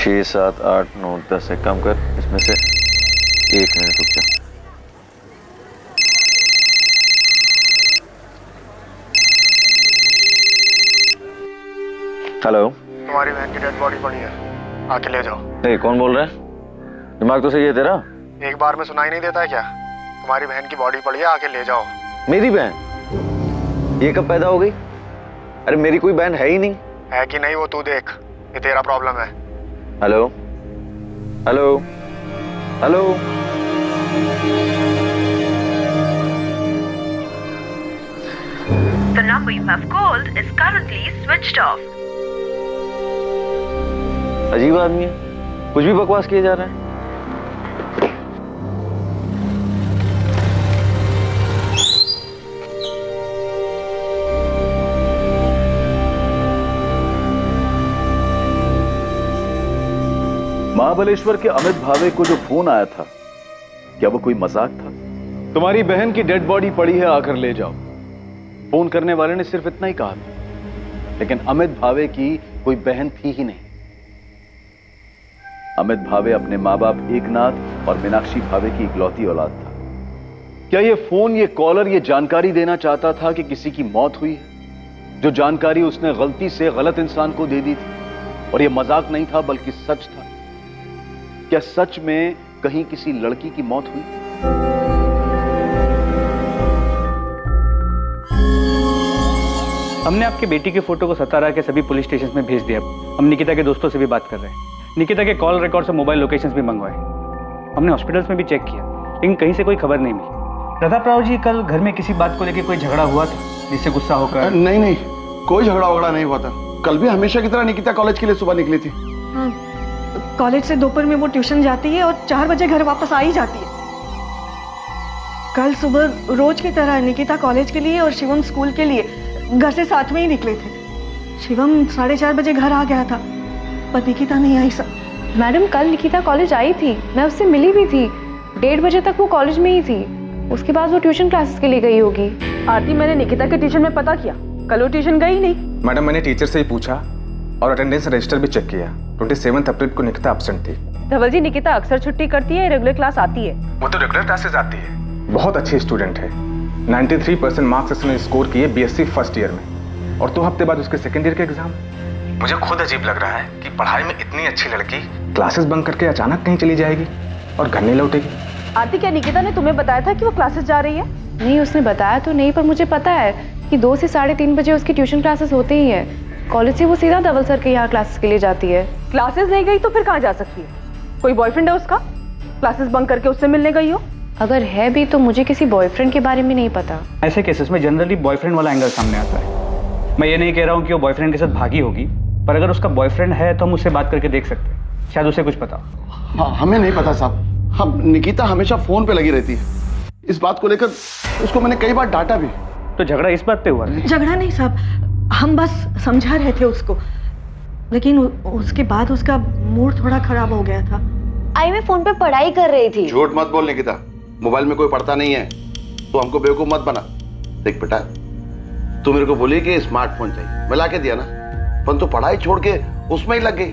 6, 7, 8, 9, 10 है। कम कर, इसमें से 1 मिनट रुक जा। हेलो, तुम्हारी बहन की डेड बॉडी पड़ी है, आके ले जाओ। नहीं, कौन बोल रहा है? दिमाग तो सही है तेरा? एक बार में सुनाई नहीं देता है क्या? तुम्हारी बहन की बॉडी पड़ी है, आके ले जाओ। मेरी बहन? ये कब पैदा हो गई? अरे मेरी कोई बहन है ही नहीं। है कि नहीं वो तू देख, ये तेरा प्रॉब्लम है। Hello hello hello, The number you have called is currently switched off. अजीब आदमी है, कुछ भी बकवास किए जा रहा है। महाबलेश्वर के अमित भावे को जो फोन आया था, क्या वो कोई मजाक था? तुम्हारी बहन की डेड बॉडी पड़ी है, आकर ले जाओ। फोन करने वाले ने सिर्फ इतना ही कहा था, लेकिन अमित भावे की कोई बहन थी ही नहीं। अमित भावे अपने माँ बाप एकनाथ और मीनाक्षी भावे की इकलौती औलाद था। क्या ये फोन, ये कॉलर ये जानकारी देना चाहता था कि किसी की मौत हुई है? जो जानकारी उसने गलती से गलत इंसान को दे दी थी, और ये मजाक नहीं था बल्कि सच था। क्या सच में कहीं किसी लड़की की मौत हुई? हमने आपकी बेटी की फोटो को सतारा के सभी पुलिस स्टेशन में भेज दिया। हम निकिता के दोस्तों से भी बात कर रहे हैं। निकिता के कॉल रिकॉर्ड से मोबाइल लोकेशंस भी मंगवाए। हमने हॉस्पिटल्स में भी चेक किया, लेकिन कहीं से कोई खबर नहीं मिली। प्रताप राव जी, कल घर में किसी बात को लेकर कोई झगड़ा हुआ था जिससे गुस्सा होकर? नहीं, कोई झगड़ा वगड़ा नहीं हुआ था। कल भी हमेशा की तरह निकिता कॉलेज के लिए सुबह निकली थी। कॉलेज से दोपहर में वो ट्यूशन जाती है और 4 बजे घर वापस आ ही जाती है। कल सुबह रोज की तरह निकिता कॉलेज के लिए और शिवम स्कूल के लिए घर से साथ में ही निकले थे। शिवम 4:30 बजे घर आ गया था, पर निकिता नहीं आई सर। मैडम, कल निकिता कॉलेज आई थी, मैं उससे मिली भी थी। 1:30 बजे तक वो कॉलेज में ही थी। उसके बाद वो ट्यूशन क्लासेस के लिए गई होगी। आरती, मैंने निकिता के ट्यूशन में पता किया, कल वो ट्यूशन गई नहीं। मैडम, मैंने टीचर से ही पूछा और अटेंडेंस रजिस्टर भी चेक किया। 27 अप्रैल को निकिता एब्सेंट थी। धवल जी, निकिता अक्सर छुट्टी करती है, रेगुलर क्लास आती है? वो तो रेगुलर क्लासेस आती है। बहुत अच्छी स्टूडेंट है। 93% मार्क्स उसने स्कोर किए बीएससी फर्स्ट ईयर में, और 2 हफ्ते बाद उसके सेकेंड ईयर के एग्जाम। मुझे खुद अजीब लग रहा है कि पढ़ाई में इतनी अच्छी लड़की क्लासेस बंक करके अचानक कहीं चली जाएगी और घर नहीं लौटेगी। आरती, क्या निकिता ने तुम्हें बताया था कि वो क्लासेस जा रही है? नहीं, उसने बताया तो नहीं, पर मुझे पता है कि 2 से 3:30 बजे उसकी ट्यूशन क्लासेस होती ही है। कॉलेज से वो सीधा धवल सर के यहाँ क्लासेस के लिए जाती है। क्लासेस नहीं गई तो फिर कहाँ जा सकती है? कोई बॉयफ्रेंड है उसका? क्लासेस बंक करके उससे मिलने गई हो? अगर है भी तो मुझे किसी बॉयफ्रेंड के बारे में नहीं पता। ऐसे केसेस में जनरली बॉयफ्रेंड वाला एंगल सामने आता है। मैं ये नहीं कह रहा हूँ कि वो बॉयफ्रेंड के साथ भागी होगी, पर अगर उसका बॉयफ्रेंड है तो हम उससे बात करके देख सकते हैं, शायद उसे कुछ पता। हाँ, हमें नहीं पता साहब। हम निकिता हमेशा फोन पे लगी रहती है। इस बात को लेकर उसको मैंने कई बार डांटा भी। तो झगड़ा इस बात पे हुआ? झगड़ा नहीं साहब, हम बस समझा रहे थे उसको, लेकिन उसके बाद उसका मूड थोड़ा खराब हो गया था। आई मैं फोन पे पढ़ाई कर रही थी। झूठ मत बोल निकिता, मोबाइल में कोई पढ़ता नहीं है। तो हमको बेवकूफ मत बना। देख बेटा, तू मेरे को बोली कि स्मार्टफोन चाहिए, मैं ला के दिया ना, पर तू पढ़ाई छोड़ के उसमें ही लग गई।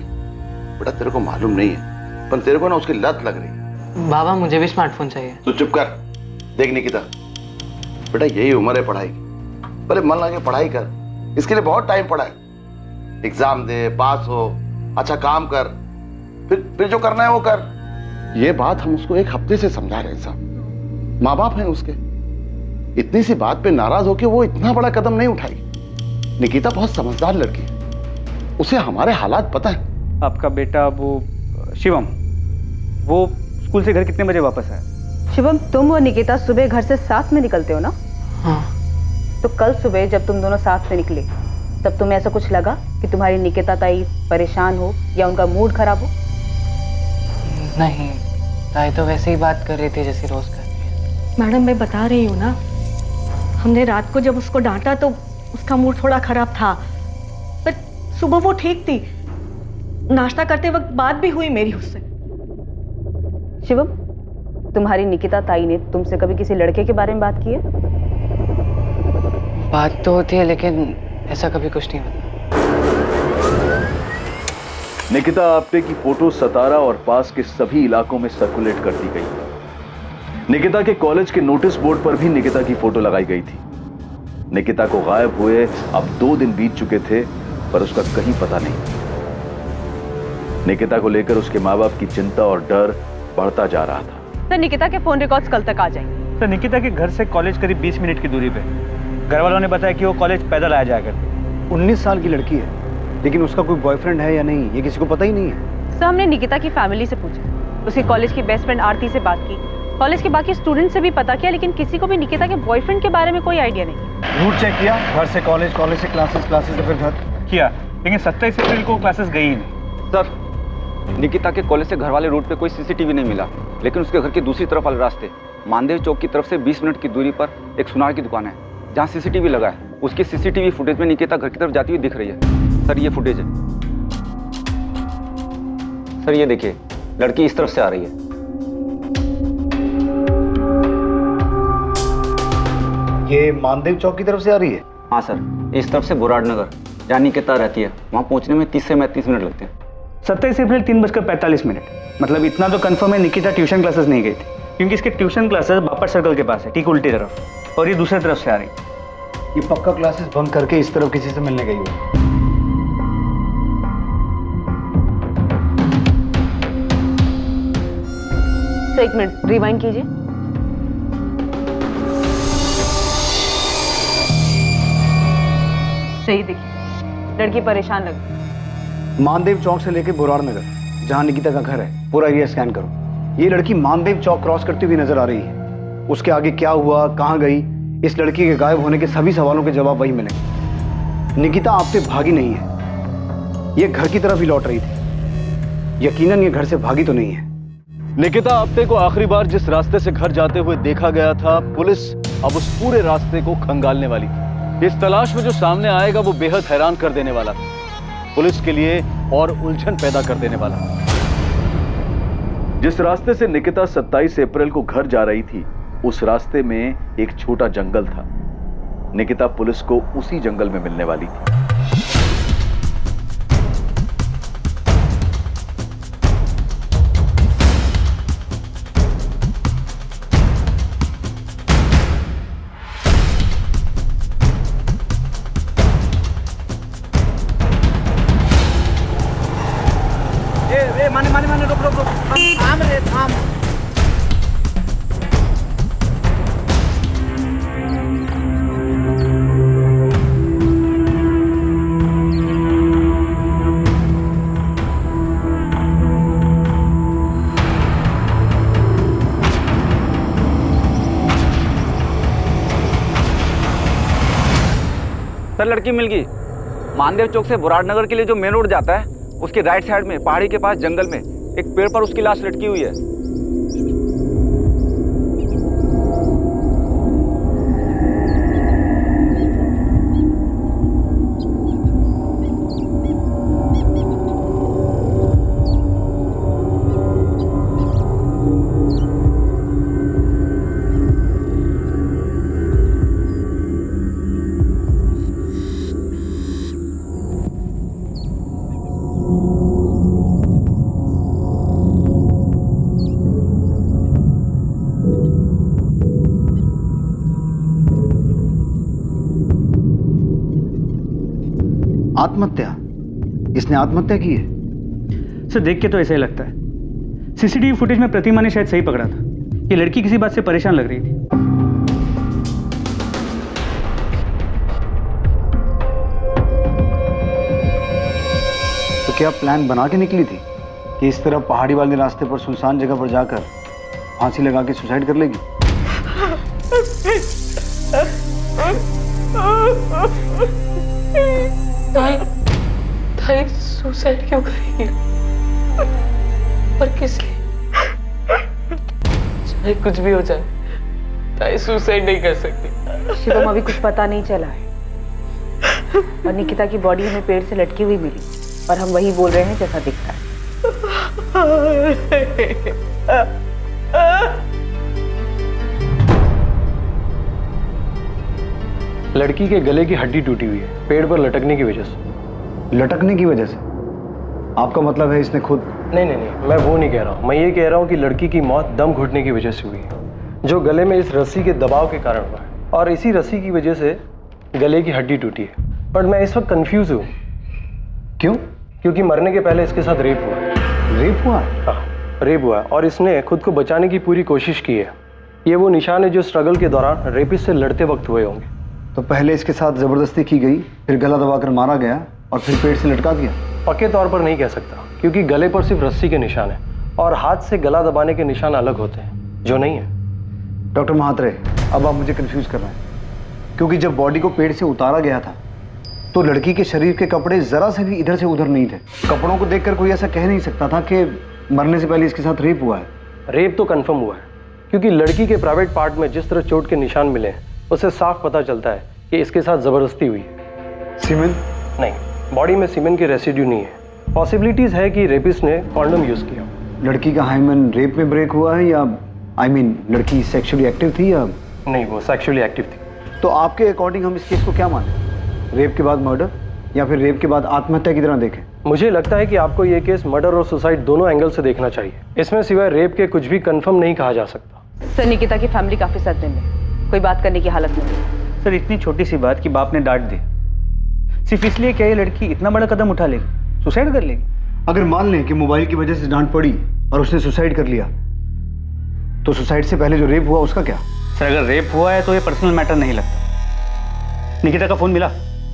बेटा, तेरे को मालूम नहीं है, पर तेरे को ना उसकी लत लग रही है। बाबा, मुझे भी स्मार्टफोन चाहिए। तू चुप कर। देख निकिता, बेटा यही उम्र है पढ़ाई की, पहले मन लगा के पढ़ाई कर। इसके लिए बहुत टाइम पड़ा है। एग्जाम दे, पास हो, अच्छा काम कर, फिर जो करना है वो कर। ये बात हम उसको 1 हफ्ते से समझा रहे हैं साहब। माँ बाप हैं उसके, इतनी सी बात पे नाराज होके वो इतना बड़ा कदम नहीं उठाएगी। निकिता बहुत समझदार लड़की है, उसे हमारे हालात पता है। आपका बेटा वो शिवम, वो स्कूल से घर कितने बजे वापस आया? शिवम, तुम और निकिता सुबह घर से साथ में निकलते हो ना? हाँ। तो कल सुबह जब तुम दोनों साथ में निकले, तब तुम्हें ऐसा कुछ लगा कि तुम्हारी निकिता ताई परेशान हो या उनका मूड खराब हो? नहीं, ताई तो वैसे ही बात कर रही थी जैसे रोज करती है। मैडम, मैं बता रही हूँ ना, हमने रात को जब उसको डांटा तो उसका मूड थोड़ा खराब था, पर सुबह वो ठीक थी। नाश्ता करते वक्त बात भी हुई मेरी उससे। शिवम, तुम्हारी निकिता ताई ने तुमसे कभी किसी लड़के के बारे में बात की है? बात तो होती है, लेकिन ऐसा कभी कुछ नहीं होता। निकिता आप्टे की फोटो सतारा और पास के सभी इलाकों में सर्कुलेट कर दी गई। निकिता के कॉलेज के नोटिस बोर्ड पर भी निकिता की फोटो लगाई गई थी। निकिता को गायब हुए अब 2 दिन बीत चुके थे, पर उसका कहीं पता नहीं। निकिता को लेकर उसके माँ बाप की चिंता और डर बढ़ता जा रहा था। सर, निकिता के फोन रिकॉर्ड्स कल तक आ जाएंगे। सर, निकिता के घर से कॉलेज करीब 20 मिनट की दूरी पे। घर वालों ने बताया कि वो कॉलेज पैदल आया जाया करती। 19 साल की लड़की है, लेकिन उसका कोई बॉयफ्रेंड है या नहीं ये किसी को पता ही नहीं है। सर, हमने निकिता की फैमिली से पूछा, उसकी कॉलेज की बेस्ट फ्रेंड आरती से बात की, कॉलेज के बाकी स्टूडेंट से भी पता किया, लेकिन किसी को भी निकिता के बॉयफ्रेंड के बारे में कोई आइडिया नहीं। रूट चेक किया, घर से कॉलेज, कॉलेज से क्लासेस, क्लासेस से फिर घर किया, लेकिन 27 अप्रैल को क्लासेस गई ही नहीं। सर, निकिता के कॉलेज से घर वाले रूट पे कोई सीसीटीवी नहीं मिला, लेकिन उसके घर की दूसरी तरफ वाले रास्ते मानदेव चौक की तरफ से 20 मिनट की दूरी पर एक सुनार की दुकान है जहाँ सीसीटीवी लगा है। उसकी सीसीटीवी फुटेज में निकिता घर की तरफ जाती हुई दिख रही है। सर, ये फुटेज है। सर, ये देखिए, लड़की इस तरफ से आ रही है। ये मानदेव चौक की तरफ से आ रही है? हाँ सर, इस तरफ से बुराड़ नगर जहाँ निकिता रहती है, वहाँ पहुँचने में 30 से 35 मिनट लगते हैं। 27 अप्रैल 3:45, मतलब इतना तो कंफर्म है निकिता ट्यूशन क्लासेस नहीं गई थी, क्योंकि इसके ट्यूशन क्लासेस बापट सर्कल के पास है, ठीक उल्टी तरफ, और ये दूसरी तरफ से आ रही। ये पक्का क्लासेस बंक करके इस तरफ किसी से मिलने गई हो। सर, 1 मिनट रिवाइंड कीजिए। सही देखिए, लड़की परेशान लग रही। मानदेव चौक से लेके बुराड़ नगर जहाँ निकिता का घर है, पूरा एरिया स्कैन करो। ये लड़की मानदेव चौक क्रॉस करती हुई नजर आ रही है। उसके आगे क्या हुआ, कहाँ गई, इस लड़की के गायब होने के सभी सवालों के जवाब वही मिलेंगे। निकिता आपसे भागी नहीं है, ये घर की तरफ ही लौट रही थी। यकीनन ये घर से भागी तो नहीं है। निकिता आप्टे को आखिरी बार जिस रास्ते से घर जाते हुए देखा गया था, पुलिस अब उस पूरे रास्ते को खंगालने वाली थी। इस तलाश में जो सामने आएगा वो बेहद हैरान कर देने वाला था, पुलिस के लिए और उलझन पैदा कर देने वाला। जिस रास्ते से निकिता 27 अप्रैल को घर जा रही थी, उस रास्ते में एक छोटा जंगल था। निकिता पुलिस को उसी जंगल में मिलने वाली थी। माने रुक थाम रे थाम। सर, लड़की मिल गई। मानदेव चौक से बुराड़ नगर के लिए जो मेन रोड जाता है, उसके राइट साइड में पहाड़ी के पास जंगल में एक पेड़ पर उसकी लाश लटकी हुई है। आत्महत्या? इसने आत्महत्या की है? सर, देख के तो ऐसा ही लगता है। सीसीटीवी फुटेज में प्रतिमा ने शायद सही पकड़ा था। ये लड़की किसी बात से परेशान लग रही थी। तो क्या प्लान बना के निकली थी कि इस तरह पहाड़ी वाले रास्ते पर सुनसान जगह पर जाकर फांसी लगा के सुसाइड कर लेगी? ताई सुसाइड क्यों करेगी? और किस लिए? चाहे कुछ भी हो जाए, ताई सुसाइड नहीं कर सकती। शिवम, अभी कुछ पता नहीं चला है, और निकिता की बॉडी हमें पेड़ से लटकी हुई मिली, और हम वही बोल रहे हैं जैसा दिखता है। लड़की के गले की हड्डी टूटी हुई है, पेड़ पर लटकने की वजह से। लटकने की वजह से? आपका मतलब है इसने खुद? नहीं नहीं नहीं, मैं वो नहीं कह रहा हूँ। मैं ये कह रहा हूँ कि लड़की की मौत दम घुटने की वजह से हुई है, जो गले में इस रस्सी के दबाव के कारण हुआ है, और इसी रस्सी की वजह से गले की हड्डी टूटी है। बट मैं इस वक्त कंफ्यूज हूँ। क्यों? क्योंकि मरने के पहले इसके साथ रेप हुआ है। रेप हुआ? हाँ, रेप हुआ है, और इसने खुद को बचाने की पूरी कोशिश की है। ये वो निशान है जो स्ट्रगल के दौरान रेपिस्ट से लड़ते वक्त हुए होंगे। तो पहले इसके साथ जबरदस्ती की गई, फिर गला दबाकर मारा गया और फिर पेट से लटका दिया? पक्के तौर पर नहीं कह सकता, क्योंकि गले पर सिर्फ रस्सी के निशान है और हाथ से गला दबाने के निशान अलग होते हैं, जो नहीं है। डॉक्टर महात्रे, अब आप मुझे कंफ्यूज कर रहे हैं, क्योंकि जब बॉडी को पेट से उतारा गया था तो लड़की के शरीर के कपड़े जरा से भी इधर से उधर नहीं थे। कपड़ों को देखकर कोई ऐसा कह नहीं सकता था कि मरने से पहले इसके साथ रेप हुआ है। रेप तो कंफर्म हुआ है, क्योंकि लड़की के प्राइवेट पार्ट में जिस तरह चोट के निशान मिले हैं उससे साफ पता चलता है कि इसके साथ जबरदस्ती हुई है। सीमेन? नहीं, बॉडी में सीमेन के रेसिड्यू नहीं है। पॉसिबिलिटीज है कि रेपिस्ट ने कॉन्डम यूज किया। लड़की का हाइमन रेप में ब्रेक हुआ है, या लड़की सेक्सुअली एक्टिव थी या नहीं? वो सेक्सुअली एक्टिव थी। तो आपके अकॉर्डिंग हम इस केस को क्या माने? रेप के बाद मर्डर या फिर रेप के बाद आत्महत्या की तरह देखें? मुझे लगता है कि आपको ये केस मर्डर और सुसाइड दोनों एंगल से देखना चाहिए। इसमें सिवाय रेप के कुछ भी कंफर्म नहीं कहा जा सकता। सर, निकिता की फैमिली काफी सदमे में, कोई बात करने की हालत नहीं है। सर, इतनी छोटी सी बात कि बाप ने डांट दी, सिर्फ इसलिए क्या ये लड़की इतना बड़ा कदम उठा लेगी, सुसाइड कर लेगी? अगर मान लें कि मोबाइल की वजह से डांट पड़ी और उसने सुसाइड कर लिया, तो सुसाइड से पहले जो रेप हुआ उसका क्या? सर, अगर रेप हुआ है तो ये पर्सनल मैटर नहीं लगता। निकिता का फोन मिला?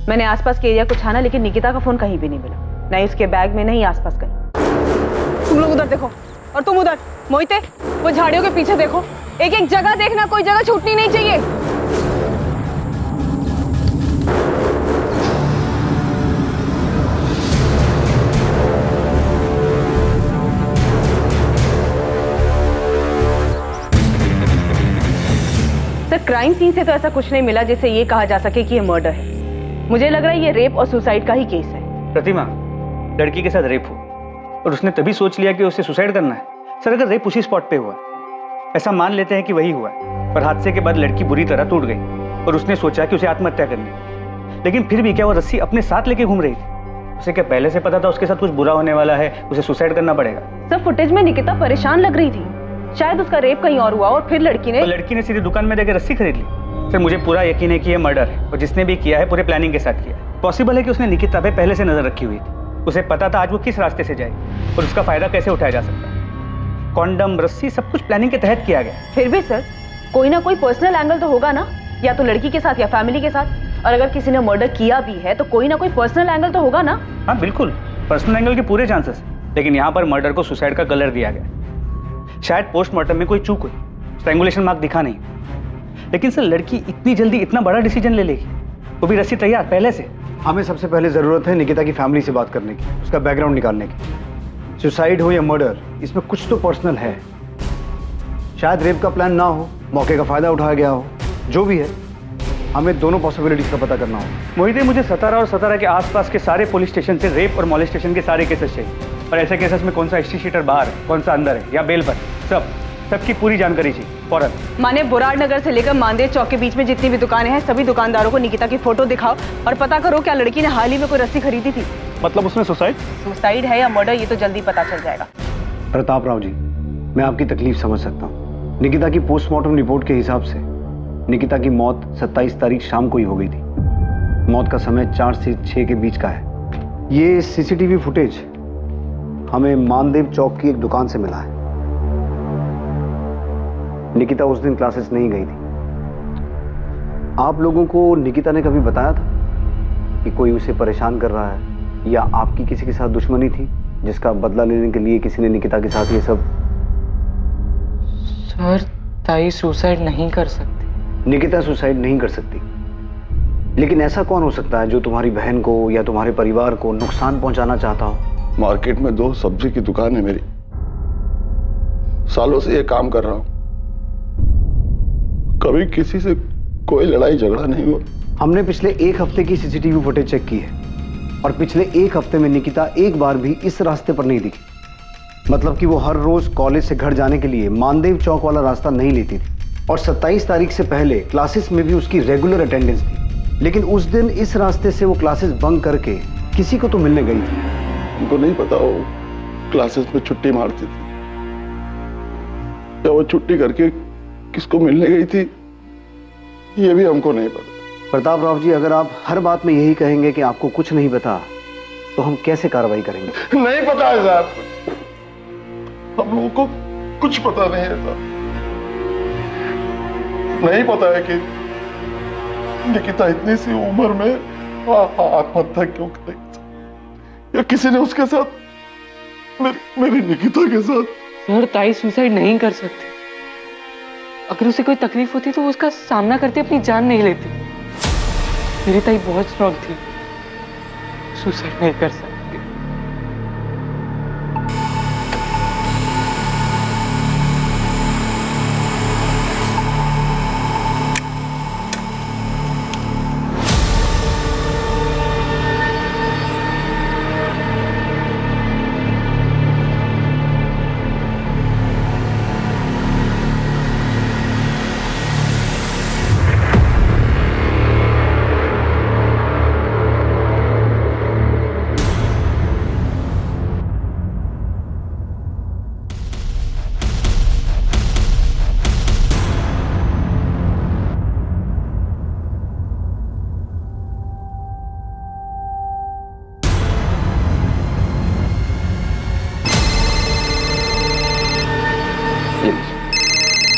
मैंने आसपास के एरिया को छाना, लेकिन निकिता का फोन कहीं भी नहीं मिला, नहीं उसके बैग में, नहीं आसपास कहीं। तुम लोग उधर देखो और तुम उधर। मोहिते, वो झाड़ियों के पीछे देखो, एक एक जगह देखना, कोई जगह छूटनी नहीं चाहिए। सर, क्राइम सीन से तो ऐसा कुछ नहीं मिला जिससे ये कहा जा सके कि ये मर्डर है। मुझे लग रहा है ये रेप और सुसाइड का ही केस है। प्रतिमा, लड़की के साथ रेप हो और उसने तभी सोच लिया कि उसे सुसाइड करना है। सर, अगर रेप उसी स्पॉट पे हुआ, ऐसा मान लेते हैं कि वही हुआ है, पर हादसे के बाद लड़की बुरी तरह टूट गई और उसने सोचा कि उसे आत्महत्या करनी है, लेकिन फिर भी क्या वो रस्सी अपने साथ लेके घूम रही थी? उसे क्या पहले से पता था उसके साथ कुछ बुरा होने वाला है, उसे सुसाइड करना पड़ेगा? सर, फुटेज में निकिता परेशान लग रही थी, शायद उसका रेप कहीं और हुआ और फिर लड़की ने सीधे दुकान में जाकर रस्सी खरीद ली। सर, मुझे पूरा यकीन है कि ये मर्डर है और जिसने भी किया है पूरे प्लानिंग के साथ किया है। पॉसिबल है कि उसने निकिता पे पहले से नजर रखी हुई थी, उसे पता था आज वो किस रास्ते से जाएगी और उसका फायदा कैसे उठाया जा सकता है। कॉन्डम, रस्सी, सब कुछ प्लानिंग के तहत किया गया। फिर भी सर, कोई ना कोई पर्सनल एंगल तो होगा ना, या तो लड़की के साथ या फैमिली के साथ। और अगर किसी ने मर्डर किया भी है तो कोई ना कोई पर्सनल एंगल तो होगा ना। हाँ बिल्कुल, पर्सनल एंगल के पूरे चांसेस, लेकिन यहाँ पर मर्डर को सुसाइड का कलर दिया गया। शायद पोस्टमार्टम में कोई चूक हुई, स्ट्रैंगुलेशन मार्क दिखा नहीं, लेकिन सर लड़की इतनी जल्दी इतना बड़ा डिसीजन ले लेगी, वो भी रस्सी तैयार पहले से? हमें सबसे पहले जरूरत है निकिता की फैमिली से बात करने की, उसका बैकग्राउंड निकालने की। सुसाइड हो या मर्डर, इसमें कुछ तो पर्सनल है। शायद रेप का प्लान ना हो, मौके का फायदा उठाया गया हो, जो भी है हमें दोनों पॉसिबिलिटीज का पता करना हो। मोहित, मुझे सतारा और सतारा के आसपास के सारे पुलिस स्टेशन से रेप और मॉलेस्टेशन के सारे केसेस चाहिए, और ऐसे केसेस में कौन सा हिस्ट्री शीटर बाहर है, कौन सा अंदर है या बेल पर, सबकी पूरी जानकारी चाहिए फौरन। माने बुराड़ नगर से लेकर मानदेव चौक के बीच में जितनी भी दुकानें हैं, सभी दुकानदारों को निकिता की फोटो दिखाओ और पता करो क्या लड़की ने हाल ही में कोई रस्सी खरीदी थी। मतलब उसने सुसाइड है या मर्डर, ये तो जल्दी पता चल जाएगा। प्रताप राव जी, मैं आपकी तकलीफ समझ सकता हूँ। निकिता की पोस्टमार्टम रिपोर्ट के हिसाब से निकिता की मौत 27 तारीख शाम को ही हो गई थी। मौत का समय 4 से 6 के बीच का है। ये सीसीटीवी फुटेज हमें मानदेव चौक की एक दुकान से मिला है। निकिता उस दिन क्लासेस नहीं गई थी। आप लोगों को निकिता ने कभी बताया था कि कोई उसे परेशान कर रहा है या आपकी किसी के साथ दुश्मनी थी जिसका बदला लेने के लिए किसी ने निकिता के साथ ये सब? सर, ताई सुसाइड नहीं कर सकती। निकिता सुसाइड नहीं कर सकती, लेकिन ऐसा कौन हो सकता है जो तुम्हारी बहन को या तुम्हारे परिवार को नुकसान पहुंचाना चाहता हो? मार्केट में 2 सब्जी की दुकान है मेरी, सालों से ये काम कर रहा हूं, कभी किसी से कोई लड़ाई झगड़ा नहीं हुआ। हमने पिछले 1 हफ्ते की सीसीटीवी फुटेज चेक की है और पिछले 1 हफ्ते में निकिता एक बार भी इस रास्ते पर नहीं दिखी। मतलब कि वो हर रोज कॉलेज से घर जाने के लिए मानदेव चौक वाला रास्ता नहीं लेती थी, और 27 तारीख से पहले क्लासेस में भी उसकी रेगुलर अटेंडेंस थी। लेकिन उस दिन इस रास्ते से वो क्लासेस बंक करके किसी को तो मिलने गई थी। हमको नहीं पता वो क्लासेस में छुट्टी मारती थी या वो छुट्टी करके किसको मिलने गई थी, ये भी हमको नहीं पता। प्रताप राव जी, अगर आप हर बात में यही कहेंगे कि आपको कुछ नहीं पता, तो हम कैसे कार्रवाई करेंगे? नहीं पता है साहब, हम लोगों को कुछ पता नहीं है साहब। नहीं पता है कि निकिता इतनी सी उम्र में आत्महत्या क्यों करेगी, या किसी ने उसके साथ मेरी निकिता के साथ। सर, ताई सुसाइड नहीं कर सकती। अगर उसे कोई तकलीफ होती तो वो उसका सामना करते अपनी जान नहीं लेती। मेरी ताई बहुत स्ट्रांग थी, सुसाइड नहीं कर सकती।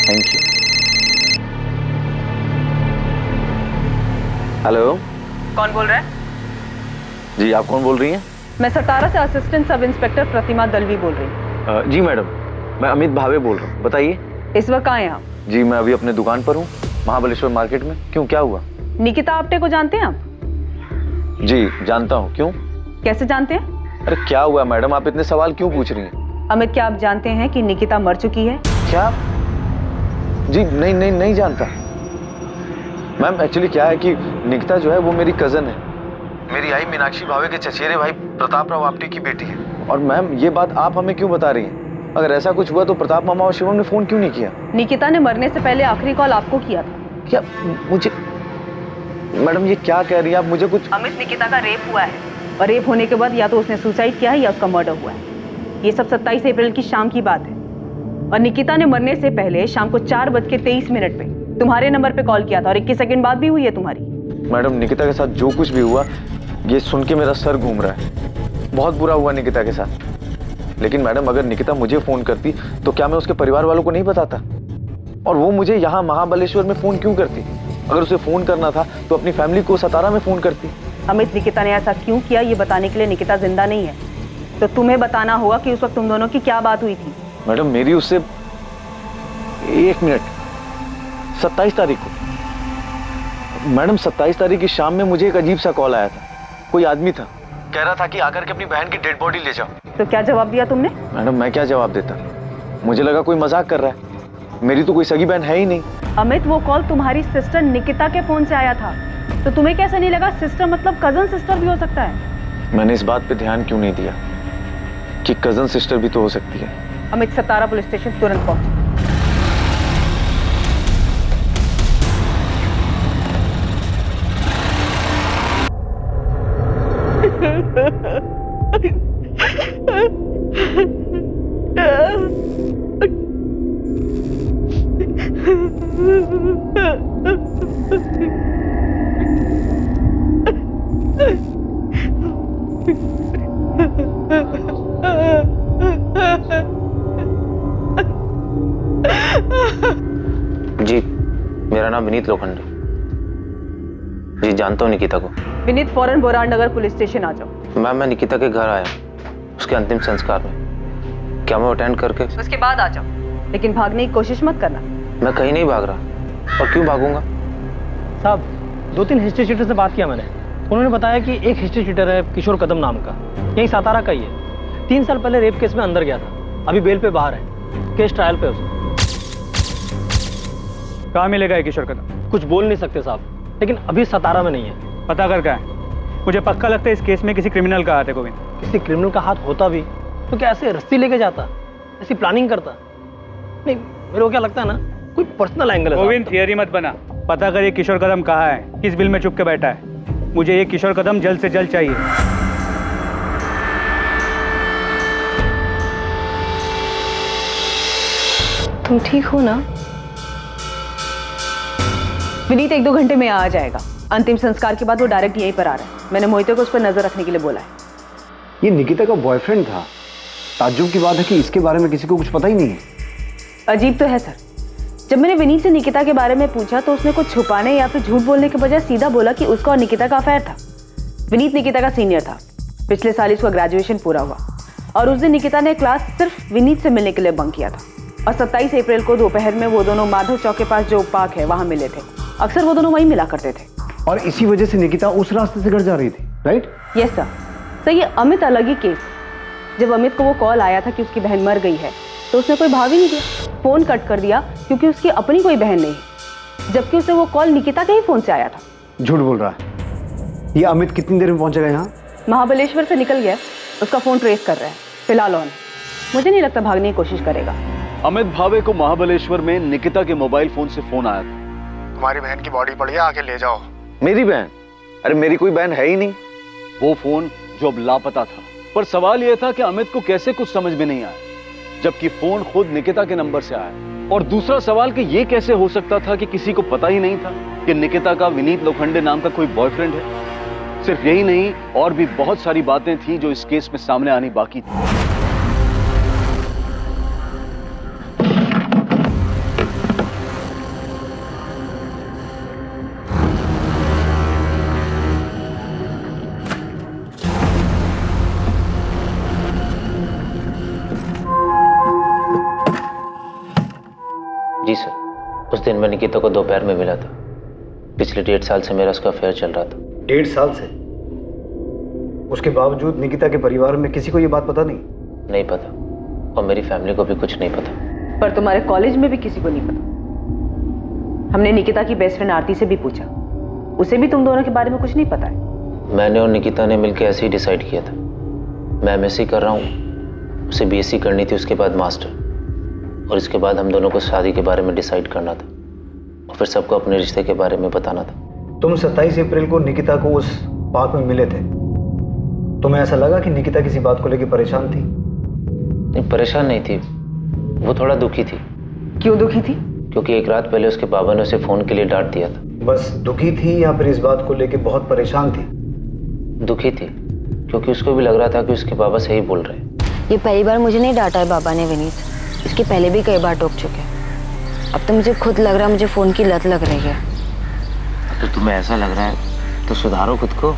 Thank you. हेलो, कौन बोल रहा है? जी आप कौन बोल रही हैं? मैं सतारा से असिस्टेंट सब इंस्पेक्टर प्रतिमा दलवी बोल रही हूँ। जी मैडम, मैं अमित भावे बोल रहा हूँ, बताइए। इस वक्त कहाँ हैं आप? जी मैं अभी अपने दुकान पर हूँ, महाबलेश्वर मार्केट में। क्यों, क्या हुआ? निकिता आप्टे को जानते हैं आप? जी जानता हूँ। क्यों? कैसे जानते हैं? अरे क्या हुआ मैडम, आप इतने सवाल क्यों पूछ रही हैं? अमित, क्या आप जानते हैं कि निकिता मर चुकी है? क्या? जी नहीं जानता मैम। एक्चुअली क्या है कि निकिता जो है वो मेरी कजन है, मेरी आई मीनाक्षी भावे के चचेरे भाई प्रताप राव आप्टे की बेटी है। और मैम ये बात आप हमें क्यों बता रही हैं? अगर ऐसा कुछ हुआ तो प्रताप मामा और शिवम ने फोन क्यों नहीं किया? निकिता ने मरने से पहले आखिरी कॉल आपको किया था। क्या? मुझे मैडम ये क्या कह रही है आप? मुझे कुछ। अमित, निकिता का रेप हुआ है और रेप होने के बाद या तो उसने सुसाइड किया है या उसका मर्डर हुआ है। ये सब 27 अप्रैल की शाम की बात है और निकिता ने मरने से पहले शाम को 4:23 पे तुम्हारे नंबर पे कॉल किया था और 21 सेकंड बाद भी हुई है तुम्हारी। मैडम निकिता के साथ जो कुछ भी हुआ ये सुन के मेरा सर घूम रहा है। बहुत बुरा हुआ निकिता के साथ। लेकिन मैडम अगर निकिता मुझे फोन करती तो क्या मैं उसके परिवार वालों को नहीं बताता? और वो मुझे यहाँ महाबलेश्वर में फोन क्यों करती? अगर उसे फोन करना था तो अपनी फैमिली को सतारा में फोन करती। अमित, निकिता ने ऐसा क्यों किया ये बताने के लिए निकिता जिंदा नहीं है, तो तुम्हें बताना होगा कि उस वक्त तुम दोनों की क्या बात हुई थी। मैडम मेरी उससे 1 मिनट 27 तारीख को मैडम 27 तारीख की शाम में मुझे एक अजीब सा कॉल आया था। कोई आदमी था, कह रहा था कि आकर के अपनी बहन की डेड बॉडी ले जाओ। तो क्या जवाब दिया तुमने? मैडम मैं क्या जवाब देता, मुझे लगा कोई मजाक कर रहा है। मेरी तो कोई सगी बहन है ही नहीं। अमित, वो कॉल तुम्हारी सिस्टर निकिता के फोन से आया था, तो तुम्हें कैसे नहीं लगा सिस्टर मतलब कजन सिस्टर भी हो सकता है? मैंने इस बात पे ध्यान क्यों नहीं दिया कि कजन सिस्टर भी तो हो सकती है। अमित, सतारा पुलिस स्टेशन तुरंत पहुंचो। जी मेरा नाम विनीत लोखंडे। जी जानता हूँ निकिता को। विनीत, फौरन बोराड़ नगर पुलिस स्टेशन आ जाओ। मैम मैं निकिता के घर आया उसके अंतिम संस्कार में। क्या मैं अटेंड करके? उसके बाद आ जाओ, लेकिन भागने की कोशिश मत करना। मैं कहीं नहीं भाग रहा, और क्यों भागूंगा? साहब 2-3 हिस्ट्री शीटर से बात किया मैंने। उन्होंने बताया कि एक हिस्ट्री शीटर है किशोर कदम नाम का, यही सातारा का ही है। 3 साल पहले रेप केस में अंदर गया था, अभी बेल पे बाहर है, केस ट्रायल पे उसका। कहाँ मिलेगा ये किशोर कदम? कुछ बोल नहीं सकते साहब, लेकिन अभी सतारा में नहीं है। पता कर क्या है? मुझे पक्का लगता है इस केस में किसी क्रिमिनल का हाथ है। गोविंद, किसी क्रिमिनल का हाथ होता भी तो क्या ऐसे रस्सी लेके जाता, ऐसी प्लानिंग करता? नहीं, मेरे को क्या लगता है ना, कोई पर्सनल एंगल है। गोविंद थियरी मत बना, पता कर ये किशोर कदम कहाँ है, किस बिल में छुप के बैठा है। मुझे ये किशोर कदम जल्द से जल्द चाहिए। तुम ठीक हो ना? विनीत 1-2 घंटे में आ जाएगा। अंतिम संस्कार के बाद वो डायरेक्ट यहीं पर आ रहा है। मैंने मोहिते को उस पर नजर रखने के लिए बोला है। ये निकिता का बॉयफ्रेंड था। ताज्जुब की बात है कि इसके बारे में किसी को कुछ पता ही नहीं है। अजीब तो है सर। जब मैंने विनीत से निकिता के बारे में पूछा तो उसने कुछ छुपाने या फिर झूठ बोलने के बजाय सीधा बोला कि उसका और निकिता का अफेयर था। विनीत निकिता का सीनियर था। पिछले साल इसका ग्रेजुएशन पूरा हुआ और उस दिन निकिता ने क्लास सिर्फ विनीत से मिलने के लिए बंक किया था। और 27 अप्रैल को दोपहर में वो दोनों माधव चौक के पास जो पार्क है वहां मिले थे। अक्सर वो दोनों वहीं मिला करते थे। और इसी वजह से निकिता उस रास्ते से घर जा रही थी, राइट? Yes sir. तो ये अमित अलग ही केस। जब अमित को वो कॉल आया था कि उसकी बहन मर गई है तो उसने कोई भाव ही नहीं दिया, फोन कट कर दिया क्योंकि उसकी अपनी कोई बहन नहीं है, जबकि उसे वो कॉल निकिता के ही फोन से आया था। झूठ बोल रहा है। ये अमित कितनी देर में पहुंचेगा यहाँ? महाबलेश्वर से निकल गया। उसका फोन ट्रेस कर रहा है फिलहाल ऑन। मुझे नहीं लगता भागने की कोशिश करेगा। अमित भावे को महाबलेश्वर में निकिता के मोबाइल फोन से फोन आया था। तुम्हारी बहन की बॉडी पड़ी है, आके ले जाओ। मेरी बहन? अरे मेरी कोई बहन है ही नहीं। वो फोन जो अब लापता था, पर सवाल यह था कि अमित को कैसे कुछ समझ में नहीं आया, जबकि फोन खुद निकिता के नंबर से आया। और दूसरा सवाल कि यह कैसे हो सकता था कि किसी को पता ही नहीं था कि निकिता का विनीत लोखंडे नाम का कोई बॉयफ्रेंड है। सिर्फ यही नहीं, और भी बहुत सारी बातें थी जो इस केस में सामने आनी बाकी थी। जी सर, उस दिन मैं निकिता को दोपहर में मिला था। पिछले 1.5 साल से मेरा उसका अफेयर चल रहा था। 1.5 साल से? उसके बावजूद निकिता के परिवार में किसी को ये बात पता नहीं? नहीं पता, और मेरी फैमिली को भी कुछ नहीं पता। पर तुम्हारे कॉलेज में भी किसी को नहीं पता। हमने निकिता की बेस्ट फ्रेंड आरती से भी पूछा, उसे भी तुम दोनों के बारे में कुछ नहीं पता है। मैंने और निकिता ने मिलकर ऐसे ही डिसाइड किया था। मैं एमएससी कर रहा हूँ, उसे बीएससी करनी थी, उसके बाद मास्टर, और इसके बाद हम दोनों को शादी के बारे में डिसाइड करना था और फिर सबको अपने रिश्ते के बारे में बताना था। तुम 27 अप्रैल को निकिता को उस पार्क में मिले थे। तुम्हें ऐसा लगा कि निकिता किसी बात को लेकर परेशान थी? नहीं, परेशान नहीं थी, वो थोड़ा दुखी थी। क्यों दुखी थी? क्योंकि एक रात पहले उसके बाबा ने उसे फोन के लिए डांट दिया था। बस दुखी थी या फिर इस बात को लेकर बहुत परेशान थी? दुखी थी, क्योंकि उसको भी लग रहा था कि उसके बाबा सही बोल रहे हैं। ये पहली बार मुझे नहीं डांटा है बाबा ने विनीत, इसके पहले भी कई बार टोक चुके हैं। अब तो मुझे खुद लग रहा है मुझे फोन की लत लग रही है। तो तुम्हें ऐसा लग रहा है तो सुधारो खुद को।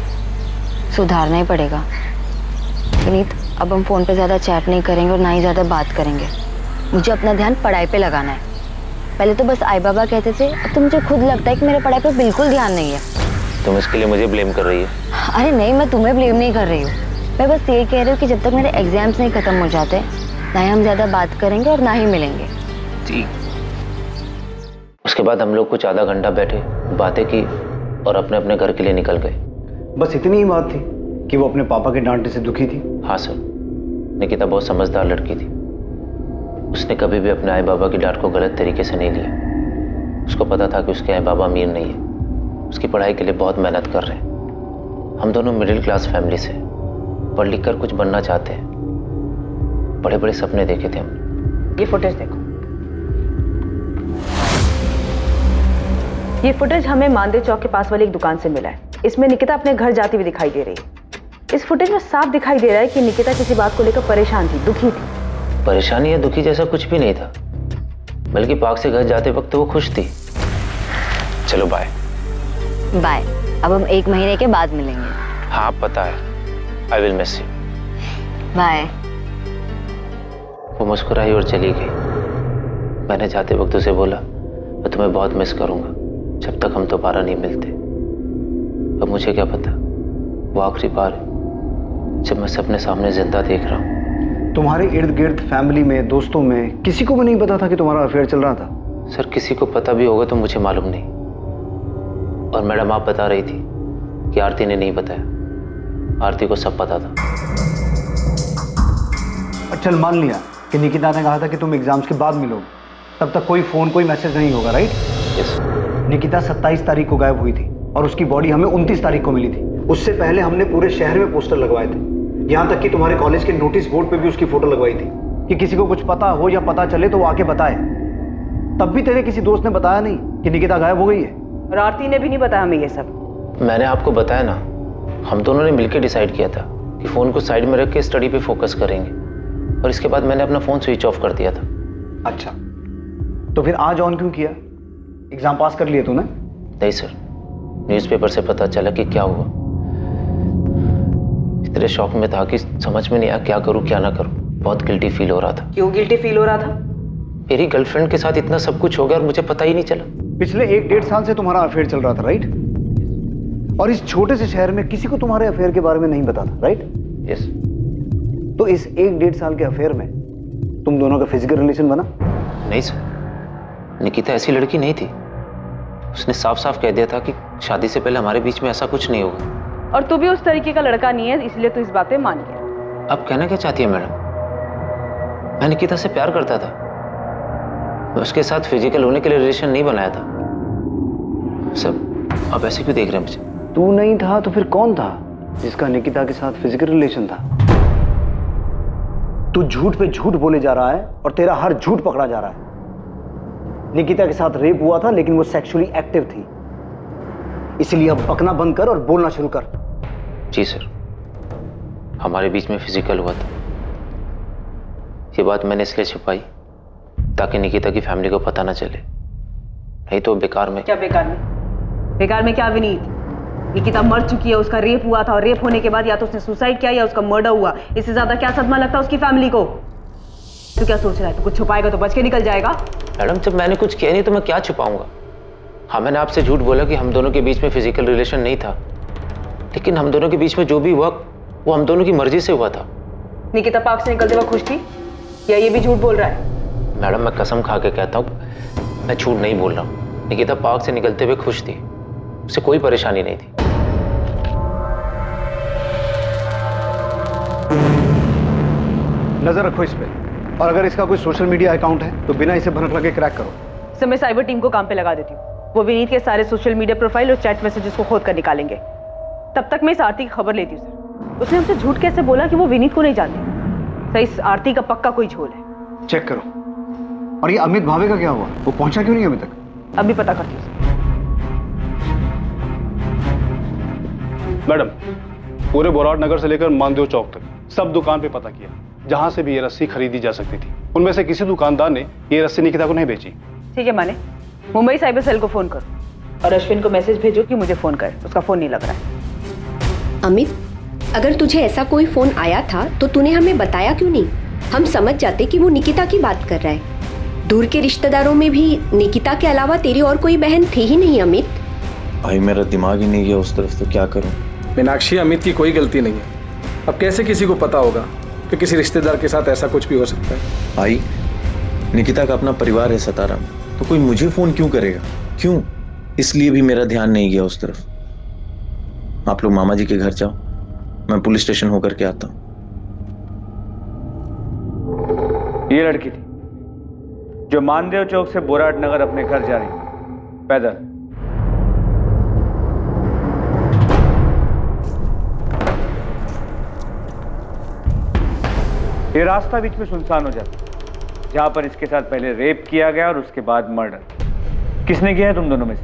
सुधारना ही पड़ेगा विनीत। अब हम फोन पे ज्यादा चैट नहीं करेंगे और ना ही ज्यादा बात करेंगे। मुझे अपना ध्यान पढ़ाई पे लगाना है। पहले तो बस आई बाबा कहते थे, अब तो मुझे खुद लगता है कि मेरे पढ़ाई पे बिल्कुल ध्यान नहीं है। तुम इसके लिए मुझे ब्लेम कर रही हो? अरे नहीं, मैं तुम्हें ब्लेम नहीं कर रही हूँ। मैं बस ये कह रही हूँ कि जब तक मेरे एग्जाम्स नहीं खत्म हो जाते, ना ही हम ज्यादा बात करेंगे और ना ही मिलेंगे। ठीक। उसके बाद हम लोग कुछ आधा घंटा बैठे, बातें की और अपने अपने घर के लिए निकल गए। बस इतनी ही बात थी कि वो अपने पापा के डांटने से दुखी थी? हाँ सर, निकिता बहुत समझदार लड़की थी। उसने कभी भी अपने आए बाबा की डांट को गलत तरीके से नहीं लिया। उसको पता था कि उसके आए बाबा अमीर नहीं है, उसकी पढ़ाई के लिए बहुत मेहनत कर रहे हैं। हम दोनों मिडिल क्लास फैमिली से, पढ़ लिख कर कुछ बनना चाहते हैं। बड़े बड़े सपने देखे थे हम। ये फुटेज देखो। ये फुटेज हमें मानदेव चौक के पास वाली एक दुकान से मिला है। इसमें निकिता अपने घर जाती हुई दिखाई दे रही है। इस फुटेज में साफ दिखाई दे रहा है कि निकिता किसी बात को लेकर परेशान थी, दुखी थी। परेशानी या दुखी जैसा कुछ भी नहीं था, बल्कि पार्क से घर जाते वक्त तो वो खुश थी। चलो बाय। बाय। अब हम 1 महीने के बाद मिलेंगे। हाँ पता है, I will miss you. Bye. वो मुस्कुराई और चली गई। मैंने जाते वक्त उसे बोला, मैं तुम्हें बहुत मिस करूंगा जब तक हम दोबारा नहीं मिलते। अब मुझे क्या पता वो आखिरी बार है जब मैं सपने सामने जिंदा देख रहा हूँ। तुम्हारे इर्द गिर्द फैमिली में, दोस्तों में किसी को भी नहीं पता था कि तुम्हारा अफेयर चल रहा था? सर किसी को पता भी होगा तो मुझे मालूम नहीं। और मैडम आप बता रही थी कि आरती ने नहीं बताया। आरती को सब पता था। चल मान लिया कि निकिता ने कहा था कि तुम एग्जाम्स के बाद मिलोगे, तब तक कोई फोन कोई मैसेज नहीं होगा, राइट? यस। निकिता 27 तारीख को गायब हुई थी और उसकी बॉडी हमें 29 तारीख को मिली थी। उससे पहले हमने पूरे शहर में पोस्टर लगवाए थे, यहाँ तक कि तुम्हारे कॉलेज के नोटिस बोर्ड पे भी उसकी फोटो लगवाई थी कि किसी को कुछ पता हो या पता चले तो वो आके बताए। तब भी तेरे किसी दोस्त ने बताया नहीं कि निकिता गायब हो गई है? और आरती ने भी नहीं बताया हमें ये सब। मैंने आपको बताया ना, हम दोनों ने मिलकर डिसाइड किया था कि फोन को साइड में रख के स्टडी पे फोकस करेंगे, और इसके बाद मैंने अपना फोन स्विच ऑफ कर दिया था। अच्छा, तो फिर आज ऑन क्यों किया? एग्जाम पास कर लिए तूने? नहीं सर, न्यूज़पेपर से पता चला कि क्या हुआ। इतने शौक में था कि समझ में नहीं आया क्या करूं क्या ना करूं। बहुत गिल्टी फील हो रहा था। क्यों गिल्टी फील हो रहा था? मेरी गर्लफ्रेंड के साथ इतना सब कुछ हो गया और मुझे पता ही नहीं चला। पिछले 1-1.5 साल से तुम्हारा अफेयर चल रहा था, राइट? और इस छोटे से शहर में किसी को तुम्हारे अफेयर के बारे में नहीं पता था, राइट? यस। तो इस 1-1.5 साल के अफेयर में तुम दोनों का फिजिकल रिलेशन बना? नहीं सर, निकिता ऐसी लड़की नहीं थी। उसने साफ साफ कह दिया था कि शादी से पहले हमारे बीच में ऐसा कुछ नहीं होगा। और तू भी उस तरीके का लड़का नहीं है, इसलिए तू इस बात पे मान गया। अब कहना क्या चाहती है मैडम? मैं निकिता से प्यार करता था, मैं उसके साथ फिजिकल होने के लिए रिलेशन नहीं बनाया था। सब आप ऐसे क्यों देख रहे हैं मुझे? तू नहीं था तो फिर कौन था जिसका निकिता के साथ फिजिकल रिलेशन था? तू झूठ पे झूठ बोले जा रहा है और तेरा हर झूठ पकड़ा जा रहा है। निकिता के साथ रेप हुआ था, लेकिन वो सेक्सुअली एक्टिव थी। इसलिए अब बकना बंद कर और बोलना शुरू कर। जी सर, हमारे बीच में फिजिकल हुआ था। ये बात मैंने इसलिए छुपाई ताकि निकिता की फैमिली को पता ना चले, नहीं तो बेकार में। क्या बेकार में? बेकार में क्या विनीत? निकिता मर चुकी है, उसका रेप हुआ था, और रेप होने के बाद या तो उसने सुसाइड किया या उसका मर्डर हुआ। इससे ज्यादा क्या सदमा लगता है उसकी फैमिली को? तू क्या सोच रहा है? तू कुछ छुपाएगा तो बच के निकल जाएगा? मैडम, जब मैंने कुछ किया नहीं तो मैं क्या छुपाऊंगा? हाँ, मैंने आपसे झूठ बोला कि हम दोनों के बीच में फिजिकल रिलेशन नहीं था, लेकिन हम दोनों के बीच में जो भी हुआ वो हम दोनों की मर्जी से हुआ था। निकिता पार्क से निकलते वक्त खुश थी या ये भी झूठ बोल रहा है? मैडम, मैं कसम खा के कहता हूँ, मैं झूठ नहीं बोल रहा हूँ। निकिता पार्क से निकलते हुए खुश थी, उसे कोई परेशानी नहीं थी। नजर रखो इस पे, और अगर इसका कोई सोशल मीडिया अकाउंट है तो बिना इसे भनक लगे क्रैक करो। सर, मैं साइबर टीम को काम पे लगा देती हूँ। वो विनीत के सारे सोशल मीडिया प्रोफाइल और चैट मैसेजेस को खोद कर निकालेंगे। तब तक मैं इस आरती की खबर लेती हूँ सर। उसने हमसे झूठ कैसे बोला कि वो विनीत को नहीं जानती? सर, इस आरती का पक्का कोई झोल है। चेक करो। और ये अमित भावे का क्या हुआ? वो पहुंचा क्यों नहीं अभी तक? अभी पता करती हूँ। मैडम, पूरे बोराट नगर से लेकर मानदेव चौक तक सब दुकान पे पता किया, जहां से भी ये रस्सी खरीदी जा सकती थी। उनमें से किसी दुकानदार ने ये रस्सी निकिता को नहीं बेची। ठीक है, माने मुंबई साइबर सेल को फोन करो और अश्विन को मैसेज भेजो कि मुझे फोन करे। उसका फोन नहीं लग रहा है। अमित, अगर तुझे ऐसा कोई फोन आया था तो तूने हमें बताया क्यों नहीं? हम समझ जाते कि वो निकिता की बात कर रहा है। दूर के रिश्तेदारों में भी निकिता के अलावा तेरी और कोई बहन थी ही नहीं अमित। भाई, मेरा दिमाग ही नहीं गया उस तरफ, तो क्या करूं? मीनाक्षी, अमित की कोई गलती नहीं है। अब कैसे किसी को पता होगा कि किसी रिश्तेदार के साथ ऐसा कुछ भी हो सकता है? भाई, निकिता का अपना परिवार है सतारा में, तो कोई मुझे फोन क्यों करेगा? क्यों? इसलिए भी मेरा ध्यान नहीं गया उस तरफ। आप लोग मामा जी के घर जाओ, मैं पुलिस स्टेशन होकर के आता हूं। ये लड़की थी जो मानदेव चौक से बोराट नगर अपने घर जा रही थी पैदल। ये रास्ता बीच में सुनसान हो जाता, जहां पर इसके साथ पहले रेप किया गया और उसके बाद मर्डर। किसने किया है तुम दोनों में से?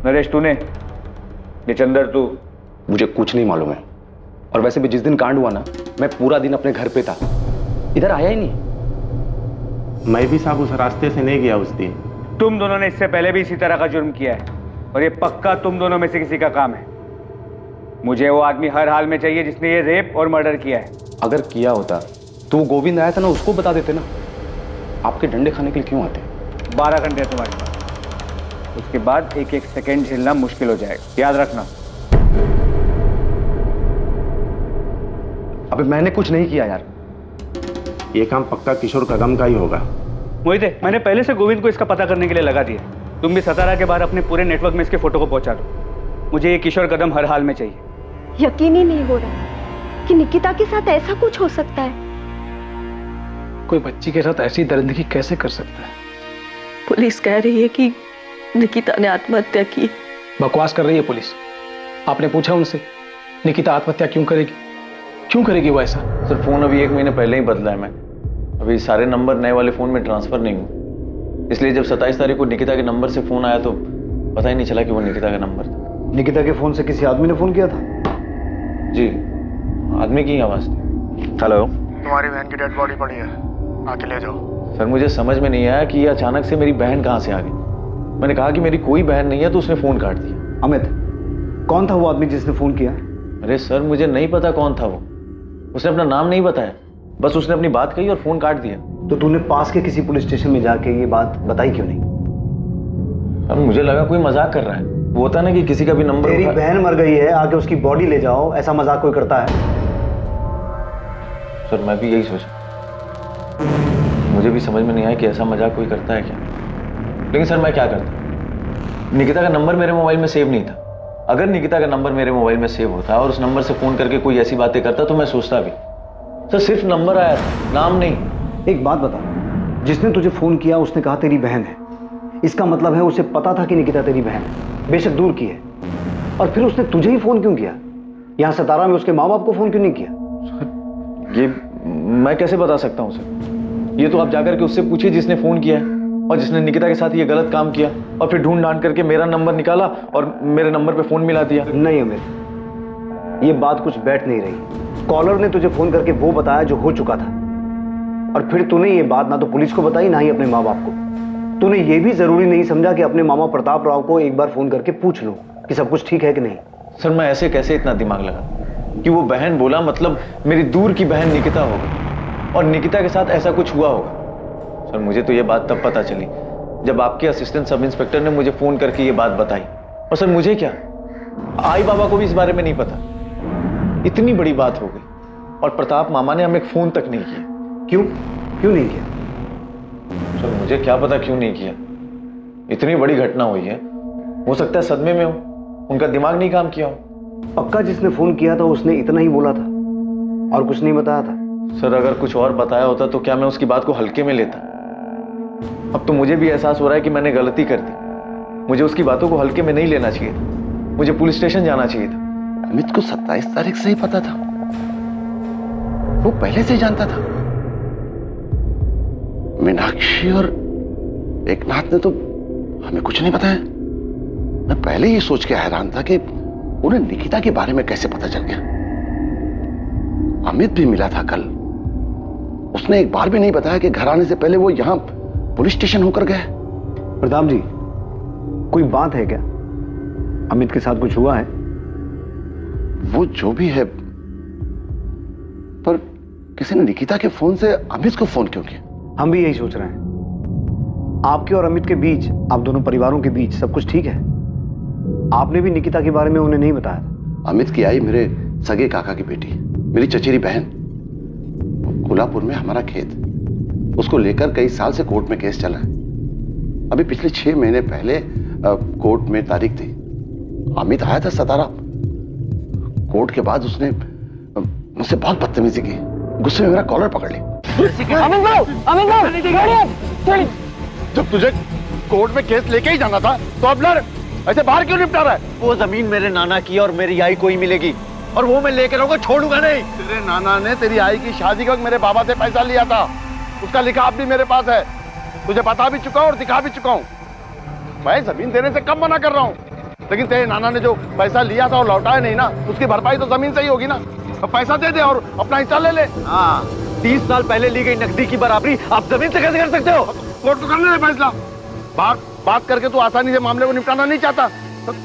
नरेश तूने, ये चंदर तू? मुझे कुछ नहीं मालूम है। और वैसे भी जिस दिन कांड हुआ ना, मैं पूरा दिन अपने घर पे था, इधर आया ही नहीं। मैं भी साहब उस रास्ते से नहीं गया उस दिन। तुम दोनों ने इससे पहले भी इसी तरह का जुर्म किया है और ये पक्का तुम दोनों में से किसी का काम है। मुझे वो आदमी हर हाल में चाहिए जिसने ये रेप और मर्डर किया है। अगर किया होता तो वो गोविंद आया था ना, उसको बता देते ना। आपके डंडे खाने के लिए क्यों आते? 12 घंटे है तुम्हारे पास, उसके बाद एक एक सेकेंड झेलना मुश्किल हो जाएगा, याद रखना। अबे मैंने कुछ नहीं किया यार। ये काम पक्का किशोर कदम का ही होगा। मोहिते, मैंने पहले से गोविंद को इसका पता करने के लिए लगा दिया। तुम भी सतारा के बाहर अपने पूरे नेटवर्क में इसके फोटो को पहुंचा दो। मुझे ये किशोर कदम हर हाल में चाहिए। यकीन ही नहीं हो रहा कि निकिता के साथ ऐसा कुछ हो सकता है। कोई बच्ची के साथ ऐसी दरिंदगी कैसे कर सकता है? पुलिस कह रही है कि निकिता ने आत्महत्या की। बकवास कर रही है पुलिस। आपने पूछा उनसे निकिता आत्महत्या क्यों करेगी? क्यों करेगी वो ऐसा? सर, फोन अभी 1 महीने पहले ही बदला है मैं। अभी सारे नंबर नए वाले फोन में ट्रांसफर नहीं हुए। इसलिए जब 27 तारीख को निकिता के नंबर से फोन आया तो पता ही नहीं चला कि वो निकिता का नंबर था। निकिता के फोन से किसी आदमी ने फोन किया था? जी, आदमी की आवाज थी। हेलो, तुम्हारी बहन की डेड बॉडी पड़ी है, आके ले जाओ। सर मुझे समझ में नहीं आया कि ये अचानक से मेरी बहन कहाँ से आ गई। मैंने कहा कि मेरी कोई बहन नहीं है तो उसने फोन काट दिया। अमित, कौन था वो आदमी जिसने फोन किया? अरे सर मुझे नहीं पता कौन था वो, उसने अपना नाम नहीं बताया, बस उसने अपनी बात कही और फोन काट दिया। तो तूने पास के किसी पुलिस स्टेशन में जाके ये बात बताई क्यों नहीं? अब मुझे लगा कोई मजाक कर रहा है। वो होता ना कि किसी का भी नंबर तेरी बहन मर गई है, आके उसकी बॉडी ले जाओ, ऐसा मजाक कोई करता है? सर मैं भी यही सोचा, मुझे भी समझ में नहीं आया कि ऐसा मजाक कोई करता है क्या। लेकिन सर मैं क्या करता, निकिता का नंबर मेरे मोबाइल में सेव नहीं था। अगर निकिता का नंबर मेरे मोबाइल में सेव होता और उस नंबर से फोन करके कोई ऐसी बातें करता तो मैं सोचता भी। सर सिर्फ नंबर आया था, नाम नहीं। एक बात बता, जिसने तुझे फोन किया उसने कहा तेरी बहन है, इसका मतलब है उसे पता था कि निकिता तेरी बहन है, बेशक दूर की है, और फिर उसने तुझे ही फोन क्यों किया? यहां सतारा में उसके माँ बाप को फोन क्यों नहीं किया? ये मैं कैसे बता सकता हूँ सर, ये तो आप जाकर के उससे पूछिए जिसने फोन किया है और जिसने निकिता के साथ ये गलत काम किया और फिर ढूंढ ढांड करके मेरा नंबर निकाला और मेरे नंबर पे फोन मिला दिया। नहीं अमित, ये बात कुछ बैठ नहीं रही। कॉलर ने तुझे फोन करके वो बताया जो हो चुका था, और फिर तूने ये बात ना तो पुलिस को बताई ना ही अपने माँ बाप को। तूने ये भी जरूरी नहीं समझा कि अपने मामा प्रताप राव को एक बार फोन करके पूछ लो कि सब कुछ ठीक है कि नहीं। सर मैं ऐसे कैसे इतना दिमाग लगा कि वो बहन बोला मतलब मेरी दूर की बहन निकिता होगी और निकिता के साथ ऐसा कुछ हुआ होगा। सर मुझे तो ये बात तब पता चली जब आपके असिस्टेंट सब इंस्पेक्टर ने मुझे फोन करके ये बात बताई। और सर मुझे क्या, आई बाबा को भी इस बारे में नहीं पता। इतनी बड़ी बात हो गई और प्रताप मामा ने हमें फोन तक नहीं किया। क्यों नहीं किया? सर मुझे क्या पता क्यों नहीं किया। इतनी बड़ी घटना हुई है, हो सकता है सदमे में हो, उनका दिमाग नहीं काम किया हो। पक्का जिसने फोन किया था उसने इतना ही बोला था और कुछ नहीं बताया था? सर अगर कुछ और बताया होता तो क्या मैं उसकी बात को हल्के में लेता? अब तो मुझे भी एहसास हो रहा है कि मैंने गलती कर दी। मुझे उसकी बातों को हल्के में नहीं लेना चाहिए था, मुझे पुलिस स्टेशन जाना चाहिए था। अमित को 27 तारीख से ही पता था, वो पहले से ही जानता था। मीनाक्षी और एकनाथ ने तो हमें कुछ नहीं बताया। मैं पहले ही सोच के हैरान था कि उन्हें निकिता के बारे में कैसे पता चल गया। अमित भी मिला था कल, उसने एक बार भी नहीं बताया कि घर आने से पहले वो यहां पुलिस स्टेशन होकर गए। प्रताप जी, कोई बात है क्या? अमित के साथ कुछ हुआ है? वो जो भी है, पर किसी ने निकिता के फोन से अमित को फोन क्यों किया? हम भी यही सोच रहे हैं। आपके और अमित के बीच, आप दोनों परिवारों के बीच सब कुछ ठीक है? आपने भी निकिता के बारे में उन्हें नहीं बताया था? अमित की आई मेरे सगे काका की बेटी, मेरी चचेरी बहन। कोल्हापुर में हमारा खेत, उसको लेकर कई साल से कोर्ट में केस चला है। अभी पिछले 6 महीने पहले कोर्ट में तारीख थी। अमित आया था सतारा। कोर्ट के बाद उसने मुझसे बहुत बदतमीजी की, गुस्से में मेरा कॉलर पकड़ लिया। जब तुझे कोर्ट में केस लेके ही जाना था तो अब लड़, ऐसे बाहर क्यों निपटा रहा है? वो जमीन मेरे नाना की और मेरी आई को ही मिलेगी और वो मैं लेकर रहूंगा, छोड़ूंगा नहीं। तेरे नाना ने तेरी आई की शादी के वक्त मेरे बाबा से पैसा लिया था, उसका लिखाव भी मेरे पास है। तुझे बता भी चुका हूं और दिखा भी चुका हूं। मैं जमीन देने से कम मना कर रहा हूं, लेकिन तेरे नाना ने जो पैसा लिया था और लौटाया नहीं ना, उसकी भरपाई तो जमीन से ही होगी ना। तो पैसा दे दे और अपना हिस्सा ले ले। हाँ, 30 साल पहले ली गई नकदी की बराबरी आप जमीन से कैसे कर सकते हो? कोर्ट तो करने दे फैसला। बात करके तू आसानी से मामले को निपटाना नहीं चाहता।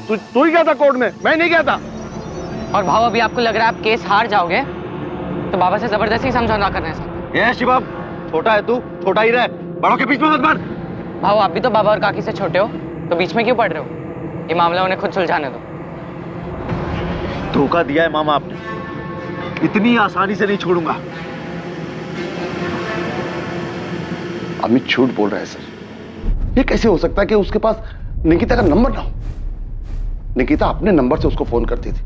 तू ही गया था कोर्ट में, मैं नहीं गया था। और भाव अभी आपको लग रहा है आप केस हार जाओगे तो बाबा से जबरदस्ती समझौता करने से। ये शिवम, छोटा है तू, छोटा ही रह, बड़ों के बीच में मत बढ़। भाव आप भी तो बाबा और काकी से छोटे हो, तो बीच में क्यों पड़ रहे हो? ये मामला उन्हें खुद सुलझाने दो। धोखा दिया है मामा आपने, इतनी आसानी से नहीं छोड़ूंगा। अमित झूठ बोल रहा है सर। ये कैसे हो सकता है कि उसके पास निकिता का नंबर ना हो? निकिता अपने नंबर से उसको फोन करती थी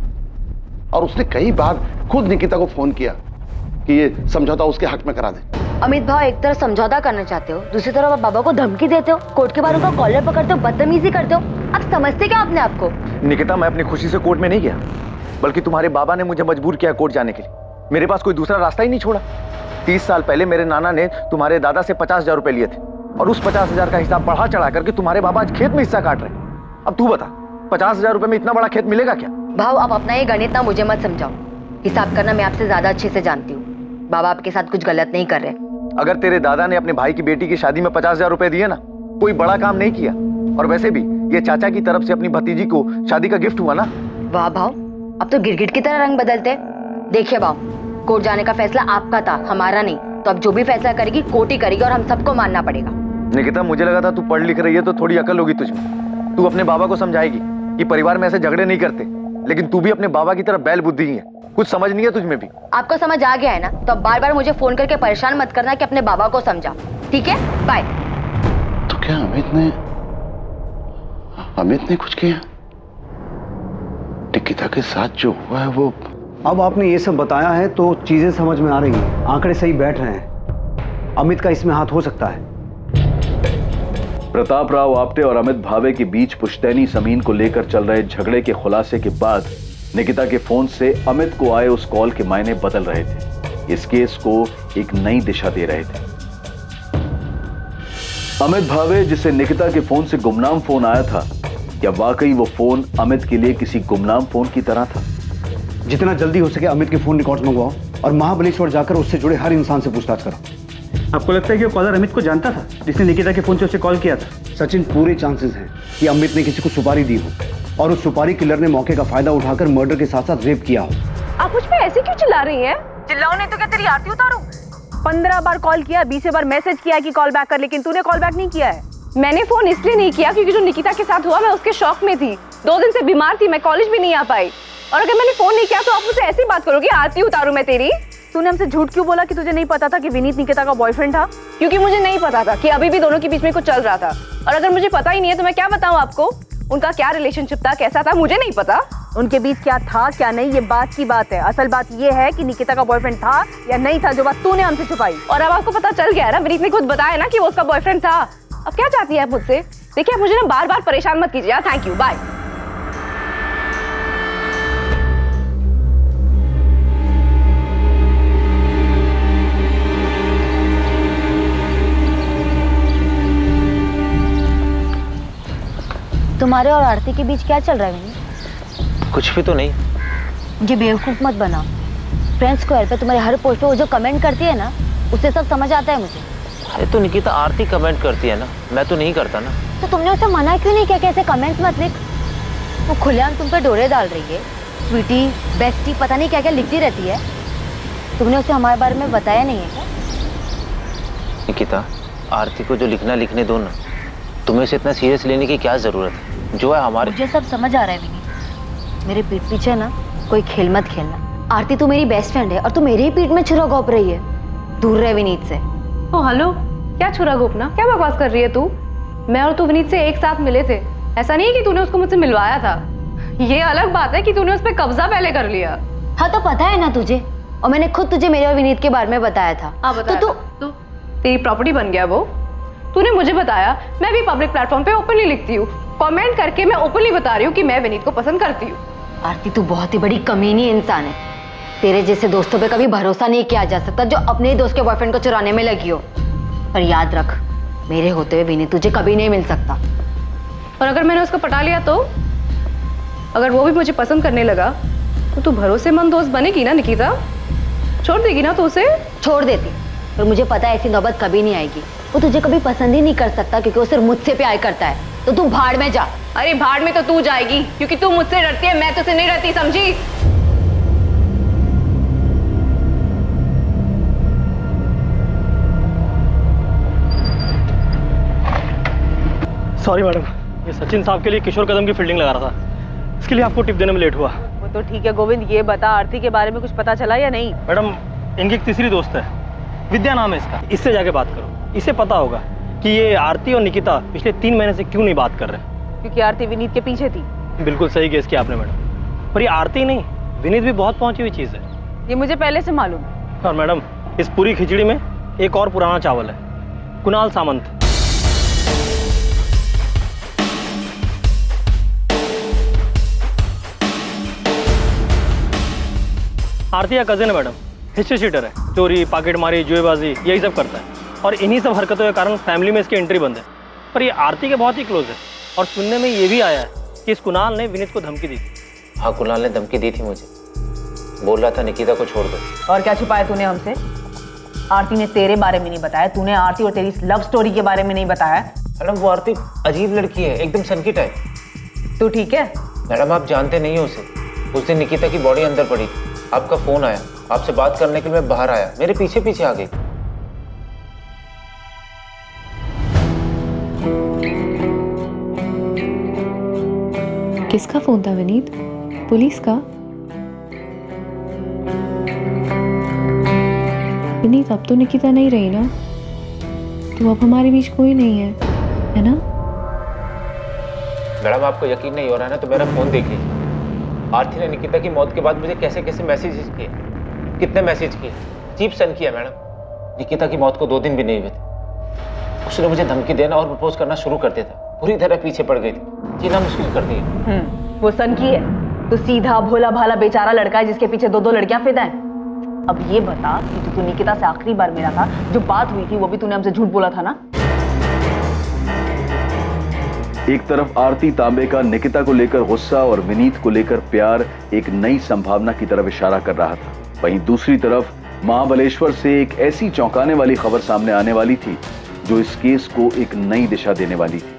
और उसने कई बार खुद निकिता को फोन किया कि ये समझौता उसके हक में करा दे। अमित भाव, एक तरफ समझौता करना चाहते हो, दूसरी तरफ आप बाबा को धमकी देते हो, कोर्ट के बाहर उनका कॉलर पकड़ते हो, बदतमीजी करते हो। आप समझते क्या अपने आप को? निकिता, मैं अपनी खुशी से कोर्ट में नहीं गया, बल्कि तुम्हारे बाबा ने मुझे मजबूर किया कोर्ट जाने के लिए। मेरे पास कोई दूसरा रास्ता ही नहीं छोड़ा। 30 साल पहले मेरे नाना ने तुम्हारे दादा से 50,000 रुपए लिए थे और उस 50,000 का हिसाब बढ़ा चढ़ा करके तुम्हारे बाबा आज खेत में हिस्सा काट रहे हैं। अब तू बता, 50,000 रुपए में इतना बड़ा खेत मिलेगा क्या? भाव, आप अपना ये गणित ना मुझे मत समझाओ। हिसाब करना मैं आपसे ज्यादा अच्छे से जानती हूँ। बाबा आपके साथ कुछ गलत नहीं कर रहे। अगर तेरे दादा ने अपने भाई की बेटी की शादी में 50,000 रुपए दिए ना, कोई बड़ा काम नहीं किया। और वैसे भी ये चाचा की तरफ से अपनी भतीजी को शादी का गिफ्ट हुआ ना। वाह भाव, अब तो गिरगिट की तरह रंग बदलते। देखिए भाव, कोर्ट जाने का फैसला आपका था, हमारा नहीं। तो अब जो भी फैसला करेगी कोर्ट ही करेगी और हम सबको मानना पड़ेगा। निकिता, मुझे लगा था तू पढ़ लिख रही है तो थोड़ी अकल होगी तुझमें। तू अपने बाबा को समझाएगी कि परिवार में ऐसे झगड़े नहीं करते, लेकिन तू भी अपने बाबा की तरह बैल बुद्धि ही है। कुछ समझ नहीं है तुझमें भी। आपको समझ आ गया है ना, तो अब बार बार मुझे फोन करके परेशान मत करना कि अपने बाबा को समझा, ठीक है? बाय। तो क्या अमित ने कुछ किया? निकिता के साथ जो हुआ है वो... अब आपने ये सब बताया है तो चीजें समझ में आ रही हैं, आंकड़े सही बैठ रहे हैं। अमित का इसमें हाथ हो सकता है। प्रताप राव आप्टे और अमित भावे के बीच पुश्तैनी जमीन को लेकर चल रहे झगड़े के खुलासे के बाद निकिता के फोन से अमित को आए उस कॉल के मायने बदल रहे थे, इस केस को एक नई दिशा दे रहे थे। अमित भावे, जिसे निकिता के फोन से गुमनाम फोन आया था, क्या वाकई वो फोन अमित के लिए किसी गुमनाम फोन की तरह था? जितना जल्दी हो सके अमित के फोन रिकॉर्ड्स मंगवाओ और महाबलेश्वर जाकर उससे जुड़े हर इंसान से पूछताछ करो। आपको लगता है कि वो कॉलर अमित को जानता था जिसने निकिता के फोन से उसे कॉल किया था? सचिन, पूरे चांसेस हैं कि अमित ने किसी को सुपारी दी हो और उस सुपारी किलर ने मौके का फायदा उठाकर मर्डर के साथ साथ रेप किया हो। आप मुझ पे ऐसे क्यों चिल्ला रही हैं? चिल्लाओ नहीं तो क्या तेरी आरती उतारूं? 15 बार कॉल किया, 20 बार मैसेज किया कि कॉल बैक कर, लेकिन तूने कॉल बैक नहीं किया है। मैंने फोन इसलिए नहीं किया क्योंकि जो निकिता के साथ हुआ मैं उसके शौक में थी। 2 दिन से बीमार थी, मैं कॉलेज भी नहीं आ पाई। और अगर मैंने फोन नहीं किया तो आप मुझसे ऐसी बात करोगे, आरती उतारूं मैं तेरी? तूने हमसे झूठ क्यों बोला कि तुझे नहीं पता था कि विनीत निकिता का बॉयफ्रेंड था? क्योंकि मुझे नहीं पता था कि अभी भी दोनों के बीच में कुछ चल रहा था। और अगर मुझे पता ही नहीं है तो मैं क्या बताऊं आपको? उनका क्या रिलेशनशिप था, कैसा था, मुझे नहीं पता। उनके बीच क्या था क्या नहीं ये बात की बात है। असल बात ये है कि निकिता का बॉयफ्रेंड था या नहीं था, जो बात तूने हमसे छुपाई। और अब आपको पता चल गया है ना, विनीत ने खुद बताया ना कि वो उसका बॉयफ्रेंड था। अब क्या चाहती है मुझसे? देखिए, आप मुझे ना बार बार परेशान मत कीजिए। Thank you, bye. तुम्हारे और आरती के बीच क्या चल रहा है विनीत? कुछ भी तो नहीं। मुझे बेवकूफ मत बनाओ। फ्रेंड्स स्क्वायर पे तुम्हारे हर पोस्ट पे वो जो कमेंट करती है ना, उससे सब समझ आता है मुझे। अरे तो निकिता आरती कमेंट करती है ना, मैं तो नहीं करता ना। तो तुमने उसे मना क्यों नहीं किया कि ऐसे कमेंट्स मत लिख? वो खुलेआम तुम पे डोरे डाल रही है। स्वीटी, बेस्टी, पता नहीं क्या क्या लिखती रहती है। तुमने उसे हमारे बारे में बताया नहीं है क्या? निकिता, आरती को जो लिखना लिखने दो ना, तुम्हें इसे इतना सीरियस लेने की क्या जरूरत है? जो है हमारे... मुझे सब समझ आ रहा है विनीत, मेरे पीठ पीछे ना कोई खेल मत खेलना। आरती तू मेरी बेस्ट फ्रेंड है और तू मेरे ही पीठ में छुरा घोंप रही है। दूर रहे विनीत से। ओ हेलो, क्या छुरा घोंपना? क्या बकवास कर रही है तू? मैं और तू विनीत से एक साथ मिले थे। ऐसा नहीं है कि तूने उसको मुझसे मिलवाया था। ये अलग बात है कि तूने उस पर कब्जा पहले कर लिया। हाँ तो पता है ना तुझे, और मैंने खुद तुझे मेरे और विनीत के बारे में बताया था। तो तू तेरी प्रॉपर्टी बन गया वो? तूने मुझे बताया, मैं भी पब्लिक प्लेटफॉर्म पे ओपनली लिखती हूँ, कमेंट करके मैं ओपनली बता रही हूँ कि मैं विनीत को पसंद करती हूँ। आरती, तू बहुत ही बड़ी कमीनी इंसान है। तेरे जैसे दोस्तों पे कभी भरोसा नहीं किया जा सकता जो अपने ही दोस्त के बॉयफ्रेंड को चुराने में लगी हो। पर याद रख, मेरे होते हुए विनीत तुझे कभी नहीं मिल सकता। और अगर मैंने उसको पटा लिया तो? अगर वो भी मुझे पसंद करने लगा तो तू भरोसेमंद दोस्त बनेगी ना निकिता? छोड़ देगी ना तो उसे? छोड़ देती, पर मुझे पता है ऐसी नौबत कभी नहीं आएगी। वो तुझे कभी पसंद ही नहीं कर सकता क्योंकि वो सिर्फ मुझसे प्यार करता है। तो तू भाड़ में जा। अरे भाड़ में तो तू जाएगी क्योंकि तू मुझसे डरती है, मैं तुझसे नहीं डरती, समझी? सॉरी मैडम, ये सचिन साहब के लिए किशोर कदम की फील्डिंग लगा रहा था, इसके लिए आपको टिप देने में लेट हुआ। वो तो ठीक है गोविंद, ये बता आरती के बारे में कुछ पता चला या नहीं? मैडम, इनकी एक तीसरी दोस्त है, विद्या नाम है इसका, इससे जाके बात करो। इसे पता होगा कि ये आरती और निकिता पिछले 3 महीने से क्यों नहीं बात कर रहे। क्योंकि आरती विनीत के पीछे थी। बिल्कुल सही गेस किया आपने मैडम, पर ये आरती नहीं, विनीत भी बहुत पहुंची हुई चीज है। ये मुझे पहले से मालूम है। और मैडम, इस पूरी खिचड़ी में एक और पुराना चावल है, कुणाल सामंत। आरती का कजिन है मैडम, हिस्ट्री शीटर है, चोरी, पॉकेटमारी, जुएबाजी, यही सब करता है। और इन्हीं सब हरकतों के कारण फैमिली में इसकी एंट्री बंद है। पर ये आरती के बहुत ही क्लोज है और सुनने में ये भी आया है कि इस कुणाल ने विनीत को धमकी दी थी। हाँ, कुणाल ने धमकी दी थी मुझे, बोल रहा था निकिता को छोड़ दो। और क्या छुपाया तूने हमसे? आरती ने तेरे बारे में नहीं बताया, तूने आरती और तेरी लव स्टोरी के बारे में नहीं बताया। मैडम वो आरती अजीब लड़की है, एकदम सनकी टाइप। तू ठीक है? मैडम आप जानते नहीं हो उसे। उस दिन निकिता की बॉडी अंदर पड़ी थी, आपका फोन आया, आपसे बात करने के लिए मैं बाहर आया, मेरे पीछे पीछे आ गई। किसका फोन था विनीत? पुलिस का? विनीत अब तो निकिता नहीं रही ना, तो अब हमारे बीच कोई नहीं है ना? मैडम आपको यकीन नहीं हो रहा है ना, तो मेरा फोन देख लीजिए। आरती ने निकिता की मौत के बाद मुझे कैसे कैसे मैसेजेस किए, कितने मैसेज किए, चीप सन किया मैडम। निकिता की मौत को 2 दिन भी नहीं हुए थे, उसने मुझे धमकी देना और प्रपोज करना शुरू कर दिया था, पूरी तरह पीछे पड़ गई थी, जीना मुश्किल कर दिया। वो सन की है तो सीधा भोला भाला बेचारा लड़का है जिसके पीछे 2-2 लड़कियां फिदा हैं। अब ये बता कि तू निकिता से आखिरी बार मिला था, जो बात हुई थी वो भी तूने हमसे झूठ बोला था ना? एक तरफ आरती तांबे का निकिता को लेकर गुस्सा और विनीत को लेकर प्यार एक नई संभावना की तरफ इशारा कर रहा था, वहीं दूसरी तरफ महाबलेश्वर से एक ऐसी चौंकाने वाली खबर सामने आने वाली थी जो इस केस को एक नई दिशा देने वाली थी।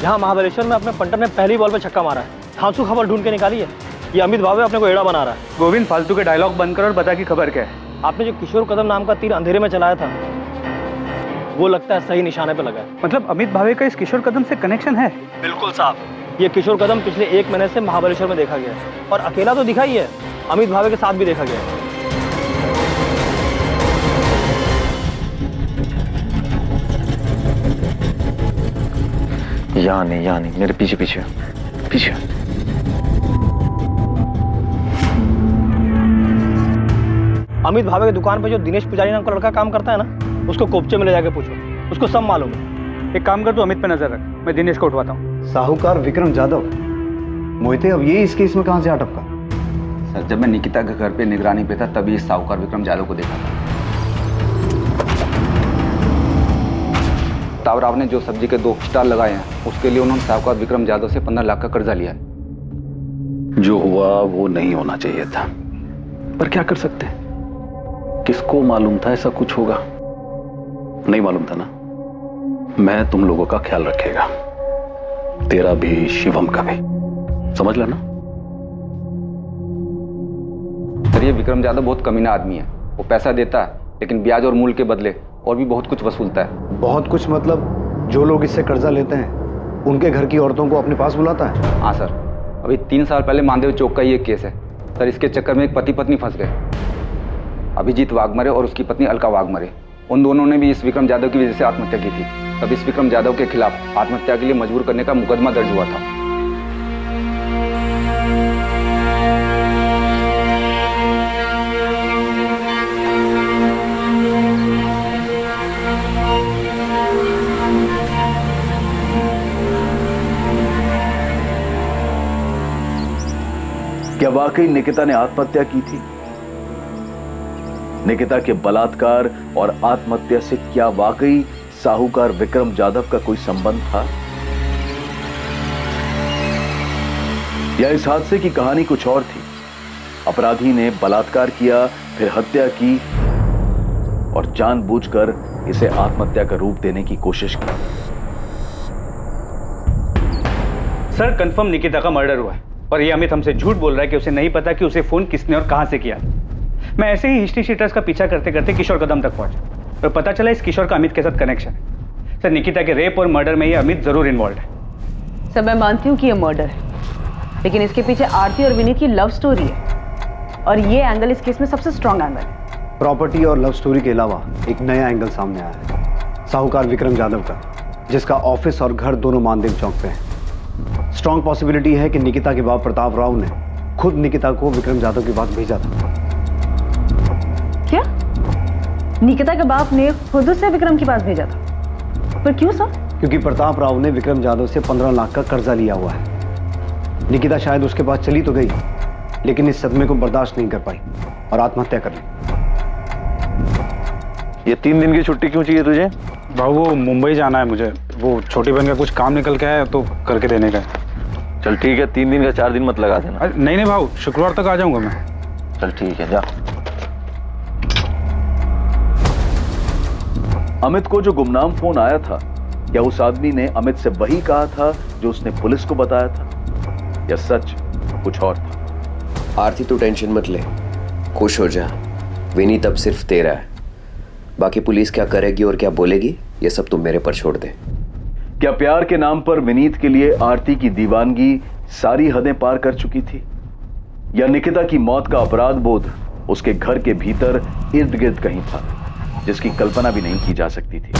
जहां महाबलेश्वर में अपने पंटर ने पहली बॉल पे छक्का मारा है, धांसू खबर ढूंढ के निकाली है, ये अमित भावे अपने को एड़ा बना रहा है। गोविंद, फालतू के डायलॉग बंद कर और बता कि खबर क्या है। आपने जो किशोर कदम नाम का तीर अंधेरे में चलाया था, वो लगता है सही निशाने पे लगा है। मतलब अमित भावे का इस किशोर कदम से कनेक्शन है? बिल्कुल साहब। ये किशोर कदम पिछले 1 महीने से महाबलेश्वर में देखा गया है, और अकेला तो दिखा ही है, अमित भावे के साथ भी देखा गया है। यहाँ नहीं, मेरे पीछे पीछे पीछे। अमित भावे की दुकान पे जो दिनेश पुजारी नाम का लड़का काम करता है ना, उसको कोपचे में ले जाके पूछो, उसको सब मालूम है। एक काम कर, तू अमित पे नजर रख, मैं दिनेश को उठवाता हूँ। साहूकार विक्रम जाधव, मोहिते अब ये इस केस में कहां से आ टपका? सर, जब मैं निकिता के घर पे निगरानी पे था तभी इस साहूकार विक्रम जाधव को देखा था। तावराव ने जो सब्जी के 2 स्टॉल लगाए हैं, उसके लिए उन्होंने साहूकार विक्रम जाधव से 15 लाख का कर्जा लिया है। जो हुआ वो नहीं होना चाहिए था, पर क्या कर सकते हैं? किसको मालूम था ऐसा कुछ होगा? नहीं मालूम था ना। मैं तुम लोगों का ख्याल रखेगा, तेरा भी शिवम का भी, समझ लेना। सर, ये विक्रम जाधव बहुत कमीना आदमी है। वो पैसा देता है लेकिन ब्याज और मूल के बदले और भी बहुत कुछ वसूलता है। बहुत कुछ मतलब जो लोग इससे कर्जा लेते हैं उनके घर की औरतों को अपने पास बुलाता है? हाँ सर, अभी 3 साल पहले मानदेव चौक का ये केस है सर। इसके चक्कर में एक पति पत्नी फंस गए, अभिजीत वाघमरे और उसकी पत्नी अलका वाघमरे। उन दोनों ने भी इस विक्रम जाधव की वजह से आत्महत्या की थी। तब इस विक्रम जाधव के खिलाफ आत्महत्या के लिए मजबूर करने का मुकदमा दर्ज हुआ था। क्या वाकई निकिता ने आत्महत्या की थी? निकिता के बलात्कार और आत्महत्या से क्या वाकई साहूकार विक्रम जाधव का कोई संबंध था, या इस हादसे की कहानी कुछ और थी? अपराधी ने बलात्कार किया, फिर हत्या की और जानबूझकर इसे आत्महत्या का रूप देने की कोशिश की। सर, कंफर्म निकिता का मर्डर हुआ है और ये अमित हमसे झूठ बोल रहा है कि उसे नहीं पता कि उसे फोन किसने और कहां से किया। मैं ऐसे ही हिस्ट्री शीटर्स का पीछा करते करते किशोर कदम तक पहुंचा और पता चला इस किशोर का अमित के साथ कनेक्शन है। सर, निकिता के रेप और मर्डर में ये अमित जरूर इन्वॉल्व है। सर, मैं मानती हूँ कि ये मर्डर है, लेकिन इसके पीछे आरती और विनीत की लव स्टोरी है और ये एंगल इस केस में सबसे स्ट्रॉन्ग एंगल है। प्रॉपर्टी और लव स्टोरी के अलावा एक नया एंगल सामने आया है, साहूकार विक्रम जाधव का, जिसका ऑफिस और घर दोनों मानदेव चौक पे है। स्ट्रॉन्ग पॉसिबिलिटी है कि निकिता के बाप प्रताप राव ने खुद निकिता को विक्रम जाधव के पास भेजा था। क्या? निकिता के बाप ने खुद से विक्रम के पास भेजा था? पर क्यों सर? क्योंकि प्रताप राव ने विक्रम जाधव से 15 लाख का कर्जा लिया हुआ है। निकिता शायद उसके पास चली तो गई, लेकिन इस सदमे को बर्दाश्त नहीं कर पाई और आत्महत्या कर ली। ये 3 दिन की छुट्टी क्यों चाहिए तुझे? भाऊ वो मुंबई जाना है मुझे, वो छोटी बहन का कुछ काम निकल के आया तो करके देने का है। चल ठीक है, 3 दिन का 4 दिन मत लगा देना। नहीं भाऊ, शुक्रवार तक आ जाऊंगा मैं। चल ठीक है, जा। अमित को जो गुमनाम फोन आया था, क्या उस आदमी ने अमित से वही कहा था जो उसने पुलिस को बताया था, या सच कुछ और था? आरती तू टेंशन मत ले, खुश हो जा। विनीत अब सिर्फ तेरा है, बाकी पुलिस क्या करेगी और क्या बोलेगी ये सब तुम मेरे पर छोड़ दे। क्या प्यार के नाम पर विनीत के लिए आरती की दीवानगी सारी हदें पार कर चुकी थी, या निकिता की मौत का अपराध बोध उसके घर के भीतर इर्द गिर्द कहीं था, जिसकी कल्पना भी नहीं की जा सकती थी?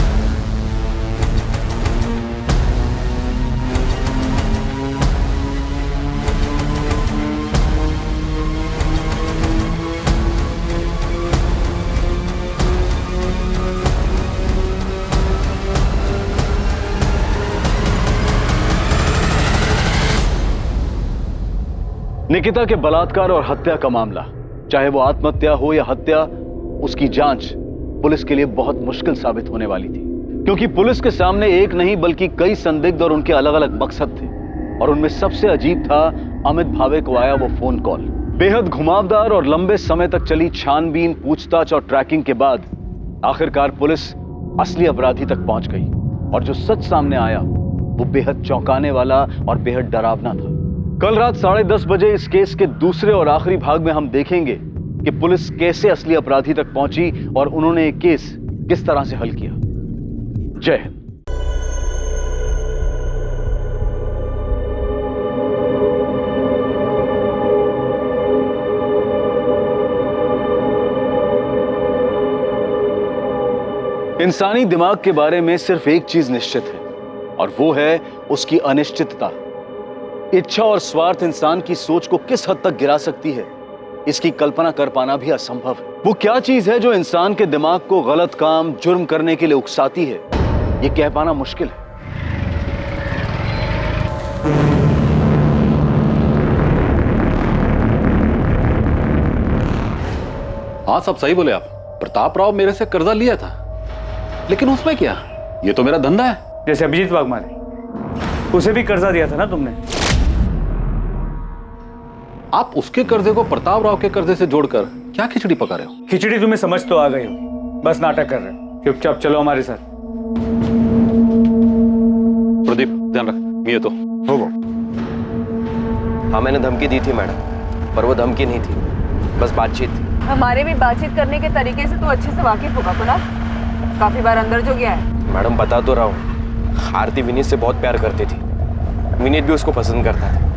निकिता के बलात्कार और हत्या का मामला, चाहे वो आत्महत्या हो या हत्या, उसकी जांच पुलिस के लिए बहुत मुश्किल साबित होने वाली थी, क्योंकि पुलिस के सामने एक नहीं बल्कि कई संदिग्ध और उनके अलग अलग मकसद थे। और उनमें सबसे अजीब था अमित भावे को आया वो फोन कॉल। बेहद घुमावदार और लंबे समय तक चली छानबीन, पूछताछ और ट्रैकिंग के बाद आखिरकार पुलिस असली अपराधी तक पहुंच गई, और जो सच सामने आया वो बेहद चौंकाने वाला और बेहद डरावना था। कल रात 10:30 बजे इस केस के दूसरे और आखिरी भाग में हम देखेंगे कि पुलिस कैसे असली अपराधी तक पहुंची और उन्होंने एक केस किस तरह से हल किया। जय हिंद। इंसानी दिमाग के बारे में सिर्फ एक चीज निश्चित है, और वो है उसकी अनिश्चितता। इच्छा और स्वार्थ इंसान की सोच को किस हद तक गिरा सकती है, इसकी कल्पना कर पाना भी असंभव है। वो क्या चीज है जो इंसान के दिमाग को गलत काम, जुर्म करने के लिए उकसाती है, ये कह पाना मुश्किल है। हाँ सब सही बोले आप। प्रताप राव मेरे से कर्जा लिया था, लेकिन उसमें क्या, ये तो मेरा धंधा है। जैसे अभिजीत वाघमारे, उसे भी कर्जा दिया था ना तुमने। आप उसके कर्जे को प्रताप राव के कर्जे से जोड़कर क्या खिचड़ी पका रहे हो? खिचड़ी तुम्हें समझ तो आ गई होगी, बस नाटक कर रहे हो। चुपचाप चलो हमारे साथ। प्रदीप ध्यान रख, ये तो हो वो। हाँ मैंने धमकी दी थी मैडम, पर वो धमकी नहीं थी, बस बातचीत थी। हमारे भी बातचीत करने के तरीके से तो अच्छे से वाकिफ होगा कुणाल, काफी बार अंदर जो गया है। मैडम बता तो रहा हूँ, आरती विनीत से बहुत प्यार करती थी, विनीत भी उसको पसंद करता था,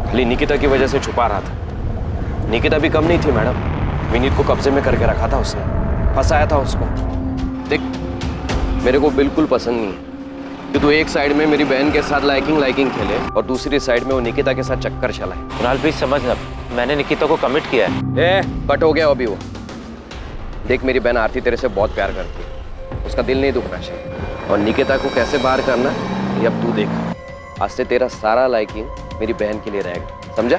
खाली निकिता की वजह से छुपा रहा था। निकिता भी कम नहीं थी मैडम, विनीत को कब्जे में करके रखा था उसने, फंसाया था उसको। देख मेरे को बिल्कुल पसंद नहीं है कि तू एक साइड में मेरी बहन के साथ लाइकिंग खेले और दूसरी साइड में वो निकिता के साथ चक्कर चलाए। कुणाल प्लीज समझना, मैंने निकिता को कमिट किया है। कट हो गया अभी वो। देख मेरी बहन आरती तेरे से बहुत प्यार करती है, उसका दिल नहीं दुखना चाहिए, और निकिता को कैसे बाहर करना ये अब तू देख। आज से तेरा सारा लाइकिंग मेरी बहन के लिए रहेगा, समझा?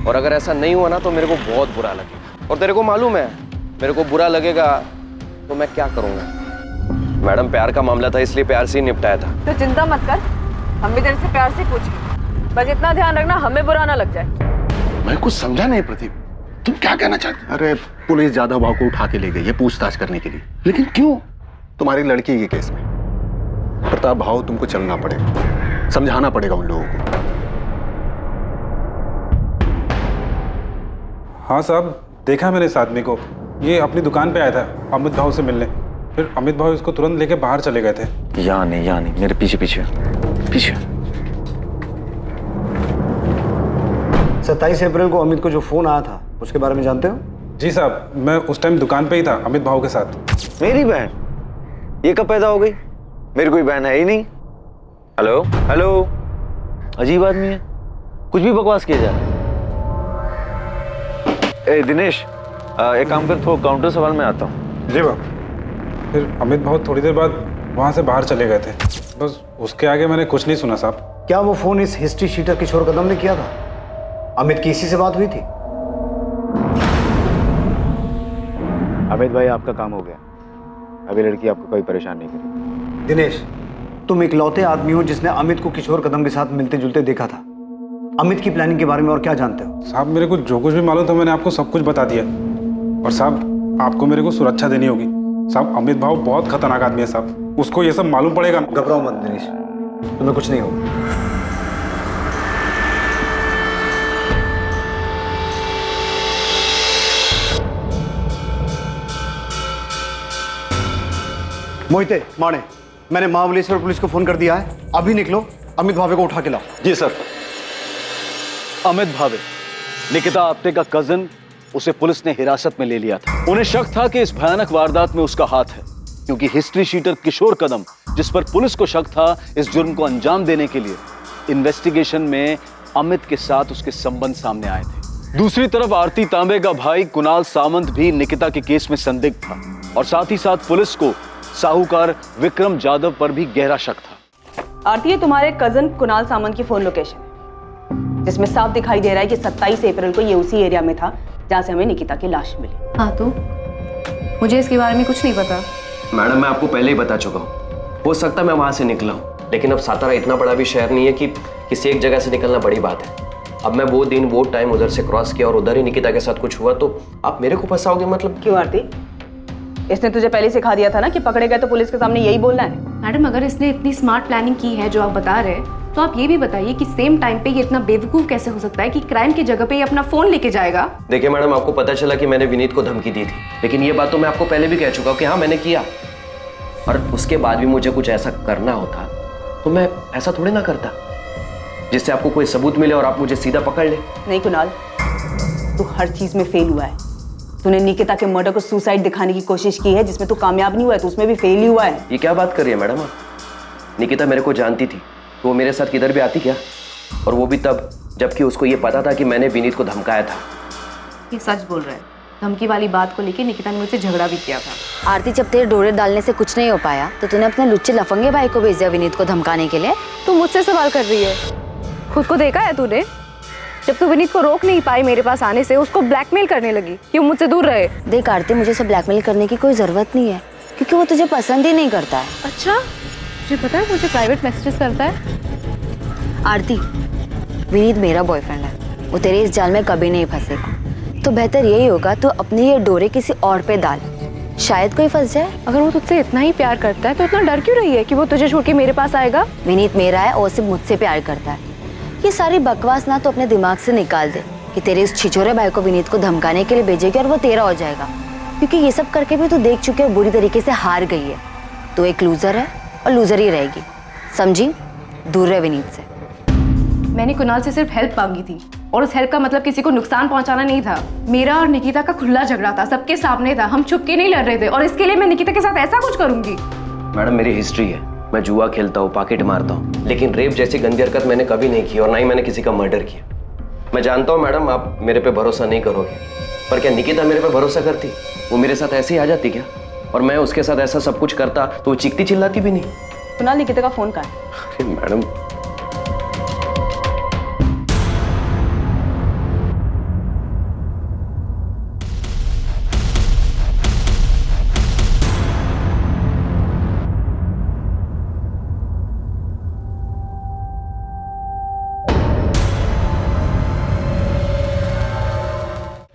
और अगर ऐसा नहीं हुआ ना तो मेरे को बहुत बुरा लगेगा, और तेरे को मालूम है मेरे को बुरा लगेगा तो मैं क्या करूंगा। मैडम प्यार का मामला था इसलिए प्यार से ही निपटाया था। तो चिंता मत कर, हम भी तेरे से प्यार से पूछेंगे, बस इतना ध्यान रखना हमें बुरा ना लग जाए। मैं कुछ समझा नहीं प्रदीप, तुम क्या कहना चाहते? अरे पुलिस जाधव भाव को उठा के ले गई है पूछताछ करने के लिए। लेकिन क्यों? तुम्हारी लड़की के केस में प्रताप भाव तुमको चलना पड़ेगा, समझाना पड़ेगा उन लोगों को। हाँ साहब, देखा मैंने इस आदमी को, ये अपनी दुकान पे आया था अमित भाव से मिलने, फिर अमित भाव इसको तुरंत लेके बाहर चले गए थे। यहाँ नहीं, मेरे पीछे पीछे। 27 अप्रैल को अमित को जो फोन आया था उसके बारे में जानते हो? जी साहब, मैं उस टाइम दुकान पे ही था अमित भाव के साथ। मेरी बहन ये कब पैदा हो गई? मेरी कोई बहन है ही नहीं। हेलो हेलो, अजीब आदमी है, कुछ भी बकवास किया जा रहा है। ए दिनेश, एक काम कर, थोड़ा काउंटर सवाल में आता हूँ। जी बाबा। फिर अमित भाव थोड़ी देर बाद वहाँ से बाहर चले गए थे, बस उसके आगे मैंने कुछ नहीं सुना साहब। क्या वो फोन इस हिस्ट्री शीटर किशोर कदम ने किया था? अमित की इसी से बात हुई थी? अमित भाई, आपका काम हो गया। अभी लड़की आपको कोई परेशान नहीं करेगी। दिनेश, तुम इकलौते आदमी हो जिसने अमित को किशोर कदम के साथ मिलते जुलते देखा था। अमित की प्लानिंग के बारे में और क्या जानते हो? साहब, मेरे को जो कुछ भी मालूम था मैंने आपको सब कुछ बता दिया। और साहब, आपको मेरे को सुरक्षा देनी होगी। साहब, अमित भाव बहुत खतरनाक आदमी है साहब, उसको ये सब मालूम पड़ेगा। घबराओ मत दिनेश, तुम्हें कुछ नहीं होगा। मोहिते, माने, मैंने महाबलेश्वर पुलिस को फोन कर दिया है। अभी निकलो, अमित भावे को उठा के लाओ। जी सर। अमित भावे, निकिता आप्टे का कजन, उसे पुलिस ने हिरासत में ले लिया था। उन्हें शक था कि इस भयानक वारदात में उसका हाथ है, क्योंकि हिस्ट्री शीटर किशोर कदम, जिस पर पुलिस को शक था, इस जुर्म को अंजाम देने के लिए इन्वेस्टिगेशन में अमित के साथ उसके संबंध सामने आए थे। दूसरी तरफ आरती तांबे का भाई कुणाल सामंत भी निकिता के केस में संदिग्ध था, और साथ ही साथ पुलिस को साहूकार विक्रम जाधव पर भी गहरा शक था। आरती, ये तुम्हारे कजन कुणाल सामंत की फोन लोकेशन है, जिसमें साफ दिखाई दे रहा है कि 27 अप्रैल को ये उसी एरिया में था जहां से हमें निकिता की लाश मिली। हाँ, तो मुझे इसके बारे में कुछ नहीं पता। मैडम, मैं आपको पहले ही बता चुका हूँ। हो सकता मैं वहां से निकला हूँ, लेकिन अब सातारा इतना बड़ा भी शहर नहीं है कि किसी एक जगह से निकलना बड़ी बात है। अब मैं वो दिन वो टाइम उधर से क्रॉस किया और उधर ही निकिता के साथ कुछ हुआ तो आप मेरे को फंसाओगे? मतलब क्यों आरती? इसने तुझे पहले सिखा दिया था ना कि पकड़े गए तो पुलिस के सामने यही बोलना है। मैडम, अगर इसने इतनी स्मार्ट प्लानिंग की है जो आप बता रहे हैं, तो आप ये भी बताइए कि सेम टाइम पे ये इतना बेवकूफ कैसे हो सकता है कि क्राइम की जगह पे ये अपना फोन लेके जाएगा? देखिए मैडम, आपको पता चला कि मैंने विनीत को धमकी दी थी, लेकिन ये बात तो मैं आपको पहले भी कह चुका हूँ कि हाँ मैंने किया, और उसके बाद भी मुझे कुछ ऐसा करना होता तो मैं ऐसा थोड़ी ना करता जिससे आपको कोई सबूत मिले और आप मुझे सीधा पकड़ ले। नहीं कुणाल, तू हर चीज में फेल हुआ है। तूने निकिता के मर्डर को सुसाइड दिखाने की कोशिश की है, जिसमें तू कामयाब नहीं हुआ है, तो उसमें भी फेल ही हुआ है। ये क्या बात कर रही है मैडम आप? निकिता मेरे को जानती थी तो वो मेरे साथ किधर भी आती क्या? और वो भी तब जबकि उसको ये पता था कि मैंने विनीत को धमकाया था। ये सच बोल रहा है। धमकी वाली बात को लेके निकिता ने मुझसे झगड़ा भी किया था। आरती, जब तेरे डोरे डालने से कुछ नहीं हो पाया तो तूने अपने लुच्चे लफंगे भाई को भेज दिया विनीत को धमकाने के लिए। तू मुझसे सवाल कर रही है? खुद को देखा है तूने? जब तू विनीत को रोक नहीं पाई मेरे पास आने से, उसको ब्लैकमेल करने लगी कि वो मुझसे दूर रहे। देख आरती, मुझे उसे ब्लैकमेल करने की कोई जरूरत नहीं है, क्योंकि वो तुझे पसंद ही नहीं करता है। अच्छा, मुझे पता है, मुझे प्राइवेट मैसेजेस करता है। आरती, विनीत मेरा बॉयफ्रेंड है, वो तेरे इस जाल में कभी नहीं फंसेगा। तो बेहतर यही होगा तो अपने ये डोरे किसी और पे डाल, शायद कोई फंस जाए। अगर वो तुझसे इतना ही प्यार करता है तो इतना डर क्यों रही है कि वो तुझे छोड़ के मेरे पास आएगा? विनीत मेरा है और सिर्फ मुझसे प्यार करता है। ये सारी बकवास ना तो अपने दिमाग से निकाल दे कि तेरे इस छिछोरे भाई को विनीत को धमकाने के लिए भेजेगी और वो तेरा हो जाएगा, क्योंकि ये सब करके भी तू देख चुके और बुरी तरीके से हार गई है। तो एक लूजर है और लूजर ही रहेगी, समझी? दूर रहे विनीत से। मैंने कुणाल से सिर्फ हेल्प मांगी थी, और उस हेल्प का मतलब किसी को नुकसान पहुंचाना नहीं था। मेरा और निकिता का खुला झगड़ा था, सबके सामने था, हम छुप के नहीं लड़ रहे थे, और इसके लिए मैं निकिता के साथ ऐसा कुछ करूंगी? मैडम, मेरी हिस्ट्री है, मैं जुआ खेलता हूँ, पॉकेट मारता हूँ, लेकिन रेप जैसी गंदी हरकत मैंने कभी नहीं की और ना ही मैंने किसी का मर्डर किया। मैं जानता हूँ मैडम आप मेरे पे भरोसा नहीं करोगे, पर क्या निकिता मेरे पे भरोसा करती? वो मेरे साथ ऐसे ही आ जाती क्या? और मैं उसके साथ ऐसा सब कुछ करता तो वो चीखती चिल्लाती भी नहीं। कुणाल, निकिता का फोन कहाँ है? अरे मैडम,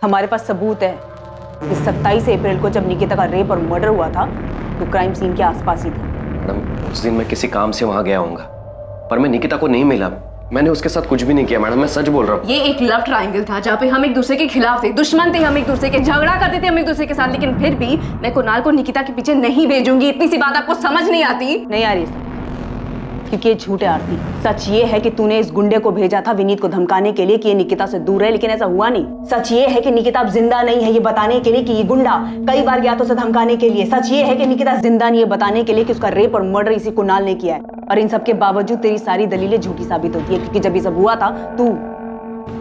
हमारे पास सबूत है कि 27 अप्रैल को जब निकिता का रेप और मर्डर हुआ था तो क्राइम सीन के आसपास ही था। मैडम, उस दिन मैं किसी काम से वहां गया होऊंगा, पर मैं निकिता को नहीं मिला। मैंने उसके साथ कुछ भी नहीं किया मैडम, मैं सच बोल रहा हूँ। ये एक लव ट्रायंगल था जहाँ पे हम एक दूसरे के खिलाफ थे, दुश्मन थे हम एक दूसरे के, झगड़ा करते थे हम एक दूसरे के साथ, लेकिन फिर भी मैं कुणाल को निकिता के पीछे नहीं भेजूंगी। इतनी सी बात आपको समझ नहीं आती? नहीं आ रही, क्योंकि ये झूठ है आरती। सच ये है कि तूने इस गुंडे को भेजा था विनीत को धमकाने के लिए कि ये निकिता से दूर है, लेकिन ऐसा हुआ नहीं। सच ये है कि निकिता अब जिंदा नहीं है, ये बताने के लिए कि ये गुंडा कई बार गया तो उसे धमकाने के लिए। सच ये है कि निकिता जिंदा नहीं है, बताने के लिए कि उसका रेप और मर्डर इसी कुणाल ने किया है। और इन सब के बावजूद तेरी सारी दलीलें झूठी साबित होती है, क्योंकि जब ये सब हुआ था तू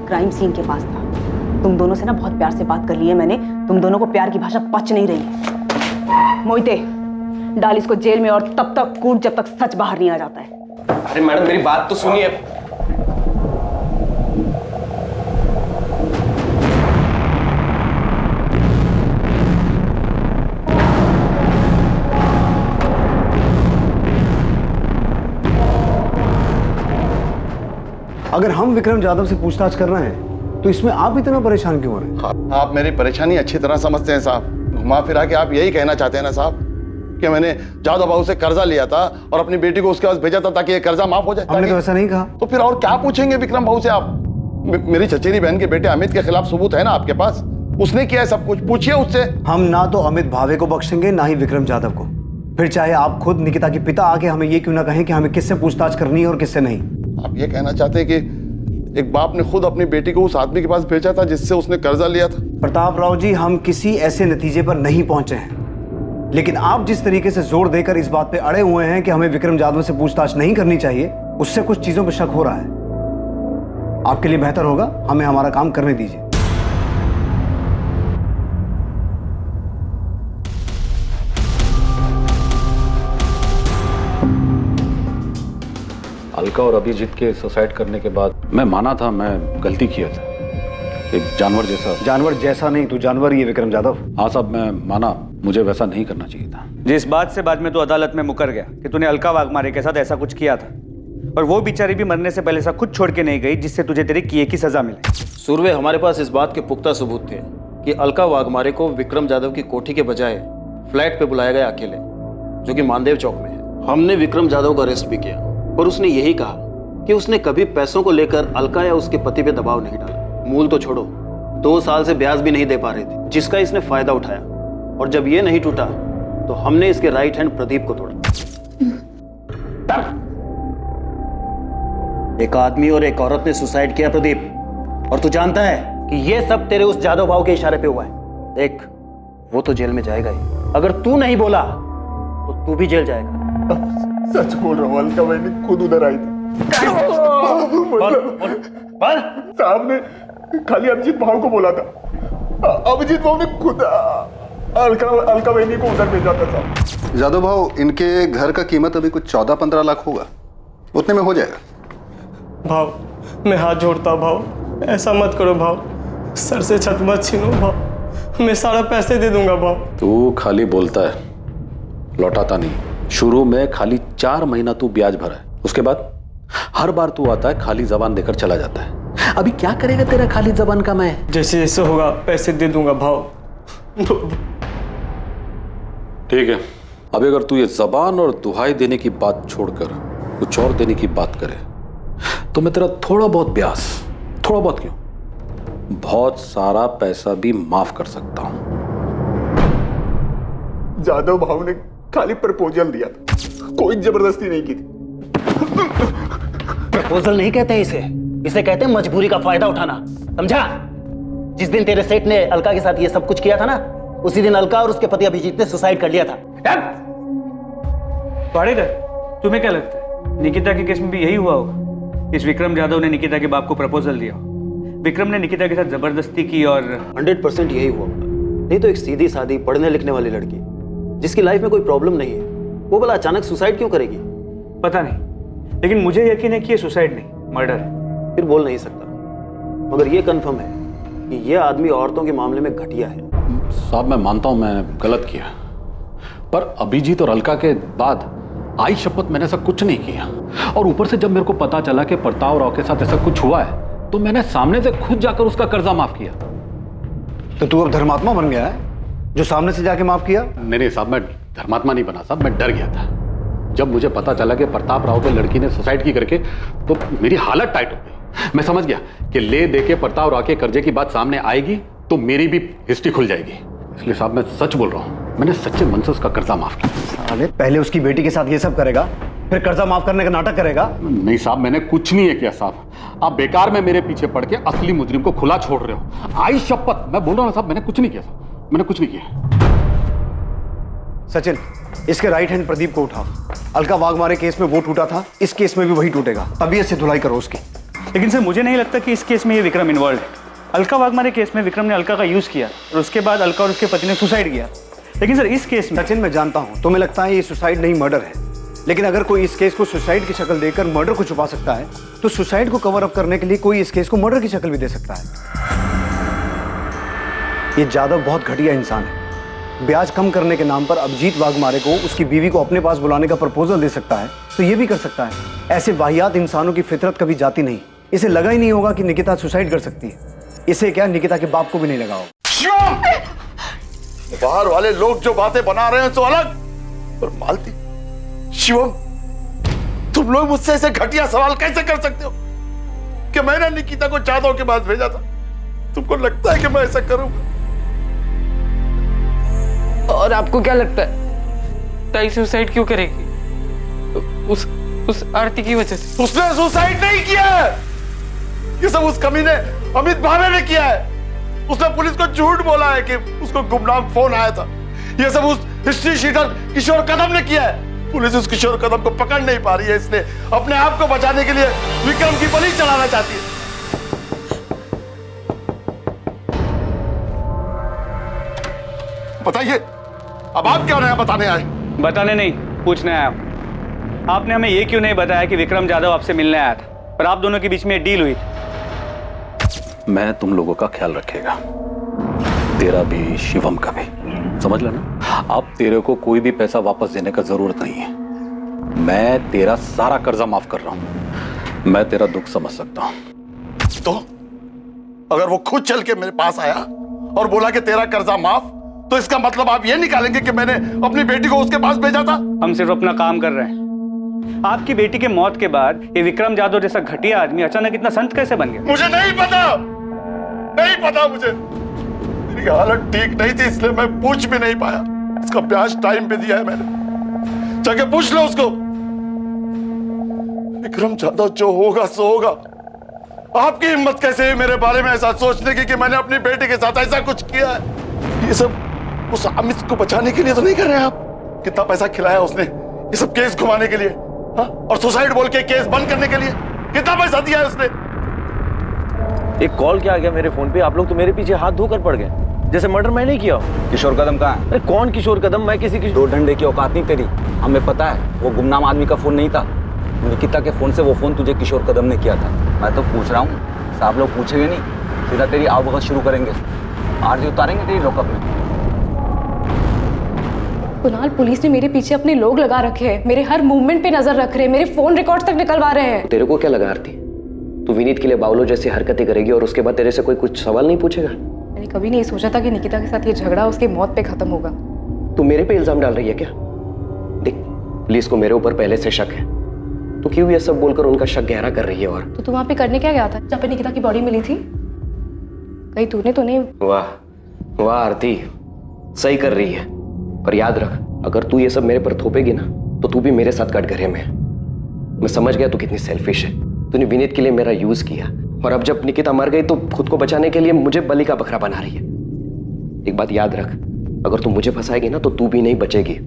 क्राइम सीन के पास था। तुम दोनों से ना बहुत प्यार से बात कर ली है मैंने, तुम दोनों को प्यार की भाषा पच नहीं रही। मोहिते, डाल इसको जेल में और तब तक कूट जब तक सच बाहर नहीं आ जाता है। अरे मैडम, मेरी बात तो सुनिए। अगर हम विक्रम जाधव से पूछताछ कर रहे हैं तो इसमें आप इतना परेशान क्यों हो रहे हैं? आप मेरी परेशानी अच्छी तरह समझते हैं साहब। घुमा फिरा के आप यही कहना चाहते हैं ना साहब कि मैंने जादव बाबू से कर्जा लिया था और अपनी बेटी को उसके पास भेजा था ताकि ये कर्जा माफ हो जाए। हमने तो ऐसा नहीं कहा। तो फिर और क्या पूछेंगे विक्रम बाबू से आप? मेरी चचेरी बहन के बेटे अमित के खिलाफ सबूत है ना आपके पास? उसने किया है सब कुछ, पूछिए उससे। हम ना तो अमित भावे को बख्शेंगे ना ही विक्रम जाधव को। फिर चाहे आप खुद निकिता के पिता आके हमें ये क्यों ना कहें कि हमें किससे पूछताछ करनी है और किससे नहीं। आप ये कहना चाहते हैं कि एक बाप ने खुद अपनी बेटी को उस आदमी के पास भेजा था जिससे उसने कर्जा लिया था? प्रताप राव जी, हम किसी ऐसे नतीजे पर नहीं पहुंचे हैं, लेकिन आप जिस तरीके से जोर देकर इस बात पे अड़े हुए हैं कि हमें विक्रम जाधव से पूछताछ नहीं करनी चाहिए, उससे कुछ चीजों पर शक हो रहा है। आपके लिए बेहतर होगा हमें हमारा काम करने दीजिए। अलका और अभिजीत के सुसाइड करने के बाद मैं माना था मैं गलती किया था, एक जानवर जैसा। जानवर जैसा नहीं, तू जानवर ही है विक्रम जाधव। हाँ साहब, मैं माना मुझे वैसा नहीं करना चाहिए था। जिस बात से बाद में तो अदालत में मुकर गया कि तूने अलका वाघमारे के साथ ऐसा कुछ किया था, और वो बेचारी भी मरने से पहले ऐसा कुछ छोड़ के नहीं गई जिससे तुझे तेरे किए की सजा मिले। सूर्वे, हमारे पास इस बात के पुख्ता सबूत थे कि अलका वाघमारे को विक्रम जाधव की कोठी के बजाय फ्लैट पे बुलाया गया अकेले, जो कि मानदेव चौक में है। हमने विक्रम जाधव को अरेस्ट भी किया और उसने यही कहा कि उसने कभी पैसों को लेकर अलका या उसके पति पे दबाव नहीं डाला। मूल तो छोड़ो, 2 साल से ब्याज भी नहीं दे पा रहे थे, जिसका इसने फायदा उठाया। और जब ये नहीं टूटा तो हमने इसके राइट हैंड प्रदीप को तोड़ा। एक आदमी और एक औरत ने सुसाइड किया प्रदीप, और तू जानता है कि ये सब तेरे उस जादव भाव के इशारे पे हुआ है। देख, वो तो जेल में जाएगा ही, अगर तू नहीं बोला तो तू भी जेल जाएगा। सच बोल रहा हूँ, अलका बहन खुद उधर आई थी। साहब ने खाली अभिजीत भाव को बोला था। अभिजीत भाव ने खुद अलका बहनी को उधर भेजा था साहब। जादव भाव, इनके घर का कीमत अभी कुछ 14-15 लाख होगा, उतने में हो जाएगा। भाव, मैं हाथ जोड़ता भाव, ऐसा मत करो भाव, सर से छत मत छीनो भाव, मैं सारा पैसे दे दूंगा भाव। तू खाली बोलता है, लौटाता नहीं। शुरू में खाली 4 महीना तू ब्याज भरा है, उसके बाद हर बार तू आता है खाली जबान देकर चला जाता है। अभी क्या करेगा तेरा खाली जबान का मैं? जैसे जैसे होगा पैसे दे दूंगा भाव। ठीक है, अभी अगर तू ये जबान और दुहाई देने की बात छोड़कर कुछ और देने की बात करे तो मैं तेरा थोड़ा बहुत ब्याज, थोड़ा बहुत क्यों, बहुत सारा पैसा भी माफ कर सकता हूं। जादव भाव ने खाली प्रपोजल दिया था, कोई जबरदस्ती नहीं की थी। प्रपोजल नहीं कहते इसे कहते हैं मजबूरी का फायदा उठाना, समझा? जिस दिन तेरे सेठ ने अलका के साथ ये सब कुछ किया था ना, उसी दिन अलका और उसके पति अभिजीत ने सुसाइड कर लिया था। पाड़ेकर, तुम्हें क्या लगता है निकिता के केस में भी यही हुआ होगा? इस विक्रम जाधव ने निकिता के बाप को प्रपोजल दिया, विक्रम ने निकिता के साथ जबरदस्ती की और 100% यही हुआ होगा। नहीं तो एक सीधी सादी पढ़ने लिखने वाली लड़की जिसकी लाइफ में कोई प्रॉब्लम नहीं है, वो भला अचानक सुसाइड क्यों करेगी? पता नहीं, लेकिन मुझे यकीन है कि ये सुसाइड नहीं, मर्डर है। फिर बोल नहीं सकता, मगर ये कंफर्म है कि ये आदमी औरतों के मामले में घटिया है। साहब, मैं मानता हूं मैंने गलत किया, पर अभिजीत और अलका के बाद आई शपथ मैंने ऐसा कुछ नहीं किया। और ऊपर से जब मेरे को पता चला कि प्रताप राव के साथ ऐसा कुछ हुआ है तो मैंने सामने से खुद जाकर उसका कर्जा माफ किया। तो तू अब धर्मात्मा बन गया है जो सामने से जाके माफ किया? नहीं साहब, मैं धर्मात्मा नहीं बना साहब, मैं डर गया था। जब मुझे पता चला कि प्रताप राव के लड़की ने सुसाइड की करके, तो मेरी हालत टाइट हो गई। मैं समझ गया कि ले दे के प्रताप राव के कर्जे की बात सामने आएगी तो मेरी भी हिस्ट्री खुल जाएगी। इसलिए साहब मैं सच बोल रहा हूँ, मैंने सच्चे मन से उसका कर्जा माफ किया। साले, पहले उसकी बेटी के साथ ये सब करेगा, फिर कर्जा माफ करने का नाटक करेगा? नहीं साहब, मैंने कुछ नहीं है किया साहब, आप बेकार में मेरे पीछे पड़ के असली मुजरिम को खुला छोड़ रहे हो। आई शपथ, मैं बोल रहा हूँ साहब, मैंने कुछ नहीं किया साहब, मैंने कुछ नहीं किया। सचिन, इसके राइट हैंड प्रदीप को उठाओ। अलका वाघमारे केस में वो टूटा था, इस केस में भी वही टूटेगा। तबीयत से धुलाई करो उसकी। लेकिन सर, मुझे नहीं लगता कि इस केस में ये विक्रम इन्वॉल्व है। अलका वाघमारे केस में विक्रम ने अलका का यूज किया और उसके बाद अलका और उसके पति ने सुसाइड किया। लेकिन सर, इस केस में सचिन, मैं जानता हूं तुम्हें लगता है ये सुसाइड नहीं मर्डर है, लेकिन अगर कोई इस केस को सुसाइड की शक्ल देकर मर्डर को छुपा सकता है तो सुसाइड को कवर अप करने के लिए कोई इस केस को मर्डर की शक्ल भी दे सकता है। ये जादव बहुत घटिया इंसान है। ब्याज कम करने के नाम पर अभिजीत वाघमारे को उसकी बीवी को अपने पास बुलाने का प्रपोजल दे सकता है, तो ये भी कर सकता है। ऐसे वाहियात इंसानों की फितरत कभी जाती नहीं। इसे लगा ही नहीं होगा कि निकिता सुसाइड कर सकती है। इसे क्या, निकिता के बाप को भी नहीं लगा होगा। बाहर वाले लोग जो बातें बना रहे हैं तो अलग, और मालती, शिवम, तुम लोग मुझसे ऐसे घटिया सवाल कैसे कर सकते हो कि मैंने निकिता को जादव के पास भेजा था? तुमको लगता है कि मैं ऐसा करूंगा? और आपको क्या लगता है ताई सुसाइड क्यों करेगी? उस आरती की वजह से। उसने सुसाइड नहीं किया है, ये सब उस कमीने अमित भावे ने किया है। उसने पुलिस को झूठ बोला है कि उसको गुमनाम फोन आया था। ये सब उस हिस्ट्री शीटर किशोर कदम ने किया है। पुलिस उस किशोर कदम को पकड़ नहीं पा रही है, इसलिए अपने आप को बचाने के लिए विक्रम की बलि चढ़ाना चाहती है। बताइए, अब आप क्या नया बताने आए? बताने नहीं, पूछने आया हूं। आपने हमें ये क्यों नहीं बताया कि विक्रम जाधव आपसे मिलने आया था, पर आप दोनों के बीच में डील हुई थी? मैं तुम लोगों का ख्याल रखेगा, तेरा भी शिवम का भी, समझ लेना। अब तेरे को कोई भी पैसा वापस देने का जरूरत नहीं है। मैं तेरा सारा कर्जा माफ कर रहा हूं। मैं तेरा दुख समझ सकता हूं। तो अगर वो खुद चल के मेरे पास आया और बोला कि तेरा कर्जा माफ, तो इसका मतलब आप ये निकालेंगे कि मैंने अपनी बेटी को उसके पास भेजा था? हम सिर्फ अपना काम कर रहे हैं। आपकी बेटी के मौत के बाद ये विक्रम जाधव जैसा घटिया आदमी अचानक इतना संत कैसे बन गया? मुझे नहीं पता, नहीं पता मुझे। मेरी हालत ठीक नहीं थी, इसलिए मैं पूछ भी नहीं पाया। इसका ब्याज टाइम पे दिया है मैंने, जाके पूछ लो उसको। विक्रम जाधव जो होगा सो होगा। आपकी हिम्मत कैसे है मेरे बारे में ऐसा सोचने की कि मैंने अपनी बेटी के साथ ऐसा कुछ किया है? ये सब उस अमित को बचाने के लिए तो नहीं कर रहे हैं आप? कितना पैसा खिलाया उसने ये सब केस घुमाने के लिए, हाँ? और सुसाइड बोल के केस बंद करने के लिए कितना पैसा दिया है उसने? एक कॉल क्या आ गया मेरे फोन पे, आप लोग तो मेरे पीछे हाथ धोकर पड़ गए, जैसे मर्डर मैं नहीं किया। किशोर कदम कहाँ है? अरे कौन किशोर कदम? मैं किसी की दो डंडे की औकात नहीं तेरी। हमें पता है वो गुमनाम आदमी का फोन नहीं था, निकिता के फोन से वो फोन तुझे किशोर कदम ने किया था। मैं तो पूछ रहा हूँ, साहब लोग पूछेंगे नहीं, सीधा तेरी आवभगत शुरू करेंगे, आरती उतारेंगे तेरी लॉकअप में। कुणाल, पुलिस ने मेरे पीछे अपने लोग लगा रखे हैं, मेरे हर मूवमेंट पे नजर रख रहे हैं, मेरे फोन रिकॉर्ड्स तक निकलवा रहे हैं। तेरे को क्या लगा आरती, तू विनीत के लिए बावलो जैसी हरकतें करेगी और उसके बाद तेरे से कोई कुछ सवाल नहीं पूछेगा? मैंने कभी नहीं सोचा था कि निकिता के साथ ये झगड़ा उसकी मौत पे खत्म होगा। तू मेरे पे इल्जाम डाल रही है क्या? देख, पुलिस को मेरे ऊपर पहले से शक है, तो क्यों ये सब बोलकर उनका शक गहरा कर रही है? और तो तू वहां पे करने क्या गया था जहाँ पे निकिता की बॉडी मिली थी? कहीं तूने तो नहीं? वाह वाह आरती, सही कर रही है, पर याद रख, अगर तू ये सब मेरे पर थोपेगी ना तो तू भी मेरे साथ कटघरे में है। मैं समझ गया तू कितनी सेल्फिश है। तूने विनीत के लिए मेरा यूज किया, और अब जब निकिता मर गई तो खुद को बचाने के लिए मुझे बलि का बकरा बना रही है। एक बात याद रख, अगर तू मुझे फंसाएगी ना तो तू भी नहीं बचेगी।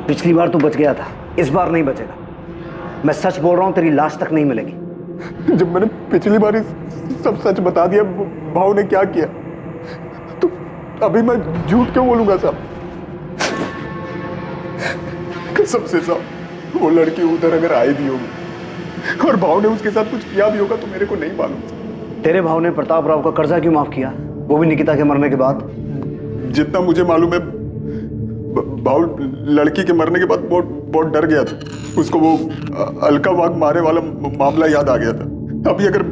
पिछली बार तू बच गया था, इस बार नहीं बचेगा। मैं सच बोल रहा हूं, तेरी लाश तक नहीं मिलेगी। जब मैंने पिछली बार सब सच बता दिया भाव ने क्या किया, तो अभी मैं झूठ क्यों बोलूंगा साहब? कसम से साहब, वो लड़की उधर अगर आई भी होगी और भाव ने उसके साथ कुछ किया भी होगा तो मेरे को नहीं मालूम। तेरे भाव ने प्रताप राव का कर्जा क्यों माफ किया, वो भी निकिता के मरने के बाद? जितना मुझे मालूम है, भाव लड़की के मरने के बाद बहुत डर गया था। उसको वो अलका वाघ मारे वाला मामला याद आ गया था। अभी अगर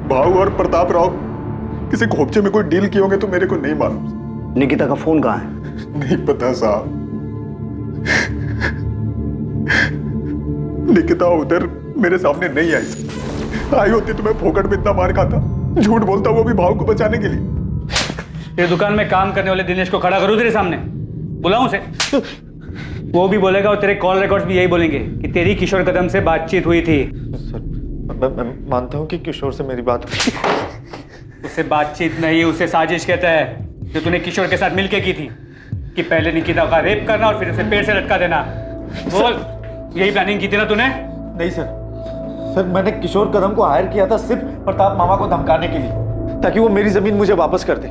भाव और प्रताप राव किसी खोपचे में कोई डील किए होंगे तो मेरे को नहीं मालूम। निकिता का फोन कहाँ है? नहीं पता साहब। निकिता उधर मेरे सामने नहीं आई। आई होती तो मैं फोकट में इतना मार खाता, झूठ बोलता वो भी भाव को बचाने के लिए। ये दुकान में काम करने वाले दिनेश को खड़ा करूं तेरे सामने, बुलाऊं उसे? वो भी बोलेगा और तेरे कॉल रिकॉर्ड्स भी यही बोलेंगे कि तेरी किशोर कदम से बातचीत हुई थी। सर, मैं मानता हूँ कि किशोर से मेरी बात हुई। उसे बातचीत नहीं, उसे साजिश कहता है, जो तूने किशोर के साथ मिलके की थी, कि पहले निकिता का रेप करना और फिर उसे पेड़ से लटका देना। बोल, यही प्लानिंग की थी ना तूने? नहीं सर, मैंने किशोर कदम को हायर किया था सिर्फ प्रताप मामा को धमकाने के लिए, ताकि वो मेरी जमीन मुझे वापस कर दे,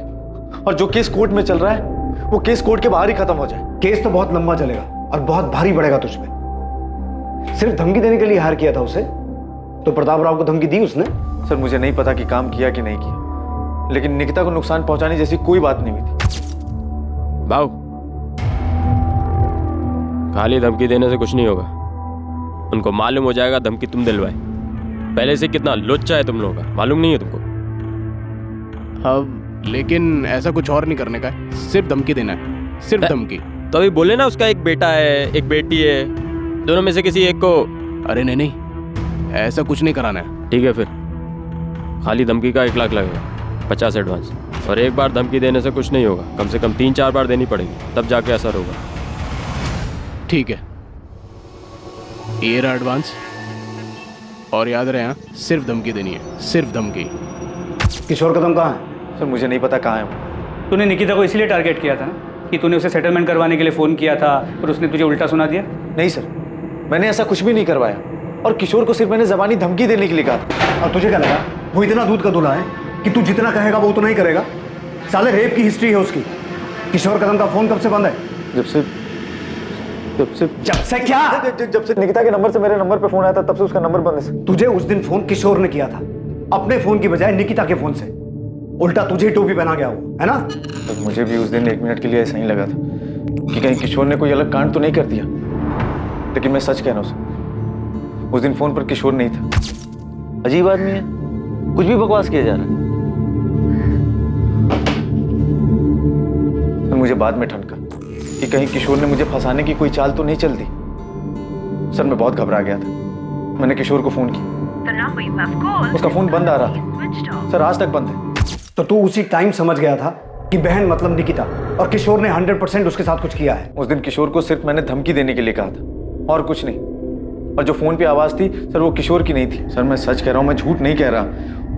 और जो केस कोर्ट में चल रहा है वो केस कोर्ट के बाहर ही खत्म हो जाए। केस तो बहुत लंबा चलेगा और बहुत भारी पड़ेगा तुझ पे। सिर्फ धमकी देने के लिए हायर किया था उसे, तो प्रताप राव को धमकी दी उसने? सर, मुझे नहीं पता कि काम किया कि नहीं किया, लेकिन निकिता को नुकसान पहुंचाने जैसी कोई बात नहीं हुई थी। भाव, खाली धमकी देने से कुछ नहीं होगा। उनको मालूम हो जाएगा धमकी तुम दिलवाए। पहले से कितना लुच्चा है तुम लोगों का, मालूम नहीं है तुमको? अब लेकिन ऐसा कुछ और नहीं करने का है, सिर्फ धमकी देना है, सिर्फ धमकी। तो अभी बोले ना उसका एक बेटा है, एक बेटी है, दोनों में से किसी एक को। अरे नहीं, ऐसा कुछ नहीं कराना है। ठीक है फिर, खाली धमकी का 1 लाख लगेगा, 50 एडवांस। और एक बार धमकी देने से कुछ नहीं होगा, कम से कम 3-4 बार देनी पड़ेगी, तब जाके असर होगा। ठीक है, ये रहा एडवांस। और याद रहे, हाँ, सिर्फ धमकी देनी है, सिर्फ धमकी। किशोर कदम कहाँ है? सर मुझे नहीं पता कहाँ है वो। तूने निकिता को इसलिए टारगेट किया था ना कि तूने उसे सेटलमेंट करवाने के लिए फ़ोन किया था और उसने तुझे उल्टा सुना दिया? नहीं सर, मैंने ऐसा कुछ भी नहीं करवाया और किशोर को सिर्फ मैंने जबानी धमकी देने के लिए कहा था। और तुझे क्या लगा वो इतना दूध का दूल्हा है कि तू जितना कहेगा वो उतना ही करेगा? साले रेप की हिस्ट्री है उसकी। किशोर कदम का फोन कब से बंद है? जब से क्या? जब से निकिता के नंबर से मेरे नंबर पे फोन आया था तब से उसका नंबर बंद है। तुझे उस दिन फोन किशोर ने किया था, अपने फोन की बजाय निकिता के फोन से। उल्टा तुझे टोपी पहना गया वो, है ना? तो मुझे भी उस दिन 1 मिनट के लिए ऐसा ही लगा था कि कहीं किशोर ने कोई अलग कांड तो नहीं कर दिया, लेकिन मैं सच कह रहा हूँ, उस दिन फोन पर किशोर नहीं था। अजीब आदमी है, कुछ भी बकवास किया जा रहा है। फिर मुझे बाद में ठनका कि कहीं किशोर ने मुझे फंसाने की कोई चाल तो नहीं चलती। सर मैं बहुत घबरा गया था। मैंने किशोर को फोन किया, उसका फोन बंद आ रहा था। सर आज तक बंद है। तो तू उसी टाइम समझ गया था कि बहन मतलब निकिता और किशोर ने 100% उसके साथ कुछ किया है। उस दिन किशोर को सिर्फ मैंने धमकी देने के लिए कहा था और कुछ नहीं। और जो फोन पे आवाज थी सर वो किशोर की नहीं थी। सर मैं सच कह रहा हूँ, मैं झूठ नहीं कह रहा।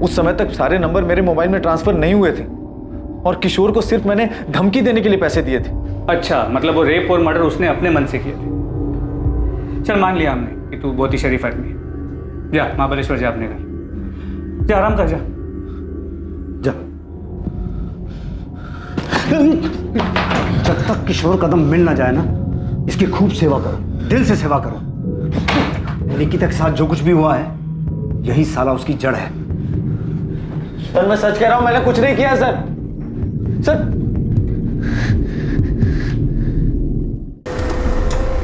उस समय तक सारे नंबर मेरे मोबाइल में ट्रांसफर नहीं हुए थे और किशोर को सिर्फ मैंने धमकी देने के लिए पैसे दिए थे। अच्छा, मतलब वो रेप और मर्डर उसने अपने मन से किए थे। चल मान लिया हमने कि तू बहुत ही शरीफ आदमी है। जा महाबलेश्वर जा अपने घर, जा आराम कर, जा जा। जब तक किशोर कदम मिल ना जाए ना, इसकी खूब सेवा करो, दिल से सेवा करो। निकिता के साथ जो कुछ भी हुआ है यही साला उसकी जड़ है। सर मैं सच कह रहा हूं, मैंने कुछ नहीं किया सर।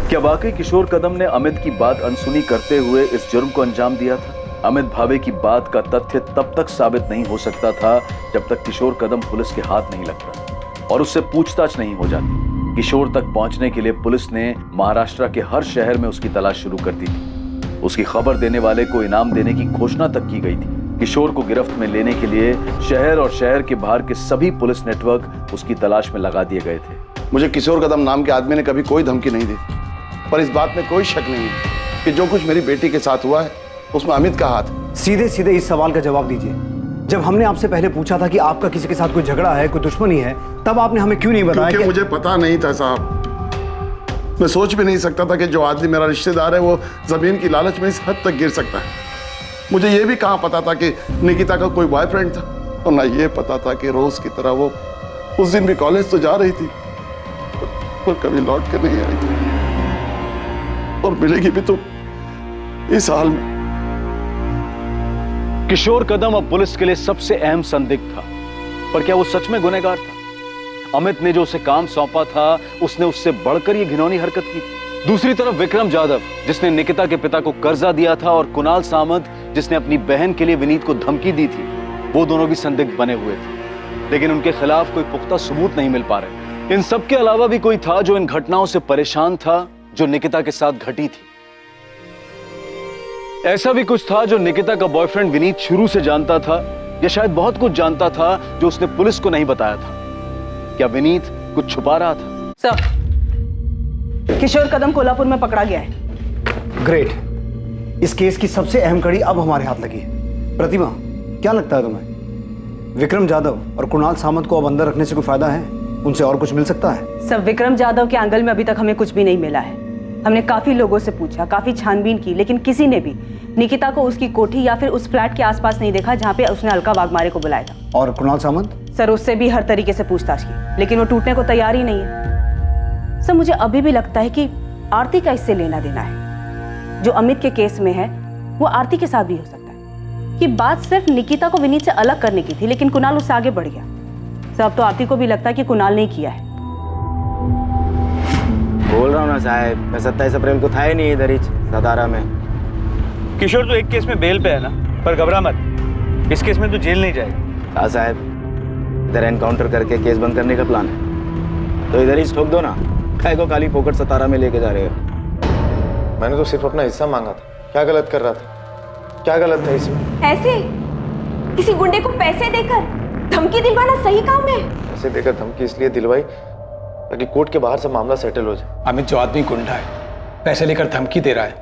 क्या वाकई किशोर कदम ने अमित की बात अनसुनी करते हुए इस जुर्म को अंजाम दिया था? अमित भावे की बात का तथ्य तब तक साबित नहीं हो सकता था जब तक किशोर कदम पुलिस के हाथ नहीं लगता और उससे पूछताछ नहीं हो जाती। किशोर तक पहुंचने के लिए पुलिस ने महाराष्ट्र के हर शहर में उसकी तलाश शुरू कर दी थी। उसकी खबर देने वाले को इनाम देने की घोषणा तक की गई थी। किशोर को गिरफ्त में लेने के लिए शहर और शहर के बाहर के सभी पुलिस नेटवर्क उसकी तलाश में लगा दिए गए थे। मुझे किशोर कदम नाम के आदमी ने कभी कोई धमकी नहीं दी, पर इस बात में कोई शक नहीं है कि जो कुछ मेरी बेटी के साथ हुआ है उसमें अमित का हाथ। सीधे सीधे इस सवाल का जवाब दीजिए। जब हमने आपसे पहले पूछा था कि आपका किसी के साथ कोई झगड़ा है, कोई दुश्मनी है, तब आपने हमें क्यों नहीं बताया? क्योंकि मुझे पता नहीं था साहब। मैं सोच भी नहीं सकता था कि जो आदमी मेरा रिश्तेदार है वो जमीन की लालच में इस हद तक गिर सकता है। मुझे ये भी कहाँ पता था कि निकिता का कोई बॉयफ्रेंड था, और ना ये पता था कि रोज की तरह वो उस दिन भी कॉलेज तो जा रही थी पर कभी लौट कर नहीं आई और मिलेगी भी तो इस हाल में। किशोर कदम अब पुलिस के लिए सबसे अहम संदिग्ध था, पर क्या वो सच में गुनहगार था? अमित ने जो उसे काम सौंपा था उसने उससे बढ़कर ये घिनौनी हरकत की थी। दूसरी तरफ विक्रम जाधव जिसने निकिता के पिता को कर्जा दिया था और कुणाल सामंत जिसने अपनी बहन के लिए विनीत को धमकी दी थी, वो दोनों भी संदिग्ध बने हुए थे, लेकिन उनके खिलाफ कोई पुख्ता सबूत नहीं मिल पा रहे। इन सब के अलावा भी कोई था जो इन घटनाओं से परेशान था जो निकिता के साथ घटी थी। ऐसा भी कुछ था जो निकिता का बॉयफ्रेंड विनीत शुरू से जानता था या शायद बहुत कुछ जानता था जो उसने पुलिस को नहीं बताया था। क्या विनीत कुछ छुपा रहा था? सर, किशोर कदम कोल्हापुर में पकड़ा गया है। ग्रेट। इस केस की सबसे अहम कड़ी अब हमारे हाथ लगी है। प्रतिमा, क्या लगता है तुम्हें विक्रम जाधव और कुणाल सामंत को अब अंदर रखने से कोई फायदा है? उनसे और कुछ मिल सकता है? सर, विक्रम जाधव के एंगल में अभी तक हमें कुछ भी नहीं मिला है। हमने काफी लोगों से पूछा, काफी छानबीन की, लेकिन किसी ने भी निकिता को उसकी कोठी या फिर उस फ्लैट के आसपास नहीं देखा जहां पे उसने अलका वाघमारे को बुलाया था। और कुणाल सामंत? सर, उससे भी हर तरीके से पूछताछ की, लेकिन वो टूटने को तैयार ही नहीं है। सर, मुझे अभी भी लगता है कि आरती का इससे लेना देना है। जो अमित के केस में है वो आरती के साथ भी हो सकता है। कि बात सिर्फ निकिता को विनीत से अलग करने की थी, लेकिन कुणाल उससे आगे बढ़ गया। सर, अब तो आरती को भी लगता है कि कुणाल ने किया है। बोल रहा हूँ ना साहब, मैं 27 अप्रैल को था ही नहीं इधर ही सतारा में। किशोर तो एक केस में बेल पे है ना, पर घबरा मत, इस केस में तो जेल नहीं जाएगा। हाँ साहब, इधर एनकाउंटर करके केस बंद करने का प्लान है, तो इधर ही ठोक दो ना, काय को काली पोकट सतारा में लेके जा रहे हो। मैंने तो सिर्फ अपना हिस्सा मांगा था, क्या गलत कर रहा था? क्या गलत था इसमें? ऐसे किसी गुंडे को पैसे देकर धमकी दिलवाना सही काम है? पैसे देकर धमकी इसलिए दिलवाई ताकि कोर्ट के बाहर से मामला सेटल हो जाए। अमित जो आदमी गुंडा है, पैसे लेकर धमकी दे रहा है,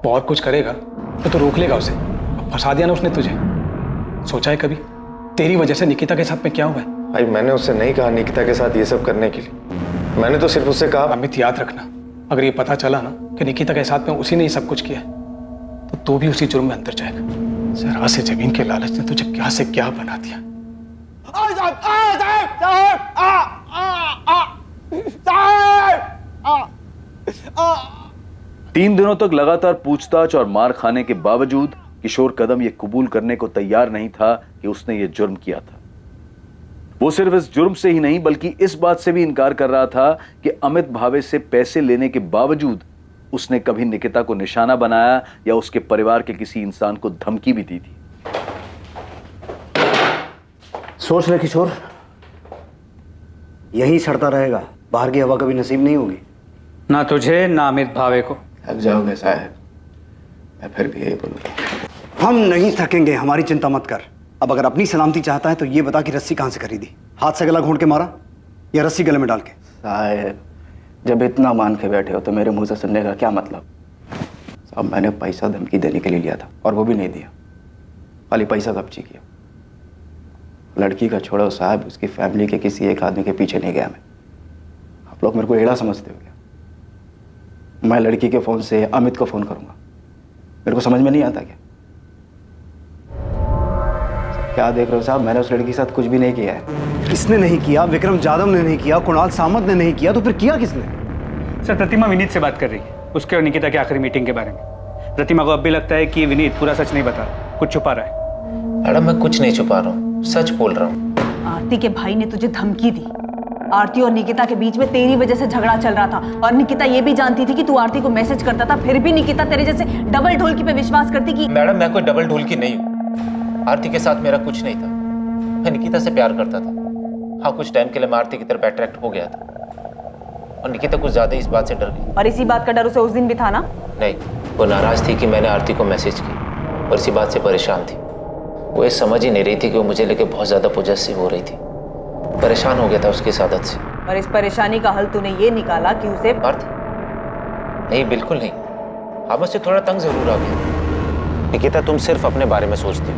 वो और कुछ करेगा तो रोक लेगा उसे। फंसा दिया ना उसने तुझे। सोचा है कभी तेरी वजह से निकिता के साथ में क्या हुआ है? भाई मैंने उससे नहीं कहा निकिता के साथ ये सब करने के लिए, मैंने तो सिर्फ उससे कहा। अमित याद रखना, अगर ये पता चला ना कि निकिता के साथ में उसी ने ये सब कुछ किया तो तू भी उसी जुर्म में अंदर जाएगा। जरा से जमीन के लालच ने तुझे क्या से क्या बना दिया। 3 दिनों तक लगातार पूछताछ और मार खाने के बावजूद किशोर कदम ये कबूल करने को तैयार नहीं था कि उसने ये जुर्म किया था। वो सिर्फ इस जुर्म से ही नहीं बल्कि इस बात से भी इनकार कर रहा था कि अमित भावे से पैसे लेने के बावजूद उसने कभी निकिता को निशाना बनाया या उसके परिवार के किसी इंसान को धमकी भी दी थी। सोच ले किशोर, यही सड़ता रहेगा, बाहर की हवा कभी नसीब नहीं होगी। ना तुझे ना अमित भावे को। थक जाओगे साहब, मैं फिर भी यही बोलूँगा। हम नहीं थकेंगे, हमारी चिंता मत कर। अब अगर अपनी सलामती चाहता है तो ये बता कि रस्सी कहाँ से खरीदी? हाथ से गला घोंट के मारा या रस्सी गले में डाल के? साहब जब इतना मान के बैठे हो तो मेरे मुंह से सुनने का क्या मतलब? साहब मैंने पैसा धमकी देने के लिए लिया था और वो भी नहीं दिया, खाली पैसा कब्जी किया। लड़की का छोड़ो साहब, उसकी फैमिली के किसी एक आदमी के पीछे नहीं गया मैं। आप लोग मेरे को एड़ा समझते हो क्या? मैं लड़की के फोन से अमित को फोन करूंगा, मेरे को समझ में नहीं आता क्या? क्या देख रहे हो साहब, मैंने उस लड़की के साथ कुछ भी नहीं किया है। किसने नहीं किया? विक्रम जाधव ने नहीं किया, कुणाल सामंत ने नहीं किया, तो फिर किया किसने? सर प्रतिमा विनीत से बात कर रही है, उसके और निकिता की आखिरी मीटिंग के बारे में। प्रतिमा को अब भी लगता है कि ये विनीत पूरा सच नहीं बता रहा, कुछ छुपा रहा है। मैडम मैं कुछ नहीं छुपा रहा हूँ, सच बोल रहा हूँ। आरती के भाई ने तुझे धमकी दी। आरती और निकिता के बीच में तेरी वजह से झगड़ा चल रहा था और निकिता ये भी जानती थी कि तू आरती को मैसेज करता था, फिर भी निकिता तेरे जैसे डबल ढोलकी पे विश्वास करती कि मैडम मैं कोई डबल ढोलकी नहीं हूँ। आरती के साथ मेरा कुछ नहीं था, मैं निकिता से प्यार करता था। हाँ कुछ टाइम के लिए मैं आरती की तरफ अट्रैक्ट हो गया था और निकिता कुछ ज्यादा इस बात से डर गई। और इसी बात का डर उसे उस दिन भी था ना? नहीं, वो नाराज थी कि मैंने आरती को मैसेज की और इसी बात से परेशान थी। वो ये समझ ही नहीं रही थी कि वो मुझे लेके बहुत ज्यादा पॉजेसिव हो रही थी। परेशान हो गया था उसकी इस आदत से। और इस परेशानी का हल तूने ये निकाला कि उसे आरती? नहीं बिल्कुल नहीं, हाँ मुझसे थोड़ा तंग जरूर आ गया। निकिता तुम सिर्फ अपने बारे में सोचते हो,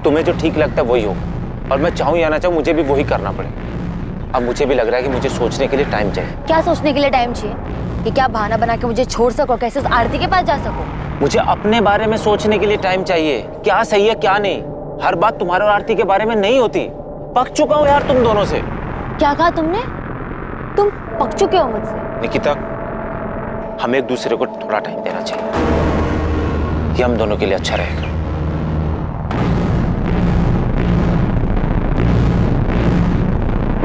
तुम्हें जो ठीक लगता है वही होगा और मैं चाहूँ या ना चाहूँ मुझे भी वही करना पड़ेगा। अब मुझे भी लग रहा है कि मुझे सोचने के लिए टाइम चाहिए। क्या सोचने के लिए टाइम चाहिए? कि क्या बहाना बना के मुझे छोड़ सको, कैसे उस आरती के पास जा सको? मुझे अपने बारे में सोचने के लिए टाइम चाहिए, क्या सही है क्या नहीं। हर बात तुम्हारे और आरती के बारे में नहीं होती। पक चुका हूँ यार तुम दोनों से। क्या कहा तुमने? तुम पक चुके हो मुझसे? निकिता हमें एक दूसरे को थोड़ा टाइम देना चाहिए, ये हम दोनों के लिए अच्छा रहेगा।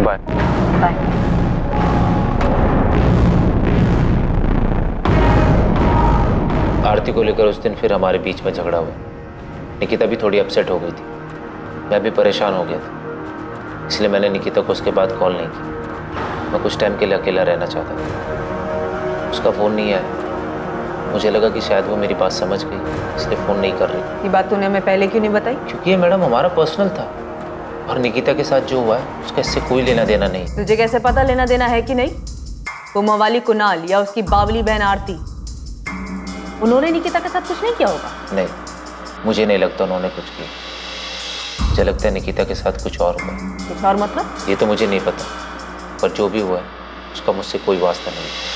Bye bye. आरती को लेकर उस दिन फिर हमारे बीच में झगड़ा हुआ। निकिता भी थोड़ी अपसेट हो गई थी, मैं भी परेशान हो गया था, इसलिए मैंने निकिता को उसके बाद कॉल नहीं की। मैं कुछ टाइम के लिए अकेला रहना चाहता था। उसका फ़ोन नहीं आया, मुझे लगा कि शायद वो मेरी बात समझ गई, इसलिए फ़ोन नहीं कर रही। ये बात तूने हमें पहले क्यों नहीं बताई? क्योंकि ये मैडम हमारा पर्सनल था और निकिता के साथ जो हुआ है उसका इससे कोई लेना देना नहीं। तुझे कैसे पता लेना देना है कि नहीं? वो मवाली कुणाल या उसकी बावली बहन आरती, उन्होंने निकिता के साथ कुछ नहीं किया होगा? नहीं, मुझे नहीं लगता उन्होंने कुछ किया। मुझे लगता है निकिता के साथ कुछ और हुआ। कुछ और मतलब? ये तो मुझे नहीं पता, पर जो भी हुआ है उसका मुझसे कोई वास्ता नहीं।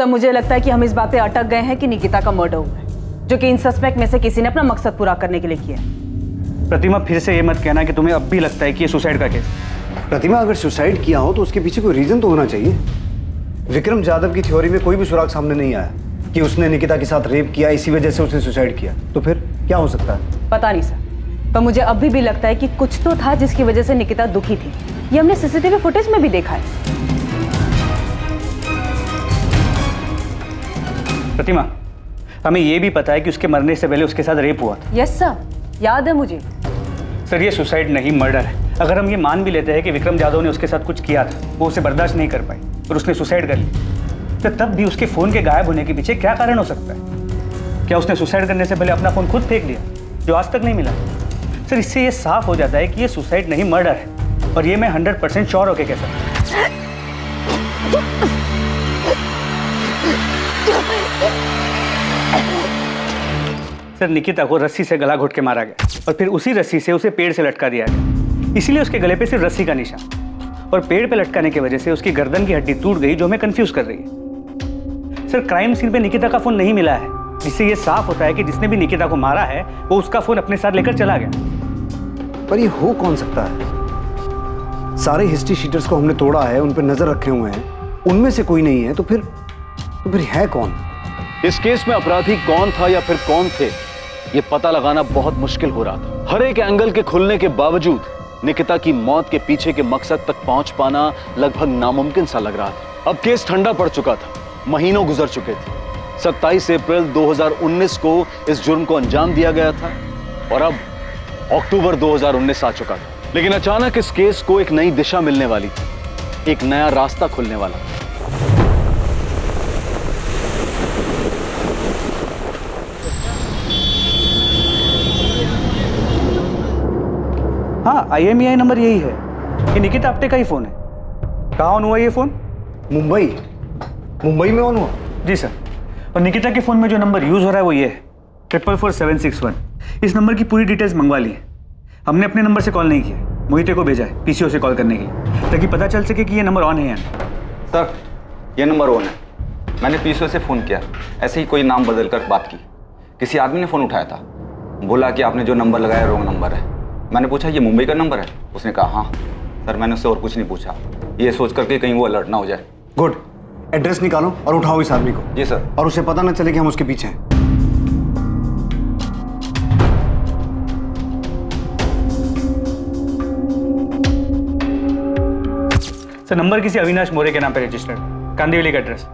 सर मुझे लगता है कि हम इस बात पे अटक गए हैं कि निकिता का मर्डर हुआ है, जो कि इन सस्पेक्ट में से किसी ने अपना मकसद पूरा करने के लिए किया है। प्रतिमा, फिर से ये मत कहना कि तुम्हें अब भी लगता है कि ये सुसाइड का केस। प्रतिमा, अगर सुसाइड किया हो तो उसके पीछे कोई रीजन तो होना चाहिए। विक्रम जाधव की थ्योरी में कोई भी सुराग सामने नहीं आया कि उसने निकिता के साथ रेप किया, इसी वजह से उसने सुसाइड किया। तो फिर क्या हो सकता है? पता नहीं सर, पर मुझे अभी भी लगता है कि कुछ तो था जिसकी वजह से निकिता दुखी थी। ये हमने सीसीटीवी फुटेज में भी देखा है। प्रतिमा, हमें ये भी पता है कि उसके मरने से पहले उसके साथ रेप हुआ था। यस सर, याद है मुझे। सर, ये सुसाइड नहीं, मर्डर है। अगर हम ये मान भी लेते हैं कि विक्रम जाधव ने उसके साथ कुछ किया था, वो उसे बर्दाश्त नहीं कर पाई और उसने सुसाइड कर ली, तो तब भी उसके फोन के गायब होने के पीछे क्या कारण हो सकता है? क्या उसने सुसाइड करने से पहले अपना फोन खुद फेंक दिया, जो आज तक नहीं मिला? सर, इससे ये साफ हो जाता है कि ये सुसाइड नहीं, मर्डर है, और ये मैं 100% श्योर होके कह सकता हूं। सर, निकिता को रस्सी से गला घोट के मारा गया और फिर उसी रस्सी से उसे पेड़ से लटका दिया गया। इसीलिए उसके गले पे सिर्फ रस्सी का निशान, और पेड़ पे लटकाने की वजह से उसकी गर्दन की हड्डी टूट गई, जो हमें कंफ्यूज कर रही है। सर, क्राइम सीन पे निकिता का फोन नहीं मिला है, जिससे ये साफ होता है कि जिसने भी निकिता को मारा है वो उसका फोन अपने साथ लेकर चला गया। पर ये हो कौन सकता है? सारे हिस्ट्री शीटर्स को हमने तोड़ा है, उन पर नजर रखे हुए हैं, उनमें से कोई नहीं है, तो फिर है कौन? इस केस में अपराधी कौन था या फिर कौन थे, ये पता लगाना बहुत मुश्किल हो रहा था। हर एक एंगल के खुलने के बावजूद निकिता की मौत के पीछे के मकसद तक पहुंच पाना लगभग नामुमकिन सा लग रहा था। अब केस ठंडा पड़ चुका था, महीनों गुजर चुके थे। 27 अप्रैल 2019 को इस जुर्म को अंजाम दिया गया था और अब अक्टूबर 2019 आ चुका था। लेकिन अचानक इस केस को एक नई दिशा मिलने वाली थी, एक नया रास्ता खुलने वाला था। हाँ, IMEI नंबर यही है। ये निकिता आप्टे का ही फोन है। कहाँ ऑन हुआ ये फोन? मुंबई में ऑन हुआ? जी सर। और निकिता के फोन में जो नंबर यूज हो रहा है वो ये है 44761। इस नंबर की पूरी डिटेल्स मंगवा ली है। हमने अपने नंबर से कॉल नहीं किया, मोहिते को भेजा है PCO से कॉल करने के लिए, ताकि पता चल सके कि ये नंबर ऑन है या नहीं। सर, ये नंबर ऑन है। मैंने PCO से फ़ोन किया, ऐसे ही कोई नाम बदल कर बात की। किसी आदमी ने फ़ोन उठाया था, बोला कि आपने जो नंबर लगाया रॉन्ग नंबर है। मैंने पूछा ये मुंबई का नंबर है? उसने कहा हाँ। सर, मैंने उससे और कुछ नहीं पूछा, ये सोच करके कहीं वो अलर्ट ना हो जाए। गुड। एड्रेस निकालो और उठाओ इस आदमी को। जी सर। और उसे पता ना चले कि हम उसके पीछे हैं। सर, नंबर किसी अविनाश मोरे के नाम पे रजिस्टर्ड, कांदिवली का एड्रेस।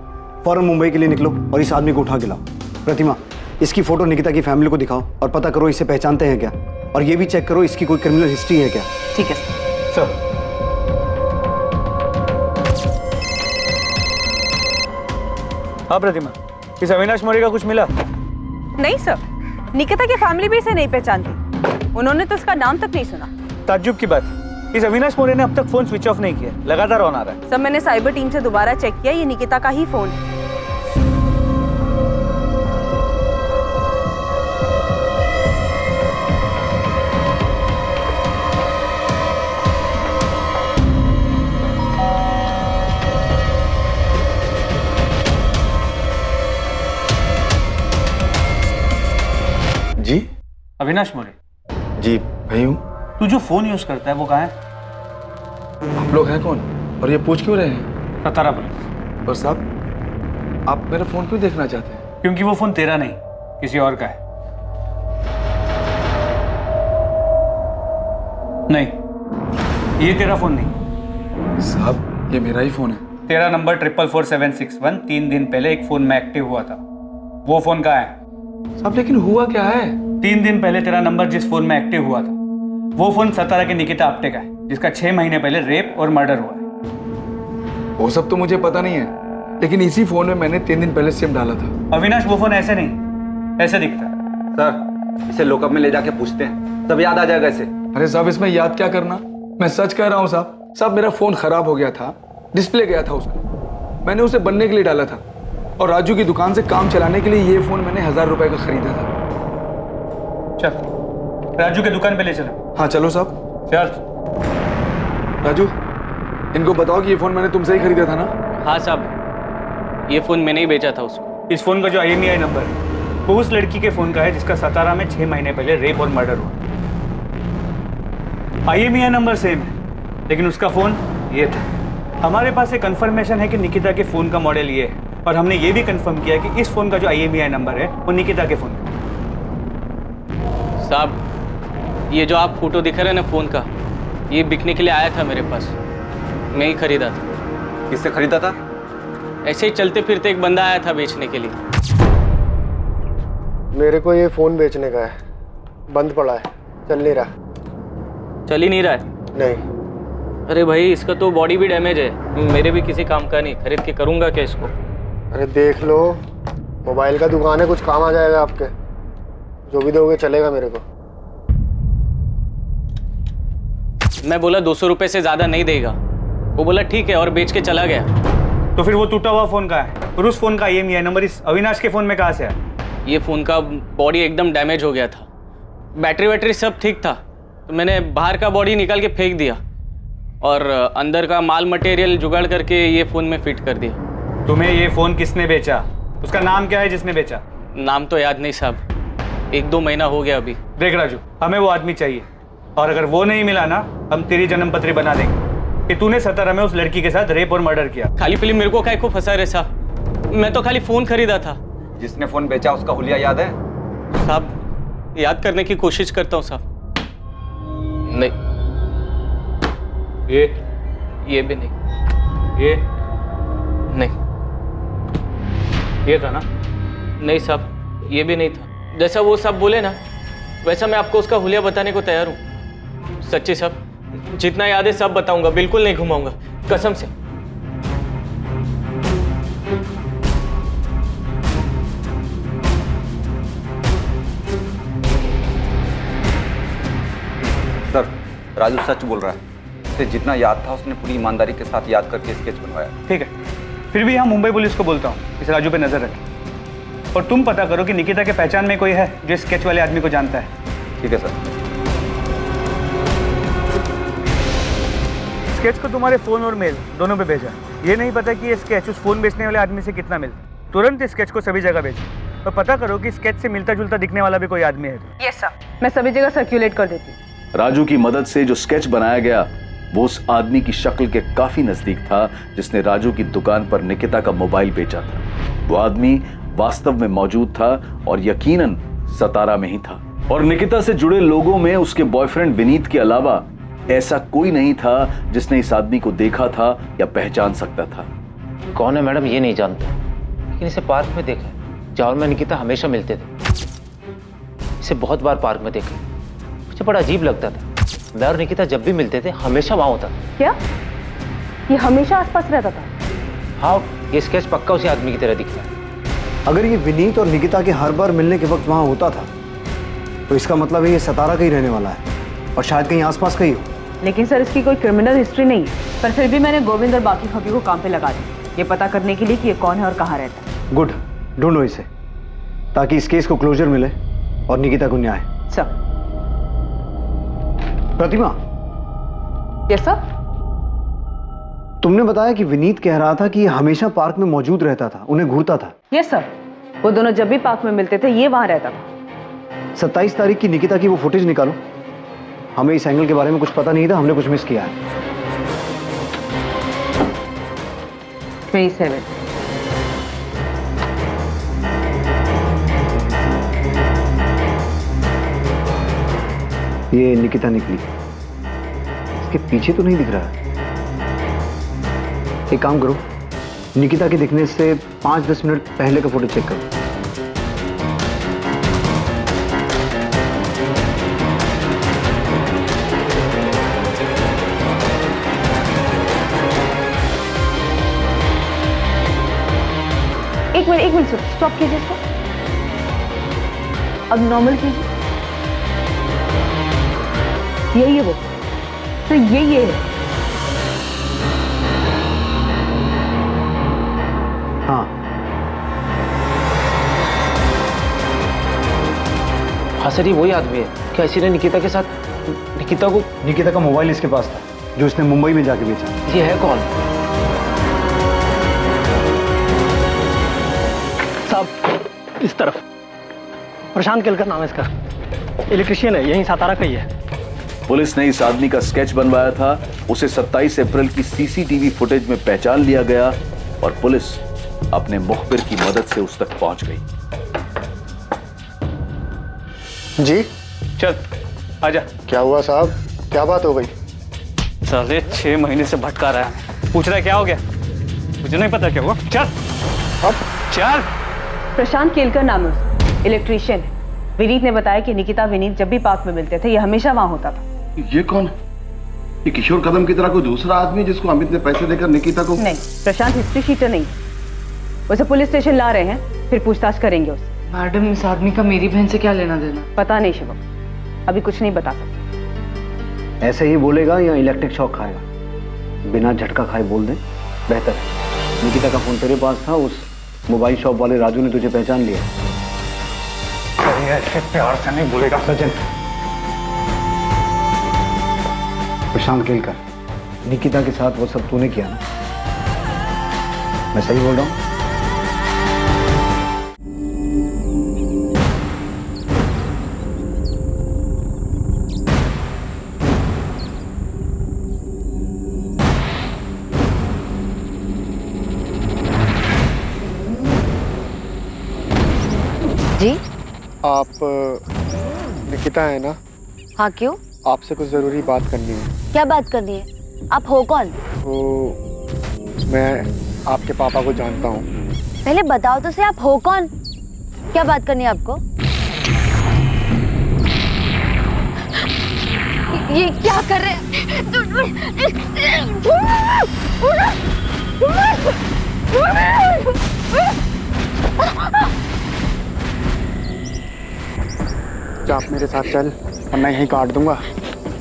फौरन मुंबई के लिए निकलो और इस आदमी को उठा के लाओ। प्रतिमा, इसकी फोटो निकिता की फैमिली को दिखाओ और पता करो इसे पहचानते हैं क्या, और ये भी चेक करो इसकी कोई क्रिमिनल हिस्ट्री है क्या। ठीक है सर। हाँ प्रतिमा, इस अविनाश मोरे का कुछ मिला? नहीं सर, निकिता की फैमिली भी इसे नहीं पहचानती। उन्होंने तो इसका नाम तक नहीं सुना। ताज्जुब की बात, इस अविनाश मोरे ने अब तक फोन स्विच ऑफ नहीं किया, लगातार ऑन आ रहा है। सर, मैंने साइबर टीम से दोबारा चेक किया, ये निकिता का ही फोन है। जी अविनाश मोरे? जी भाई हूँ। तू जो फोन यूज करता है वो कहाँ है? आप लोग हैं कौन और ये पूछ क्यों रहे हैं? सतारा पुलिस। और साहब, आप मेरा फोन क्यों देखना चाहते हैं? क्योंकि वो फोन तेरा नहीं, किसी और का है। नहीं, ये तेरा फोन नहीं। साहब, ये मेरा ही फोन है। तेरा नंबर 44761 3 दिन पहले एक फोन में एक्टिव हुआ था, वो फोन कहाँ है? साहब, लेकिन हुआ क्या है? 3 दिन पहले तेरा नंबर जिस फोन में एक्टिव हुआ था वो फोन सतारा के निकिता आप्टे का है, जिसका 6 महीने पहले रेप और मर्डर हुआ है। वो सब तो मुझे पता नहीं है, लेकिन इसी फोन में मैंने 3 दिन पहले सिम डाला था। अविनाश, वो फोन ऐसे नहीं, ऐसे दिखता है। सर, इसे लॉकअप में ले जाके पूछते हैं, तब याद आ जाएगा इसे। अरे साहब, इसमें याद क्या करना, मैं सच कह रहा हूँ साहब। साहब, मेरा फोन खराब हो गया था, डिस्प्ले गया था उसका, मैंने उसे बनने के लिए डाला था, और राजू की दुकान से काम चलाने के लिए ये फोन मैंने 1000 रुपए का खरीदा था। चल, राजू के दुकान पे ले चलो। हाँ चलो साहब। चल। राजू, इनको बताओ कि ये फोन मैंने तुमसे ही खरीदा था ना? हाँ साहब। ये फ़ोन मैंने ही बेचा था उसको। इस फ़ोन का जो IMEI नंबर है वो उस लड़की के फ़ोन का है जिसका सतारा में 6 महीने पहले रेप और मर्डर हुआ। IMEI नंबर सेम है लेकिन उसका फ़ोन ये था। हमारे पास एक कंफर्मेशन है कि निकिता के फ़ोन का मॉडल ये है और हमने ये भी कंफर्म किया कि इस फ़ोन का जो IMEI नंबर है वो निकिता के फ़ोन का। साहब, ये जो आप फोटो दिखा रहे हैं ना फ़ोन का, ये बिकने के लिए आया था मेरे पास, मैं ही खरीदा था। किससे खरीदा था? ऐसे ही चलते फिरते एक बंदा आया था बेचने के लिए। मेरे को ये फ़ोन बेचने का है, बंद पड़ा है, चल नहीं रहा। चल ही नहीं रहा है? नहीं। अरे भाई, इसका तो बॉडी भी डैमेज है, मेरे भी किसी काम का नहीं, खरीद के करूँगा क्या इसको? अरे देख लो, मोबाइल का दुकान है, कुछ काम आ जाएगा आपके। जो भी दोगे चलेगा मेरे को। मैं बोला 200 रुपये से ज़्यादा नहीं देगा। वो बोला ठीक है और बेच के चला गया। तो फिर वो टूटा हुआ फ़ोन का है और उस फ़ोन का IMEI नंबर इस अविनाश के फ़ोन में कहाँ से आया? ये फ़ोन का बॉडी एकदम डैमेज हो गया था, बैटरी वैटरी सब ठीक था, तो मैंने बाहर का बॉडी निकाल के फेंक दिया और अंदर का माल मटेरियल जुगाड़ करके ये फ़ोन में फिट कर दिया। तुम्हें ये फ़ोन किसने बेचा? उसका नाम क्या है जिसने बेचा? नाम तो याद नहीं साहब, 1-2 महीना हो गया अभी। देख राजू, हमें वो आदमी चाहिए और अगर वो नहीं मिला ना, हम तेरी जन्म पत्री बना देंगे कि तूने सतारा में उस लड़की के साथ रेप और मर्डर किया। खाली पीली मेरे को काहे को फंसा रहे साहब? मैं तो खाली फ़ोन खरीदा था। जिसने फ़ोन बेचा उसका हुलिया याद है? साहब, याद करने की कोशिश करता हूँ साहब। नहीं, ये भी नहीं, ये नहीं, ये था ना? नहीं साहब, ये भी नहीं था। जैसा वो सब बोले ना वैसा मैं आपको उसका हुलिया बताने को तैयार हूँ। सच्ची साहब, जितना याद है सब बताऊंगा, बिल्कुल नहीं घुमाऊंगा, कसम से। सर, राजू सच बोल रहा है। उसे जितना याद था उसने पूरी ईमानदारी के साथ याद करके स्केच बनवाया। ठीक है, फिर भी यहाँ मुंबई पुलिस को बोलता हूँ इस राजू पे नजर रखें और तुम पता करो कि निकिता के पहचान में कोई है जो स्केच वाले आदमी को जानता है। ठीक है सर। स्केच को तुम्हारे फोन और मेल दोनों पे भेजा। ये नहीं पता कि ये स्केच उस फोन बेचने वाले आदमी से कितना मिलता। तुरंत इस स्केच को सभी जगह भेजो और पता करो कि स्केच से मिलता जुलता दिखने वाला भी कोई आदमी है। यस सर, मैं सभी जगह सर्कुलेट कर देती हूँ। राजू की मदद से जो स्केच बनाया गया वो उस आदमी की शक्ल के काफी नजदीक था जिसने राजू की दुकान पर निकिता का मोबाइल बेचा था। वो आदमी वास्तव में मौजूद था और यकीनन सतारा में ही था। और निकिता से जुड़े लोगों में उसके बॉयफ्रेंड विनीत के अलावा ऐसा कोई नहीं था जिसने इस आदमी को देखा था या पहचान सकता था। कौन है मैडम ये नहीं जानता, लेकिन इसे पार्क में देखा है। जहाँ मैं निकिता हमेशा मिलते थे, इसे बहुत बार पार्क में देखा। मुझे बड़ा अजीब लगता था। मैं और निकिता जब भी मिलते थे हमेशा वहां होता था। क्या ये हमेशा आसपास रहता था? हाँ, ये स्केच पक्का उसी आदमी की तरह दिख रहा है। अगर ये विनीत और निकिता के हर बार मिलने के वक्त वहां होता था तो इसका मतलब है ये सतारा का ही रहने वाला है और शायद कहीं आसपास का ही हो। लेकिन सर इसकी कोई क्रिमिनल हिस्ट्री नहीं है, पर फिर भी मैंने गोविंद और बाकी खबी को काम पे लगा दिया ये पता करने के लिए कि ये कौन है और कहाँ रहता है। गुड, ढूंढो इसे ताकि इस केस को क्लोजर मिले और निकिता को न्याय। सर। प्रतिमा। Yes sir. तुमने बताया कि विनीत कह रहा था कि ये हमेशा पार्क में मौजूद रहता था, उन्हें घूरता था। यस सर, वो दोनों जब भी पार्क में मिलते थे ये वहां रहता था। 27 तारीख की निकिता की वो फुटेज निकालो। हमें इस एंगल के बारे में कुछ पता नहीं था, हमने कुछ मिस किया है। 27। ये निकिता निकली, इसके पीछे तो नहीं दिख रहा है। एक काम करो, निकिता के दिखने से 5-10 मिनट पहले का फोटो चेक करो। एक मिनट सर, स्टॉप कीजिए इसको। अब नॉर्मल कीजिए। यही है वो तो यही है। हाँ हाँ सर, ये वही आदमी है। क्या इसी ने निकिता के साथ निकिता का मोबाइल इसके पास था जो इसने मुंबई में जाके बेचा। ये है कौन? इस तरफ। प्रशांत केलकर नाम है इसका, इलेक्ट्रिशियन है, यहीं सातारा का ही है। पुलिस ने इस आदमी का स्केच बनवाया था, उसे 27 अप्रैल की सीसीटीवी फुटेज में पहचान लिया गया और पुलिस अपने मुखबिर की मदद से उस तक पहुंच गई। जी चल आजा। क्या हुआ साहब, क्या बात हो गई? साले 6 महीने से भटका रहा है, पूछ रहा है क्या हो गया? मुझे नहीं पता क्या हुआ। चल अब चल। प्रशांत केलकर नाम है उसका, इलेक्ट्रिशियन है। विनीत ने बताया कि निकिता विनीत जब भी पार्क में मिलते थे ये हमेशा वहां होता था। ये कौन है? ये किशोर कदम की तरह कोई दूसरा आदमी जिसको अमित ने पैसे देकर निकिता को? नहीं, प्रशांत हिस्ट्री शीटर नहीं, उसे पुलिस स्टेशन ला रहे हैं, फिर पूछताछ करेंगे उससे। मैडम, इस आदमी का मेरी बहन से क्या लेना देना? पता नहीं शिवम, अभी कुछ नहीं बता सकते। ऐसे ही बोलेगा या इलेक्ट्रिक शॉक खाएगा? बिना झटका खाए बोल दे, बेहतर है। निकिता का फोन तेरे पास था, उस मोबाइल शॉप वाले राजू ने तुझे पहचान लिया। अरे ऐसे प्यार से नहीं बोलेगा सचिन। प्रशांत केलकर, निकिता के साथ वो सब तूने किया ना? मैं सही बोल रहा हूँ? जी आप निकिता है ना? हाँ, क्यों? आपसे कुछ जरूरी बात करनी है। क्या बात करनी है? आप हो कौन? तो मैं आपके पापा को जानता हूँ। पहले बताओ तो सही, आप हो कौन? क्या बात करनी है आपको? ये क्या कर रहे क्या आप मेरे साथ चल, वरना यहीं काट दूंगा।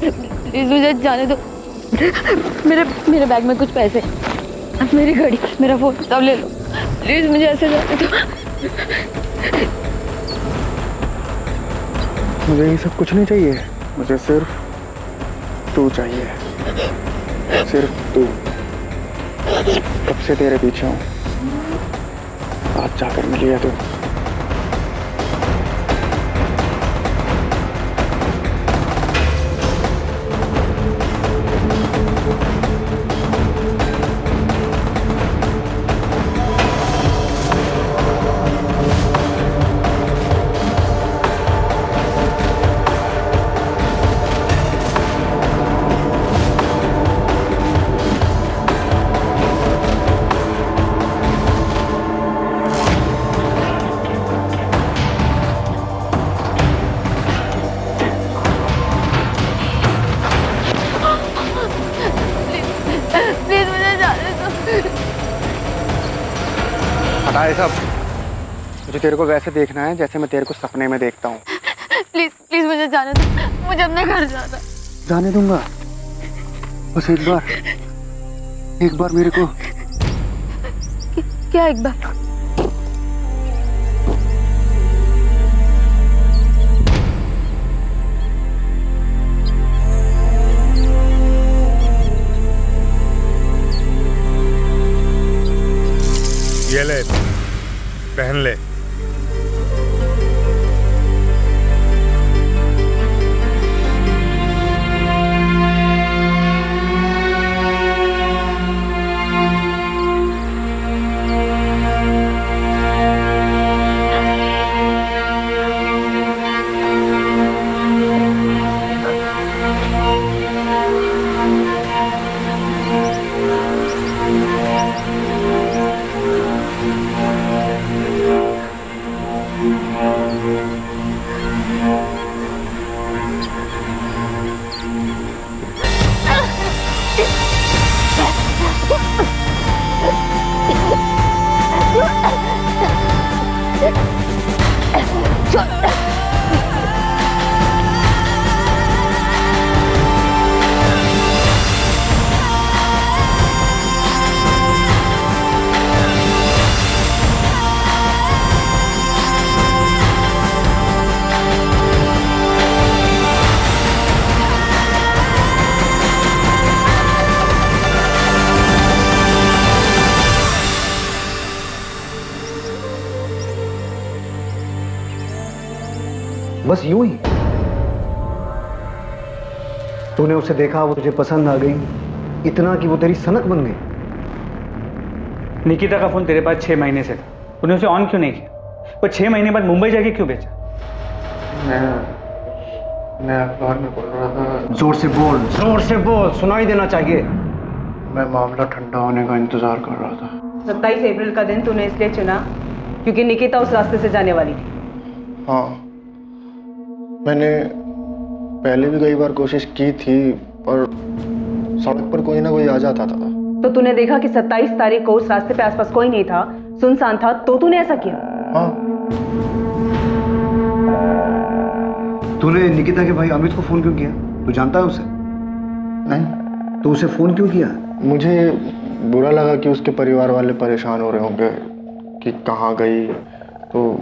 प्लीज मुझे जाने दो। मेरे बैग में कुछ पैसे, मेरी घड़ी, मेरा फोन सब ले लो। प्लीज मुझे ऐसे जाने दो। मुझे ये सब कुछ नहीं चाहिए, मुझे सिर्फ तू चाहिए, सिर्फ तू। कब से तेरे पीछे हूँ, आज जाकर मिली है तू। प्लीज मुझे जाने दो। हटा ये सब, मुझे तेरे को वैसे देखना है जैसे मैं तेरे को सपने में देखता हूँ। प्लीज प्लीज मुझे जाने दो, मुझे अपने घर जाना। जाने दूंगा, बस एक बार मेरे को। क्या एक बार? ये ले, पहन ले। बस यूं ही। तूने उसे देखा, वो तुझे पसंद आ गई, इतना कि वो तेरी सनक बन गई। निकिता का फोन तेरे पास 6 महीने से था, तूने उसे ऑन क्यों नहीं किया? वो 6 महीने बाद मुंबई जाके क्यों बेचा? मैं अखबार में बोल रहा था। जोर से बोल, जोर से बोल, सुनाई देना चाहिए। मैं मामला ठंडा होने का इंतजार कर रहा था। 27 अप्रैल का दिन तूने इसलिए चुना क्योंकि निकिता उस रास्ते से जाने वाली थी। हाँ, मैंने पहले भी कई बार कोशिश की थी, पर सड़क पर कोई ना कोई आ जाता था। तो तूने देखा कि 27 तारीख को उस रास्ते पे आसपास कोई नहीं था, सुनसान था, तो तूने ऐसा किया? हाँ। तूने निकिता के भाई अमित को फोन क्यों किया? तू जानता है उसे? नहीं। तो उसे फोन क्यों किया? मुझे बुरा लगा कि उसके परिवार वाले परेशान हो रहे होंगे कि कहाँ गई, तो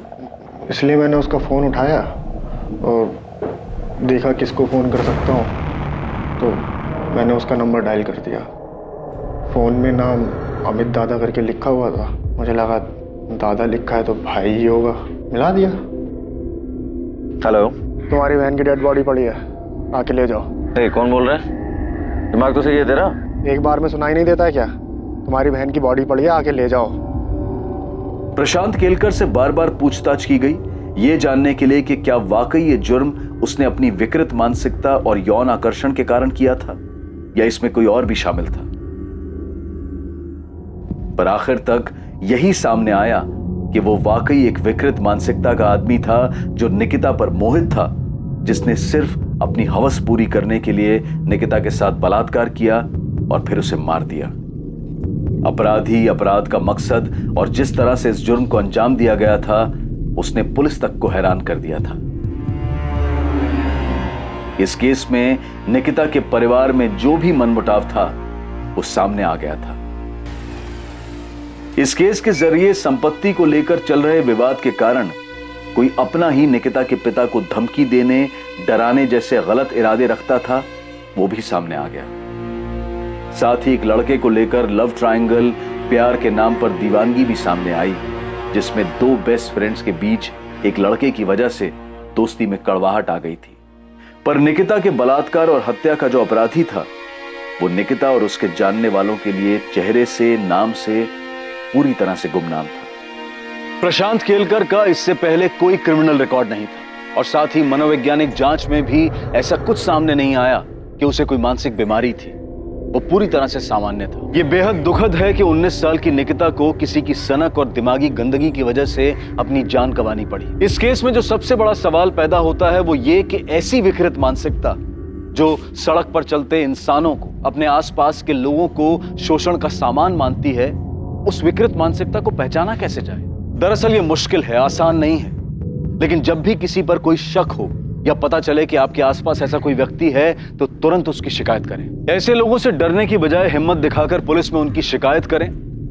इसलिए मैंने उसका फ़ोन उठाया और देखा किसको फ़ोन कर सकता हूँ, तो मैंने उसका नंबर डायल कर दिया। फ़ोन में नाम अमित दादा करके लिखा हुआ था, मुझे लगा दादा लिखा है तो भाई ही होगा, मिला दिया। हेलो, तुम्हारी बहन की डेड बॉडी पड़ी है, आके ले जाओ। कौन बोल रहा है? दिमाग तो सही है तेरा? एक बार में सुनाई नहीं देता है क्या? तुम्हारी बहन की बॉडी पड़ी है, आके ले जाओ। प्रशांत केलकर से बार बार पूछताछ की गई, ये जानने के लिए कि क्या वाकई ये जुर्म उसने अपनी विकृत मानसिकता और यौन आकर्षण के कारण किया था या इसमें कोई और भी शामिल था। पर आखिर तक यही सामने आया कि वो वाकई एक विकृत मानसिकता का आदमी था जो निकिता पर मोहित था, जिसने सिर्फ अपनी हवस पूरी करने के लिए निकिता के साथ बलात्कार किया और फिर उसे मार दिया। अपराधी, अपराध का मकसद और जिस तरह से इस जुर्म को अंजाम दिया गया था, उसने पुलिस तक को हैरान कर दिया था। इस केस में निकिता के परिवार में जो भी मनमुटाव था वो सामने आ गया था। इस केस के जरिए संपत्ति को लेकर चल रहे विवाद के कारण कोई अपना ही निकिता के पिता को धमकी देने, डराने जैसे गलत इरादे रखता था, वो भी सामने आ गया। साथ ही एक लड़के को लेकर लव ट्रायंगल, प्यार के नाम पर दीवानगी भी सामने आई, जिसमें दो बेस्ट फ्रेंड्स के बीच एक लड़के की वजह से दोस्ती में कड़वाहट आ गई थी। पर निकिता के बलात्कार और हत्या का जो अपराधी था, वो निकिता और उसके जानने वालों के लिए चेहरे से, नाम से पूरी तरह से गुमनाम था। प्रशांत केलकर का इससे पहले कोई क्रिमिनल रिकॉर्ड नहीं था और साथ ही मनोवैज्ञानिक जांच में भी ऐसा कुछ सामने नहीं आया कि उसे कोई मानसिक बीमारी थी। वो पूरी तरह से सामान्य था। ये बेहद दुखद है कि 19 साल की निकिता को किसी की सनक और दिमागी गंदगी की वजह से अपनी जान गंवानी पड़ी। इस केस में जो सबसे बड़ा सवाल पैदा होता है वो ये कि ऐसी विकृत मानसिकता जो सड़क पर चलते इंसानों को, अपने आसपास के लोगों को शोषण का सामान मानती है, उस विकृत मानसिकता को पहचाना कैसे जाए। दरअसल ये मुश्किल है, आसान नहीं है, लेकिन जब भी किसी पर कोई शक हो या पता चले कि आपके आसपास ऐसा कोई व्यक्ति है तो तुरंत उसकी शिकायत करें। ऐसे लोगों से डरने की बजाय हिम्मत दिखाकर पुलिस में उनकी शिकायत करें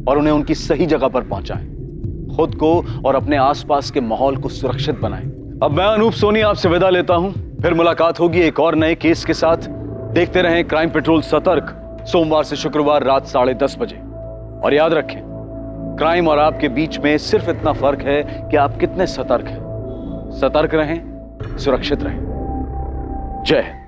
और उन्हें उनकी सही जगह पर पहुंचाएं। खुद को और अपने आसपास के माहौल को सुरक्षित बनाएं। अब मैं अनूप सोनी आपसे विदा लेता हूं, फिर मुलाकात होगी एक और नए केस के साथ। देखते रहें क्राइम पेट्रोल सतर्क, सोमवार से शुक्रवार रात 10:30 बजे। और याद रखें, क्राइम और आपके बीच में सिर्फ इतना फर्क है कि आप कितने सतर्क हैं। सतर्क रहें, सुरक्षित रहें। जय हिंद।